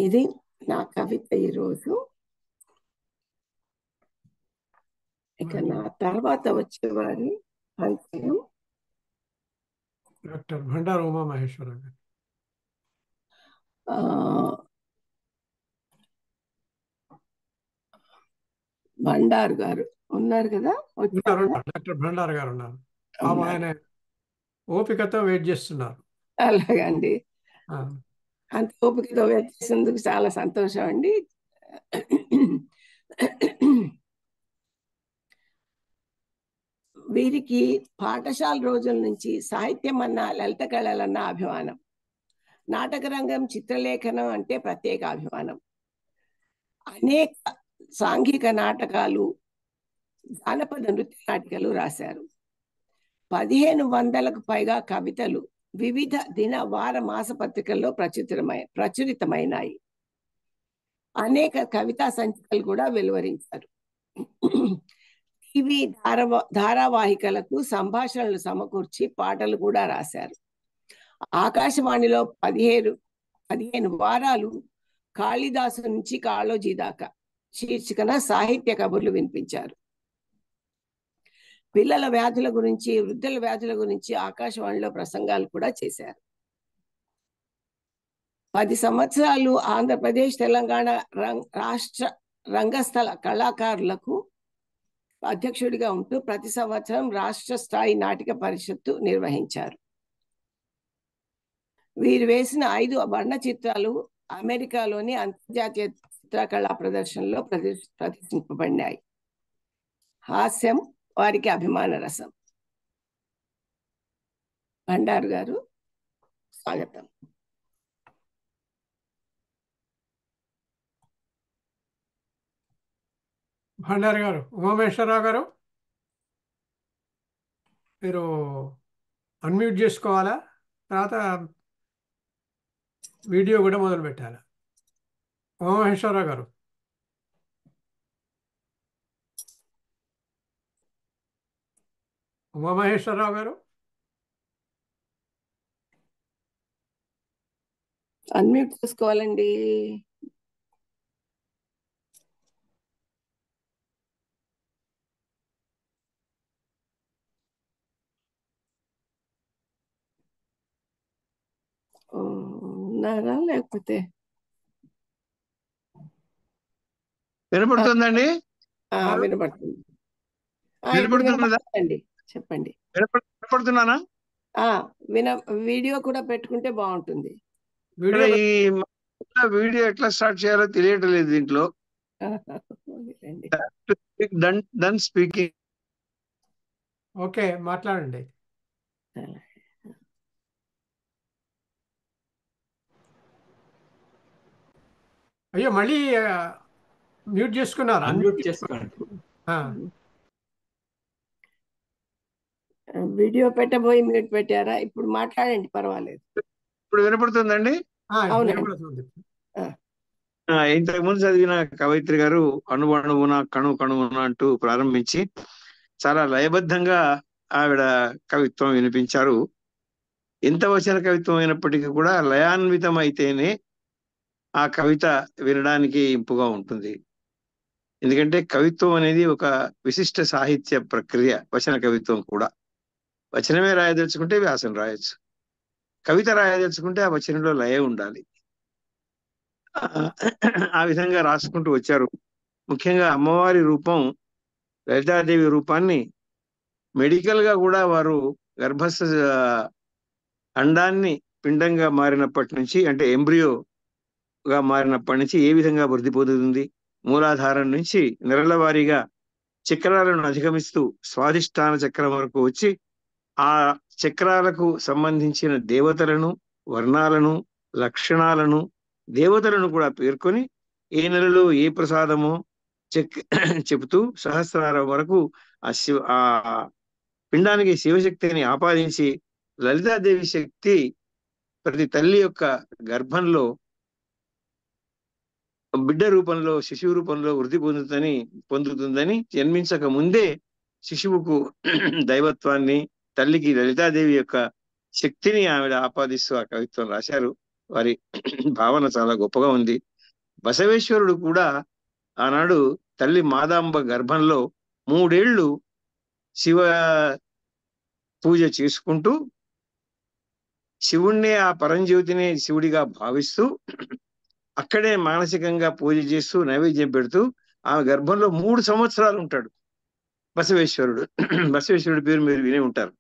ఇది నా కవిత ఈరోజు. ఇక నా తర్వాత వచ్చేవారి పరిచయం డాక్టర్ భండారు ఉమామహేశ్వర గారు. భండారు గారు ఉన్నారు కదా, డాక్టర్ భండారు గారు ఉన్నారు. ఆయన ఓపికతో వెయిట్ చేస్తున్నారు. అలాగండి, అంత ఓపికతో వెయిట్ చేసేందుకు చాలా సంతోషం అండి. వీరికి పాఠశాల రోజుల నుంచి సాహిత్యం అన్న లలిత కళలన్న అభిమానం, నాటక రంగం చిత్రలేఖనం అంటే ప్రత్యేక అభిమానం. అనేక సాంఘిక నాటకాలు, జానపద నృత్య నాటికలు రాశారు. 1500కు పైగా కవితలు వివిధ దిన వార మాస పత్రికల్లో ప్రచురితమైనాయి. అనేక కవితా సంచికలు కూడా వెలువరించారు. టీవీ ధారావాహికలకు సంభాషణలు సమకూర్చి పాటలు కూడా రాశారు. ఆకాశవాణిలో 15 వారాలు కాళిదాసు నుంచి కాళోజీ దాకా శీర్షికన సాహిత్య కబుర్లు వినిపించారు. పిల్లల వ్యాధుల గురించి, వృద్ధుల వ్యాధుల గురించి ఆకాశవాణిలో ప్రసంగాలు కూడా చేశారు. 10 సంవత్సరాలు ఆంధ్రప్రదేశ్, తెలంగాణ రాష్ట్ర రంగస్థల కళాకారులకు అధ్యక్షుడిగా ఉంటూ ప్రతి సంవత్సరం రాష్ట్ర స్థాయి నాటక పరిషత్తు నిర్వహించారు. వీరు వేసిన 5 వర్ణ చిత్రాలు అమెరికాలోని అంతర్జాతీయ చిత్రకళా ప్రదర్శనలో ప్రదర్శింపబడినాయి. హాస్యం వారికి అభిమాన రసం. భండారు గారు, స్వాగతం. భండారు గారు, ఉమామేశ్వరరావు గారు, మీరు అన్మ్యూట్ చేసుకోవాలా, తర్వాత వీడియో కూడా మొదలు పెట్టాలా. ఉమామేశ్వరరావు గారు, ఉమామహేశ్వరరావు గారు, అన్మ్యూట్ చేసుకోవాలండి. ఉన్నారా లేకపోతే? వినపడుతుందండి? వినపడుతుంది. వినపడుతున్నదా? చెప్పండి. వినపడుతున్నానా? వీడియో కూడా పెట్టుకుంటే బాగుంటుంది. వీడియో ఎట్లా స్టార్ట్ చేయాలో తెలియట్లేదు దీంట్లో. Done speaking. ఓకే, మాట్లాడండి. అయ్యో, మళ్ళీ మ్యూట్ చేసుకున్నారు, అన్మ్యూట్ చేసుకోండి. వీడియో పెట్టబోయి మ్యూట్ పెట్టారా? ఇప్పుడు మాట్లాడండి, పర్వాలేదు. ఇప్పుడు వినపడుతుందండి? అవునండి. వినపడుతుంది. ఇంతకుముందు చదివిన కవయిత్రి గారు అణువణువున కణు కణువున అంటూ ప్రారంభించి చాలా లయబద్ధంగా ఆవిడ కవిత్వం వినిపించారు. ఎంత వచన కవిత్వం అయినప్పటికీ కూడా లయాన్వితం అయితేనే ఆ కవిత వినడానికి ఇంపుగా ఉంటుంది. ఎందుకంటే కవిత్వం అనేది ఒక విశిష్ట సాహిత్య ప్రక్రియ. వచన కవిత్వం కూడా వచనమే రాయదలుచుకుంటే వ్యాసం రాయొచ్చు, కవిత రాయదలుచుకుంటే ఆ వచనంలో లయ ఉండాలి. ఆ విధంగా రాసుకుంటూ వచ్చారు. ముఖ్యంగా అమ్మవారి రూపం, లలితాదేవి రూపాన్ని మెడికల్ గా కూడా వారు గర్భస్థ అండాన్ని పిండంగా మారినప్పటి నుంచి, అంటే ఎంబ్రియోగా మారినప్పటి నుంచి ఏ విధంగా వృద్ధి పొందుతుంది, మూలాధారం నుంచి నెలల వారీగా చక్రాలను అధిగమిస్తూ స్వాధిష్టాన చక్రం వరకు వచ్చి ఆ చక్రాలకు సంబంధించిన దేవతలను, వర్ణాలను, లక్షణాలను, దేవతలను కూడా పేర్కొని ఏ నెలలో ఏ ప్రసాదమో చెబుతూ సహస్రారం వరకు ఆ పిండానికి శివశక్తిని ఆపాదించి లలితాదేవి శక్తి ప్రతి తల్లి యొక్క గర్భంలో బిడ్డ రూపంలో, శిశువు రూపంలో వృద్ధి పొందుతుందని జన్మించక ముందే శిశువుకు దైవత్వాన్ని, తల్లికి లలితాదేవి యొక్క శక్తిని ఆవిడ ఆపాదిస్తూ ఆ కవిత్వం రాశారు. వారి భావన చాలా గొప్పగా ఉంది. బసవేశ్వరుడు కూడా ఆనాడు తల్లి మాదాంబ గర్భంలో 3 ఏళ్ళు శివ పూజ చేసుకుంటూ శివుణ్ణే, ఆ పరంజ్యోతిని శివుడిగా భావిస్తూ అక్కడే మానసికంగా పూజ చేస్తూ నైవేద్యం పెడుతూ ఆమె గర్భంలో 3 సంవత్సరాలు ఉంటాడు బసవేశ్వరుడు. బసవేశ్వరుడి పేరు మీరు వినే ఉంటారు.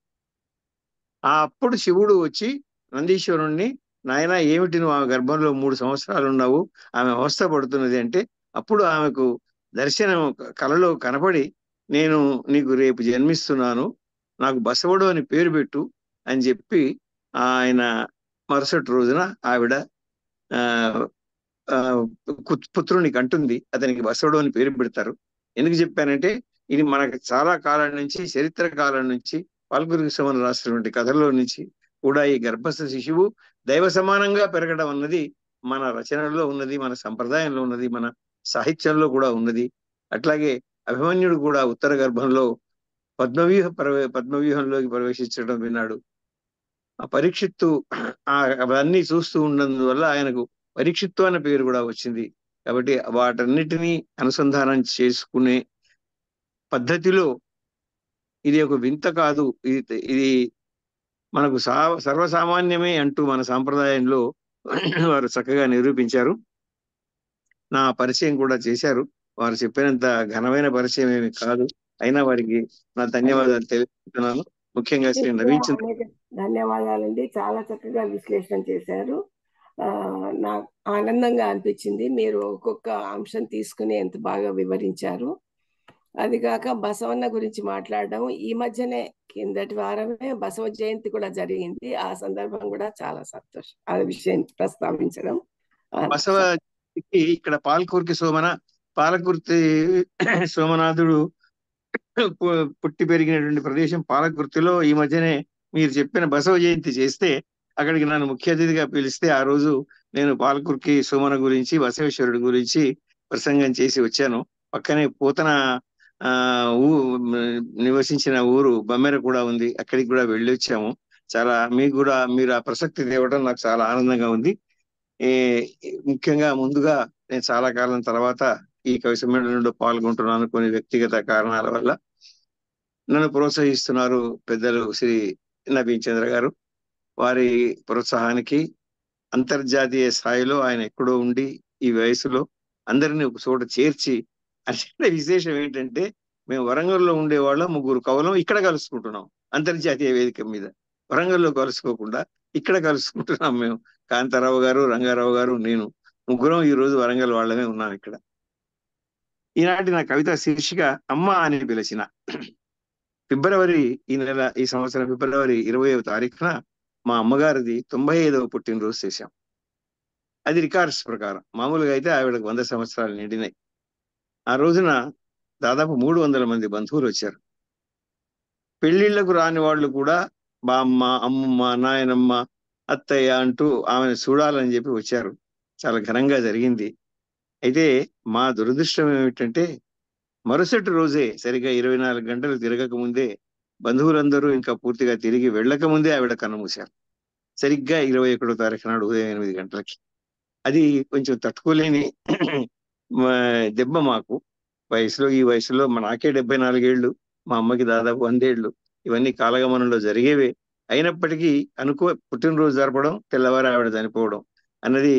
అప్పుడు శివుడు వచ్చి నందీశ్వరుణ్ణి, నాయన ఏమిటి నువ్వు ఆమె గర్భంలో 3 సంవత్సరాలు ఉన్నావు, ఆమె అవస్థ పడుతున్నది అంటే, అప్పుడు ఆమెకు దర్శనం కలలో కనపడి, నేను నీకు రేపు జన్మిస్తున్నాను, నాకు బసవుడు అని పేరు పెట్టు అని చెప్పి ఆయన మరుసటి రోజున ఆవిడ పుత్రునికి అంటుంది. అతనికి బసవుడు అని పేరు పెడతారు. ఎందుకు చెప్పానంటే ఇది మనకు చాలా కాలం నుంచి, చరిత్ర కాలం నుంచి, పాల్కురికి సమన్ రాసినటువంటి కథల్లో నుంచి కూడా ఈ గర్భస్థ శిశువు దైవ సమానంగా పెరగడం అన్నది మన రచనల్లో ఉన్నది, మన సంప్రదాయంలో ఉన్నది, మన సాహిత్యంలో కూడా ఉన్నది. అట్లాగే అభిమన్యుడు కూడా ఉత్తర గర్భంలో పద్మవ్యూహంలోకి ప్రవేశించడం విన్నాడు. ఆ పరీక్షిత్తు అవన్నీ చూస్తూ ఉన్నందువల్ల ఆయనకు పరీక్షిత్తు అనే పేరు కూడా వచ్చింది. కాబట్టి వాటన్నిటినీ అనుసంధానం చేసుకునే పద్ధతిలో ఇది ఒక వింత కాదు, ఇది మనకు సర్వసామాన్యమే అంటూ మన సాంప్రదాయంలో వారు చక్కగా నిరూపించారు. నా పరిచయం కూడా చేశారు. వారు చెప్పినంత ఘనమైన పరిచయం ఏమి కాదు, అయినా వారికి నా ధన్యవాదాలు తెలుపుతున్నాను. ముఖ్యంగా శ్రీ నవీన్ చంద్ర. ధన్యవాదాలండి, చాలా చక్కగా విశ్లేషణ చేశారు. నాకు ఆనందంగా అనిపించింది, మీరు ఒక్కొక్క అంశం తీసుకుని ఎంత బాగా వివరించారు. అది కాక బసవన్న గురించి మాట్లాడడం, ఈ మధ్యనే కిందటి వారమే బసవ జయంతి కూడా జరిగింది. ఆ సందర్భం కూడా చాలా సంతోషం ఆ విషయం ప్రస్తావించడం. బసవ ఇక్కడ పాలకుర్తి సోమనాథుడు పుట్టి పెరిగినటువంటి ప్రదేశం పాలకుర్తిలో ఈ మధ్యనే మీరు చెప్పిన బసవ జయంతి చేస్తే అక్కడికి నన్ను ముఖ్య అతిథిగా పిలిస్తే ఆ రోజు నేను పాలకుర్తి సోమన గురించి, బసవేశ్వరుడి గురించి ప్రసంగం చేసి వచ్చాను. పక్కనే పోతన నివసించిన ఊరు బమ్మెర కూడా ఉంది, అక్కడికి కూడా వెళ్ళి వచ్చాము. చాలా మీరు ఆ ప్రసక్తి తేవడం నాకు చాలా ఆనందంగా ఉంది. ముఖ్యంగా ముందుగా నేను చాలా కాలం తర్వాత ఈ కవి సమ్మేళనంలో పాల్గొంటున్నాను. కొన్ని వ్యక్తిగత కారణాల వల్ల నన్ను ప్రోత్సహిస్తున్నారు పెద్దలు శ్రీ నవీన్ చంద్ర గారు. వారి ప్రోత్సాహానికి అంతర్జాతీయ స్థాయిలో ఆయన ఎక్కడో ఉండి ఈ వయసులో అందరినీ ఒక చోట చేర్చి, అంటే విశేషం ఏంటంటే మేము వరంగల్లో ఉండేవాళ్ళం 3 కవులం ఇక్కడ కలుసుకుంటున్నాం అంతర్జాతీయ వేదిక మీద. వరంగల్లో కలుసుకోకుండా ఇక్కడ కలుసుకుంటున్నాం మేము. కాంతారావు గారు, రంగారావు గారు, నేను ముగ్గురం ఈ రోజు వరంగల్ వాళ్ళమే ఉన్నాం ఇక్కడ. ఈనాటి నా కవిత శీర్షిక అమ్మ అని పిలిచిన. ఈ సంవత్సరం ఫిబ్రవరి 20వ తారీఖున మా అమ్మగారిది 95వ పుట్టినరోజు చేశాం. అది రికార్డ్స్ ప్రకారం. మామూలుగా అయితే ఆవిడకు 100 సంవత్సరాలు నిండినాయి. ఆ రోజున దాదాపు 300 మంది బంధువులు వచ్చారు. పెళ్లిళ్లకు రాని వాళ్ళు కూడా బామ్మ, అమ్మమ్మ, నాయనమ్మ, అత్తయ్య అంటూ ఆమెను చూడాలని చెప్పి వచ్చారు. చాలా ఘనంగా జరిగింది. అయితే మా దురదృష్టం ఏమిటంటే మరుసటి రోజే సరిగా 24 గంటలు తిరగక ముందే బంధువులందరూ ఇంకా పూర్తిగా తిరిగి వెళ్ళక ముందే ఆవిడ కన్నుమూశారు. సరిగ్గా 21వ తారీఖు నాడు ఉదయం 8 గంటలకి. అది కొంచెం తట్టుకోలేని దెబ్బ మాకు. ఈ వయసులో నాకే 74 ఏళ్ళు, మా అమ్మకి దాదాపు 100 ఏళ్ళు. ఇవన్నీ కాలగమనంలో జరిగేవే. అయినప్పటికీ పుట్టినరోజు జరపడం, తెల్లవారు ఆవిడ చనిపోవడం అన్నది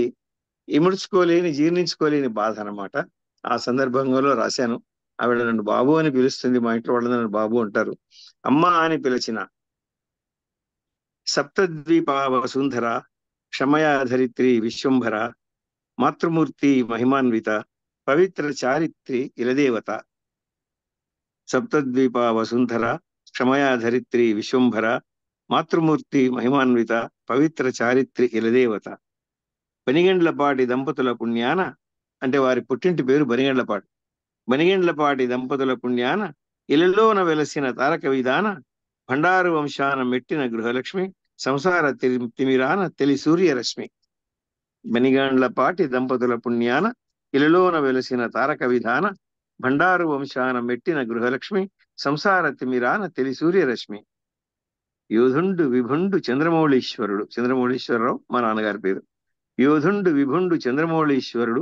ఇముడ్చుకోలేని, జీర్ణించుకోలేని బాధ అన్నమాట. ఆ సందర్భంలో రాశాను. ఆవిడ నన్ను బాబు అని పిలుస్తుంది. మా ఇంట్లో వాళ్ళు నన్ను బాబు అంటారు. అమ్మ అని పిలిచిన సప్తద్వీప వసుంధర, క్షమయాధరిత్రి విశ్వంభర, మాతృమూర్తి మహిమాన్విత, పవిత్ర చారిత్రి ఇలదేవత. సప్తద్వీప వసుంధర, క్షమయాధరిత్రి విశ్వంభర, మాతృమూర్తి మహిమాన్విత, పవిత్ర చారిత్రి ఇలదేవత. బనిగండ్లపాటి దంపతుల పుణ్యాన, అంటే వారి పుట్టింటి పేరు బనిగండ్లపాటి. బనిగండ్లపాటి దంపతుల పుణ్యాన ఇలలోన వెలసిన తారక విధాన, భండారు వంశాన మెట్టిన గృహలక్ష్మి, సంసార తిమిరాన తెలి సూర్యరశ్మి. బనిగండ్లపాటి దంపతుల పుణ్యాన ఇలలోన వెలసిన తారక విధాన, భండారు వంశాన మెట్టిన గృహలక్ష్మి, సంసార తిమిరాన తెలి సూర్యరశ్మి. యోధుండు విభుండు చంద్రమౌళీశ్వరుడు. చంద్రమౌళీశ్వరరావు మా నాన్నగారి పేరు. యోధుండు విభుండు చంద్రమౌళీశ్వరుడు,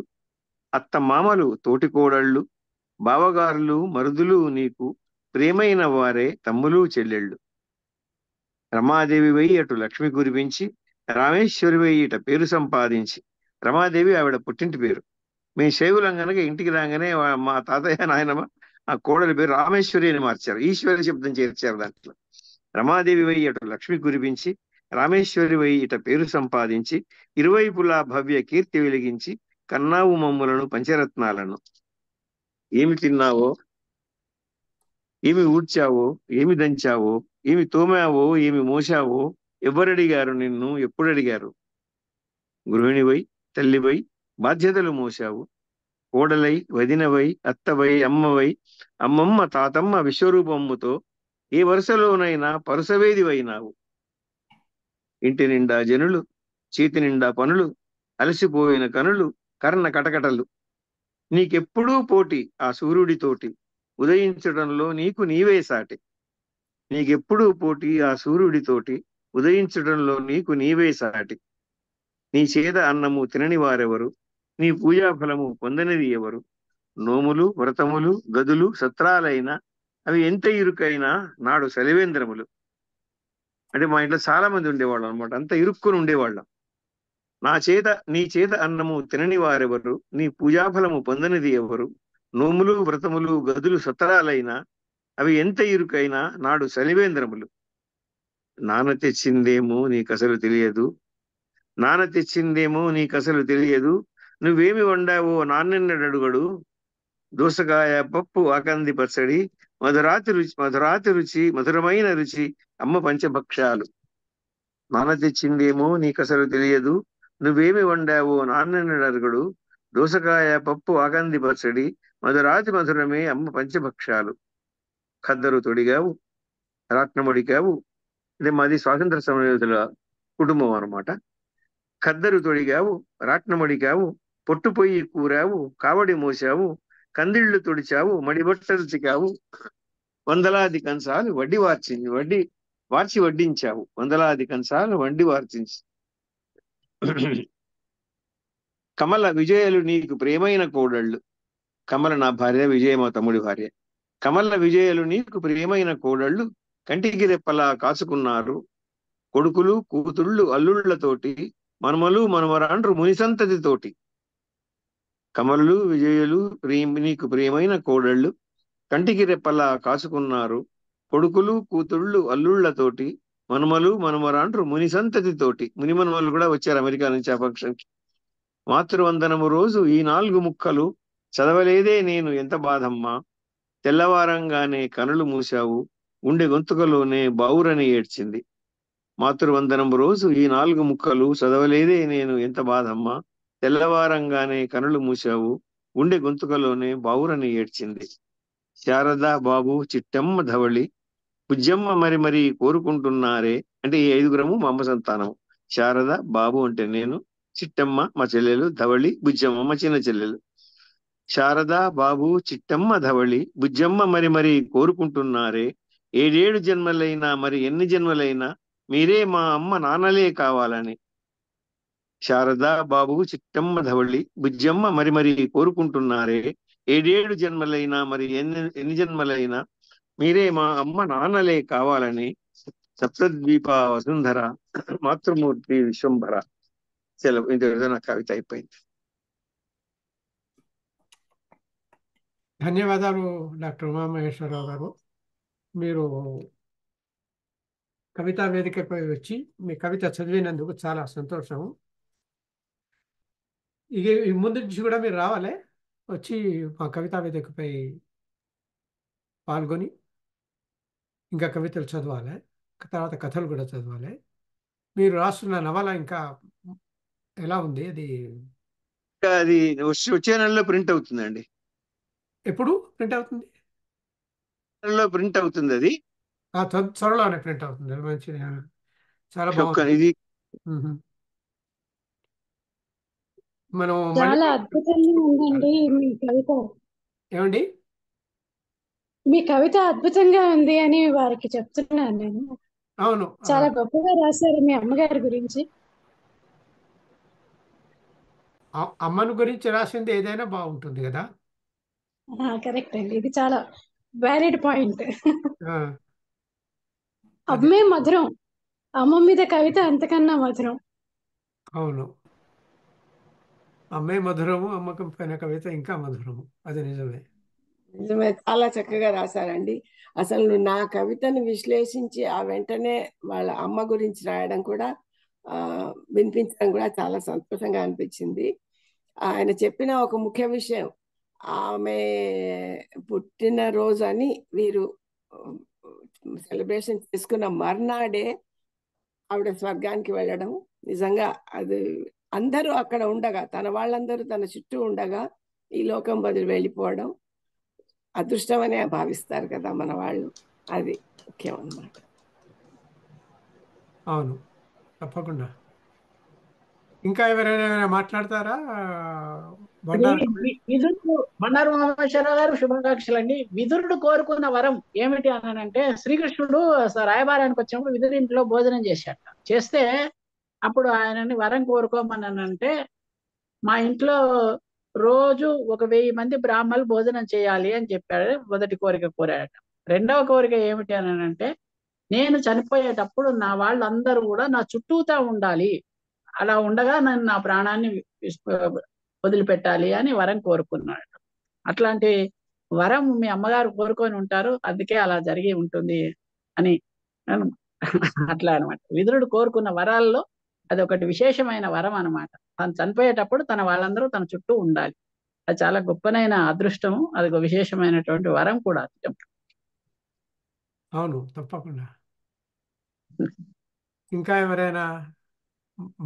అత్తమామలు తోటికోడళ్ళు, బావగారులు మరుదులు నీకు ప్రేమైన వారే తమ్ములు చెల్లెళ్ళు. రమాదేవి వై అటు లక్ష్మి కురిపించి, రామేశ్వరి వై ఇట పేరు సంపాదించి. రమాదేవి ఆవిడ పుట్టింటి పేరు. మేము శైవులం గనక ఇంటికి రాగానే మా తాతయ్య నాయనమ్మ ఆ కోడలి పేరు రామేశ్వరి అని మార్చారు. ఈశ్వరి శబ్దం చేర్చారు దాంట్లో. రమాదేవి వై అటు లక్ష్మి కురిపించి, రామేశ్వరి వై ఇట పేరు సంపాదించి, ఇరువైపులా భవ్య కీర్తి వెలిగించి, కన్నావు మమ్ములను పంచరత్నాలను. ఏమి తిన్నావో, ఏమి ఊడ్చావో, ఏమి దంచావో, ఏమి తోమావో, ఏమి మోసావో, ఎవరడిగారు నిన్ను, ఎప్పుడడిగారు? గృహిణివై, తల్లివై బాధ్యతలు మోసావు. కోడలై, వదినవై, అత్తవై, అమ్మవై, అమ్మమ్మ, తాతమ్మ విశ్వరూపమ్ముతో ఏ వరుసలోనైనా పరుసవేదివైనావు. ఇంటి నిండా జనులు, చేతి నిండా పనులు, అలసిపోయిన కనులు, కర్ణ కటకటలు. నీకెప్పుడూ పోటీ ఆ సూర్యుడితోటి, ఉదయించడంలో నీకు నీవే సాటి. నీకెప్పుడూ పోటీ ఆ సూర్యుడితోటి, ఉదయించడంలో నీకు నీవే సాటి. నీ చేద అన్నము తినని వారెవరు, నీ పూజాఫలము పొందనిది ఎవరు? నోములు, వ్రతములు, గదులు, సత్రాలైన అవి ఎంత ఇరుకైనా నాడు సలివేంద్రములు. అంటే మా ఇంట్లో చాలా మంది ఉండేవాళ్ళం అనమాట. అంత ఇరుక్కుని ఉండేవాళ్ళం. నీ చేత అన్నము తినని వారెవరు, నీ పూజాఫలము పొందనిది ఎవరు? నోములు, వ్రతములు, గదులు, సత్రాలైనా అవి ఎంత ఇరుకైనా నాడు సలివేంద్రములు. నాన్న తెచ్చిందేమో నీకసలు తెలియదు, నాన్న తెచ్చిందేమో నీకసలు తెలియదు, నువ్వేమి వండావో నాన్నెన్నడడుగడు. దోసకాయ పప్పు, ఆకంది పచ్చడి, మధురాతి రుచి, మధురమైన రుచి అమ్మ పంచభక్షాలు. నాన్న తెచ్చిందేమో నీకసలు తెలియదు, నువ్వేమి వండావో నాన్నెన్నడడుగడు. దోసకాయ పప్పు, ఆకంది పచ్చడి, మధురమే అమ్మ పంచభక్షాలు. ఖద్దరు తొడిగావు, రాట్నమొడిగావు. అంటే మాది స్వాతంత్ర సమయోధుల కుటుంబం అనమాట. ఖద్దరు తొడిగావు, రాట్నమొడిగావు, పొట్టుపోయి కూరావు, కావడి మోసావు, కందిళ్లు తొడిచావు, మడిబట్టలు చికావు. వందలాది కంచాలు వార్చి వడ్డించావు, వందలాది కంచాలు వండి వార్చించి. కమల విజయలు నీకు ప్రియమైన కోడళ్ళు. కమల నా భార్య, విజయ మా తమ్ముడి భార్య. కమల విజయలు నీకు ప్రియమైన కోడళ్ళు, కంటికి రెప్పలా కాచుకున్నారు. కొడుకులు, కూతుళ్ళు, అల్లుళ్లతోటి, మనమలు, మనమరాండ్రు మునిసంతతితోటి. కమలు విజయులు నీకు ప్రియమైన కోడళ్ళు, కంటికి రెప్పలా కాచుకున్నారు. కొడుకులు, కూతుళ్ళు, అల్లుళ్లతోటి, మనమలు, మనమరాండ్రు మునిసంతతితోటి. మునిమనమలు కూడా వచ్చారు అమెరికా నుంచి ఆ ఫంక్షన్కి. మాతృవందనము రోజు ఈ 4 ముక్కలు చదవలేదే నేను ఎంత బాధమ్మా. తెల్లవారంగానే కనులు మూశావు, గుండె గొంతుకలోనే బావురని ఏడ్చింది. మాతృవందనం రోజు ఈ 4 ముక్కలు చదవలేదే నేను ఎంత బాధమ్మా. తెల్లవారంగానే కనులు మూశావు, గుండె గొంతుకలోనే బావురని ఏడ్చింది. శారద బాబు చిట్టమ్మ ధవళి బుజ్జమ్మ మరి మరి కోరుకుంటున్నారే. అంటే ఈ 5గురము మా అమ్మ సంతానం. శారద బాబు అంటే నేను, చిట్టమ్మ మా చెల్లెలు, ధవళి బుజ్జమ్మ మా చిన్న చెల్లెలు. శారద బాబు చిట్టమ్మ ధవళి బుజ్జమ్మ మరి మరి కోరుకుంటున్నారే. 7 జన్మలైనా మరి ఎన్ని జన్మలైనా మీరే మా అమ్మ నాన్నలే కావాలని. శారద బాబు చిట్టమ్మ ధవళి బుజ్జమ్మ మరి మరి కోరుకుంటున్నారే. 7 జన్మలైనా మరి ఎన్ని జన్మలైనా మీరే మా అమ్మ నాన్నలే కావాలని. సప్తద్వీప వసుంధర మాతృమూర్తి విశ్వంభర. సెలవు. ఇంతటితో నా కవిత అయిపోయింది. ధన్యవాదాలు డాక్టర్ ఉమామహేశ్వరరావు గారు. మీరు కవితా వేదికపై వచ్చి మీ కవిత చదివినందుకు చాలా సంతోషము. ఇక ముందు నుంచి కూడా మీరు రావాలి, వచ్చి మా కవితా వేదికపై పాల్గొని ఇంకా కవితలు చదవాలి, తర్వాత కథలు కూడా చదవాలి. మీరు రాస్తున్న నవల ఇంకా ఎలా ఉంది? అది వచ్చే నెలలో ప్రింట్ అవుతుందండి. ఎప్పుడు ప్రింట్ అవుతుంది? నెలలో ప్రింట్ అవుతుంది. అది త్వరలోనే ప్రింట్ అవుతుంది. మంచిది, చాలా బాగుంది. ఇది మనం చాలా అద్భుతంగా ఉందండి మీ కవిత. ఏమండి? మీ కవిత అద్భుతంగా ఉంది అని వారికి చెప్తున్నాను నేను. అవును, చాలా గొప్పగా రాశారు మీ అమ్మగారి గురించి. అమ్మను గురించి రాసింది ఏదైనా బాగుంటుంది కదా. కరెక్ట్ అండి, ఇది చాలా వ్యాలిడ్ పాయింట్. ఆ, అమ్మే మధురం, అమ్మ మీద కవిత అంతకన్నా మధురం. అవును, అమ్మే మధురము, అమ్మకం పైన కవిత ఇంకా మధురము. అది నిజమే. నిజమే, చాలా చక్కగా రాశారండి. అసలు నా కవితను విశ్లేషించి ఆ వెంటనే వాళ్ళ అమ్మ గురించి రాయడం కూడా వినిపించడం కూడా చాలా సంతోషంగా అనిపించింది. ఆయన చెప్పిన ఒక ముఖ్య విషయం, ఆమె పుట్టినరోజు అని వీరు సెలబ్రేషన్ చేసుకున్న మర్నాడే ఆవిడ స్వర్గానికి వెళ్ళడం. నిజంగా అది అందరూ అక్కడ ఉండగా, తన వాళ్ళందరూ తన చుట్టూ ఉండగా ఈ లోకం వదిలి వెళ్ళిపోవడం అదృష్టమనే భావిస్తారు కదా మన వాళ్ళు. అది ముఖ్యం అన్నమాట. అవును, తప్పకుండా. ఇంకా ఎవరైనా మాట్లాడతారా? బండారు ఉమామహేశ్వరరావు గారు శుభాకాంక్షలు అండి. విదురుడు కోరుకున్న వరం ఏమిటి అనంటే, శ్రీకృష్ణుడు రాయబారానికి వచ్చినప్పుడు విదురు ఇంట్లో భోజనం చేశాట. చేస్తే అప్పుడు ఆయనని వరం కోరుకోమనంటే, మా ఇంట్లో రోజు 1000 మంది బ్రాహ్మణులు భోజనం చేయాలి అని చెప్పాడు. మొదటి కోరిక కోరాడట. రెండవ కోరిక ఏమిటి అనంటే, నేను చనిపోయేటప్పుడు నా వాళ్ళందరూ కూడా నా చుట్టూతా ఉండాలి, అలా ఉండగా నన్ను నా ప్రాణాన్ని వదిలిపెట్టాలి అని వరం కోరుకున్నాడు. అట్లాంటి వరం మీ అమ్మగారు కోరుకొని ఉంటారు, అందుకే అలా జరిగి ఉంటుంది అని అట్లా అనమాట. విదురుడు కోరుకున్న వరాల్లో అది ఒకటి విశేషమైన వరం అనమాట. తను చనిపోయేటప్పుడు తన వాళ్ళందరూ తన చుట్టూ ఉండాలి. అది చాలా గొప్పనైన అదృష్టము, అది ఒక విశేషమైనటువంటి వరం కూడా. అవును, తప్పకుండా. ఇంకా ఎవరైనా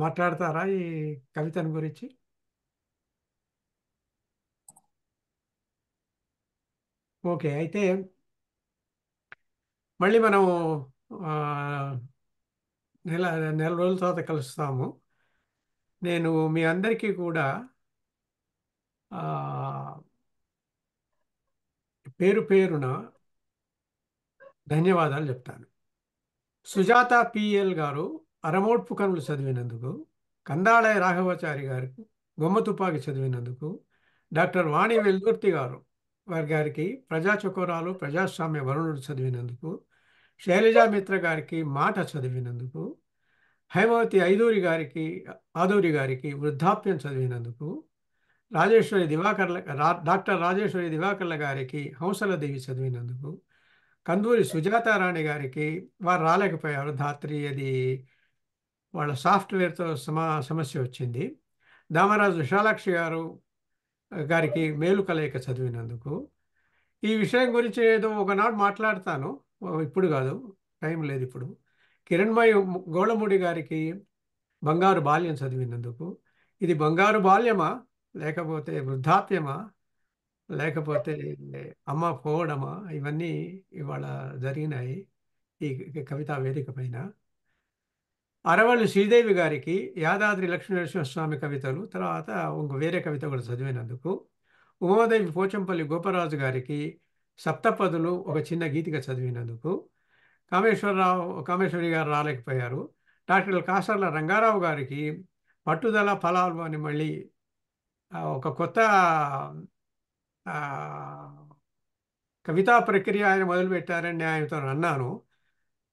మాట్లాడతారా ఈ కవితను గురించి? ఓకే, అయితే మళ్ళీ మనం నెల రోజుల తర్వాత కలుస్తాము. నేను మీ అందరికీ కూడా పేరు పేరున ధన్యవాదాలు చెప్తాను. సుజాత పిఎల్ గారు అరమోడ్పు కనులు చదివినందుకు, కందాళయ రాఘవాచారి గారికి గొమ్మ తుపాకి చదివినందుకు, డాక్టర్ వాణి వెల్దుర్తి గారికి ప్రజా చకోరాలు ప్రజాస్వామ్య వరుణుడు చదివినందుకు, శైలజా మిత్ర గారికి మాట చదివినందుకు, హైమవతి ఆదూరి గారికి వృద్ధాప్యం చదివినందుకు, డాక్టర్ రాజేశ్వరి దివాకర్ల గారికి హంసల దేవి చదివినందుకు, కందూరి సుజాతారాణి గారికి వారు రాలేకపోయారు, ధాత్రి అది వాళ్ళ సాఫ్ట్వేర్తో సమస్య వచ్చింది, దామరాజు విశాలాక్షి గారికి మేలు కలయిక చదివినందుకు. ఈ విషయం గురించి ఏదో ఒకనాడు మాట్లాడతాను, ఇప్పుడు కాదు, టైం లేదు ఇప్పుడు. కిరణ్మయి గోళముడి గారికి బంగారు బాల్యం చదివినందుకు. ఇది బంగారు బాల్యమా లేకపోతే వృద్ధాప్యమా లేకపోతే అమ్మ పోవడమా, ఇవన్నీ ఇవాళ జరిగినాయి ఈ కవితా వేదిక పైన. అరవల్లి శ్రీదేవి గారికి యాదాద్రి లక్ష్మీనరసింహస్వామి కవితలు, తర్వాత ఇంకో వేరే కవిత కూడా చదివినందుకు. ఉమాదేవి పోచంపల్లి గోపరాజు గారికి సప్తపదులు ఒక చిన్న గీతిక చదివినందుకు. కామేశ్వరి గారు రాలేకపోయారు. డాక్టర్ కాసర్ల రంగారావు గారికి పట్టుదల ఫలాలు అని మళ్ళీ ఒక కొత్త కవితా ప్రక్రియ ఆయన మొదలుపెట్టారని ఆయనతో అన్నాను.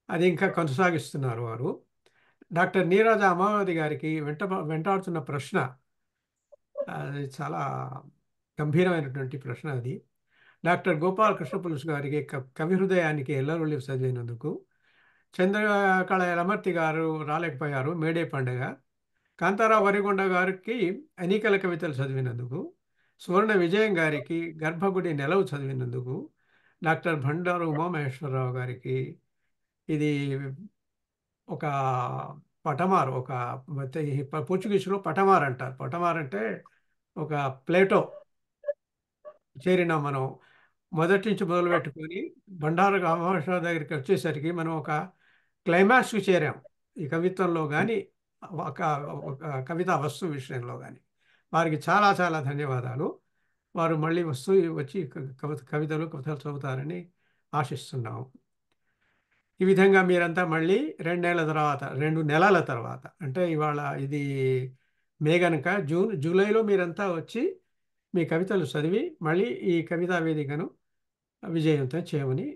అది ఇంకా కొనసాగిస్తున్నారు వారు. డాక్టర్ నీరజ అమావతి గారికి వెంటాడుతున్న ప్రశ్న, అది చాలా గంభీరమైనటువంటి ప్రశ్న అది. డాక్టర్ గోపాల్ కృష్ణపులుసు గారికి కవి హృదయానికి ఎల్లరొల్లి చదివినందుకు. చంద్రకళ రమర్తి గారు రాలేకపోయారు, మేడే పండుగ. కాంతారావు వరిగొండ గారికి ఎన్నికల కవితలు చదివినందుకు. సువర్ణ విజయం గారికి గర్భగుడి నెలవు చదివినందుకు. డాక్టర్ భండారు ఉమామహేశ్వరరావు గారికి ఇది ఒక పటమారు, ఒక పోర్చుగీస్లో పటమార్ అంటారు. పటమార్ అంటే ఒక ప్లేటో చేరిన మనం మొదటి నుంచి మొదలు పెట్టుకొని బండారు రామహర్షరావు దగ్గరికి వచ్చేసరికి మనం ఒక క్లైమాక్స్కి చేరాం ఈ కవిత్వంలో కానీ, ఒక కవితా వస్తువు విషయంలో కానీ. వారికి చాలా చాలా ధన్యవాదాలు. వారు మళ్ళీ వచ్చి కవితలు చదువుతారని ఆశిస్తున్నాము. ఈ విధంగా మీరంతా మళ్ళీ 2 నెలల తర్వాత, అంటే ఇవాళ ఇది మే గనక జూలైలో మీరంతా వచ్చి మీ కవితలు చదివి మళ్ళీ ఈ కవితా వేదికను విజయవంతం చేయమని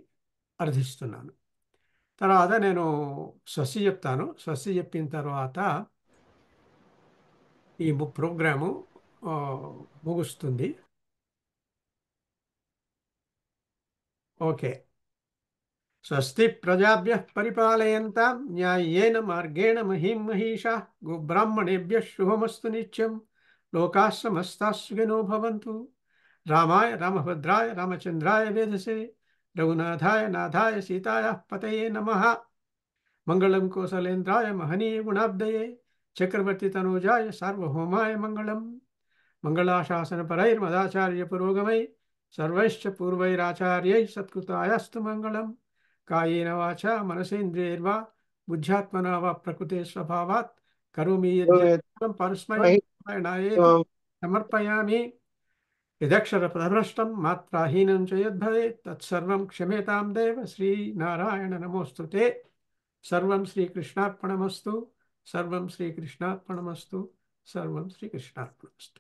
అర్థిస్తున్నాను. తర్వాత నేను స్వస్తి చెప్తాను. స్వస్తి చెప్పిన తర్వాత ఈ ప్రోగ్రాము ముగుస్తుంది. ఓకే. స్వస్తి ప్రజాభ్యః పరిపాలయంతాం న్యాయేన మార్గేణ మహీం మహీషాః గోబ్రాహ్మణేభ్యः శుభమస్తు నిత్యం. లోకాः సమస్తాः సుఖినో భవంతు. రామాయ రామభద్రాయ రామచంద్రాయ వేధసే రఘునాథాయ నాథాయ సీతాయాः పతయే నమః. మంగళం కోసలేంద్రాయ మహనీయ గుణాబ్దయే చక్రవర్తి తనూజాయ సార్వభౌమాయ మంగళం. మంగళాశాసనపరైర్మదాచార్య పురోగమై సర్వైశ్చ పూర్వైరాచార్యై సత్కృతాయాస్తు మంగళం. కాయేన వాచా మనసేంద్రియైర్వా బుద్ధ్యాత్మనా వా ప్రకృతే స్వభావాత్ కరోమి యద్యత్పరం పరస్మై నారాయణాయేతి సమర్పయామి. యదక్షరపదభ్రష్టం మాత్రాహీనం చ యద్భవేత్ తత్సర్వం క్షమ్యతాం దేవ. శ్రీనారాయణ నమోస్తుతే. సర్వం శ్రీకృష్ణార్పణమస్తు. సర్వం శ్రీకృష్ణార్పణమస్తు. సర్వం శ్రీకృష్ణార్పణమస్తు.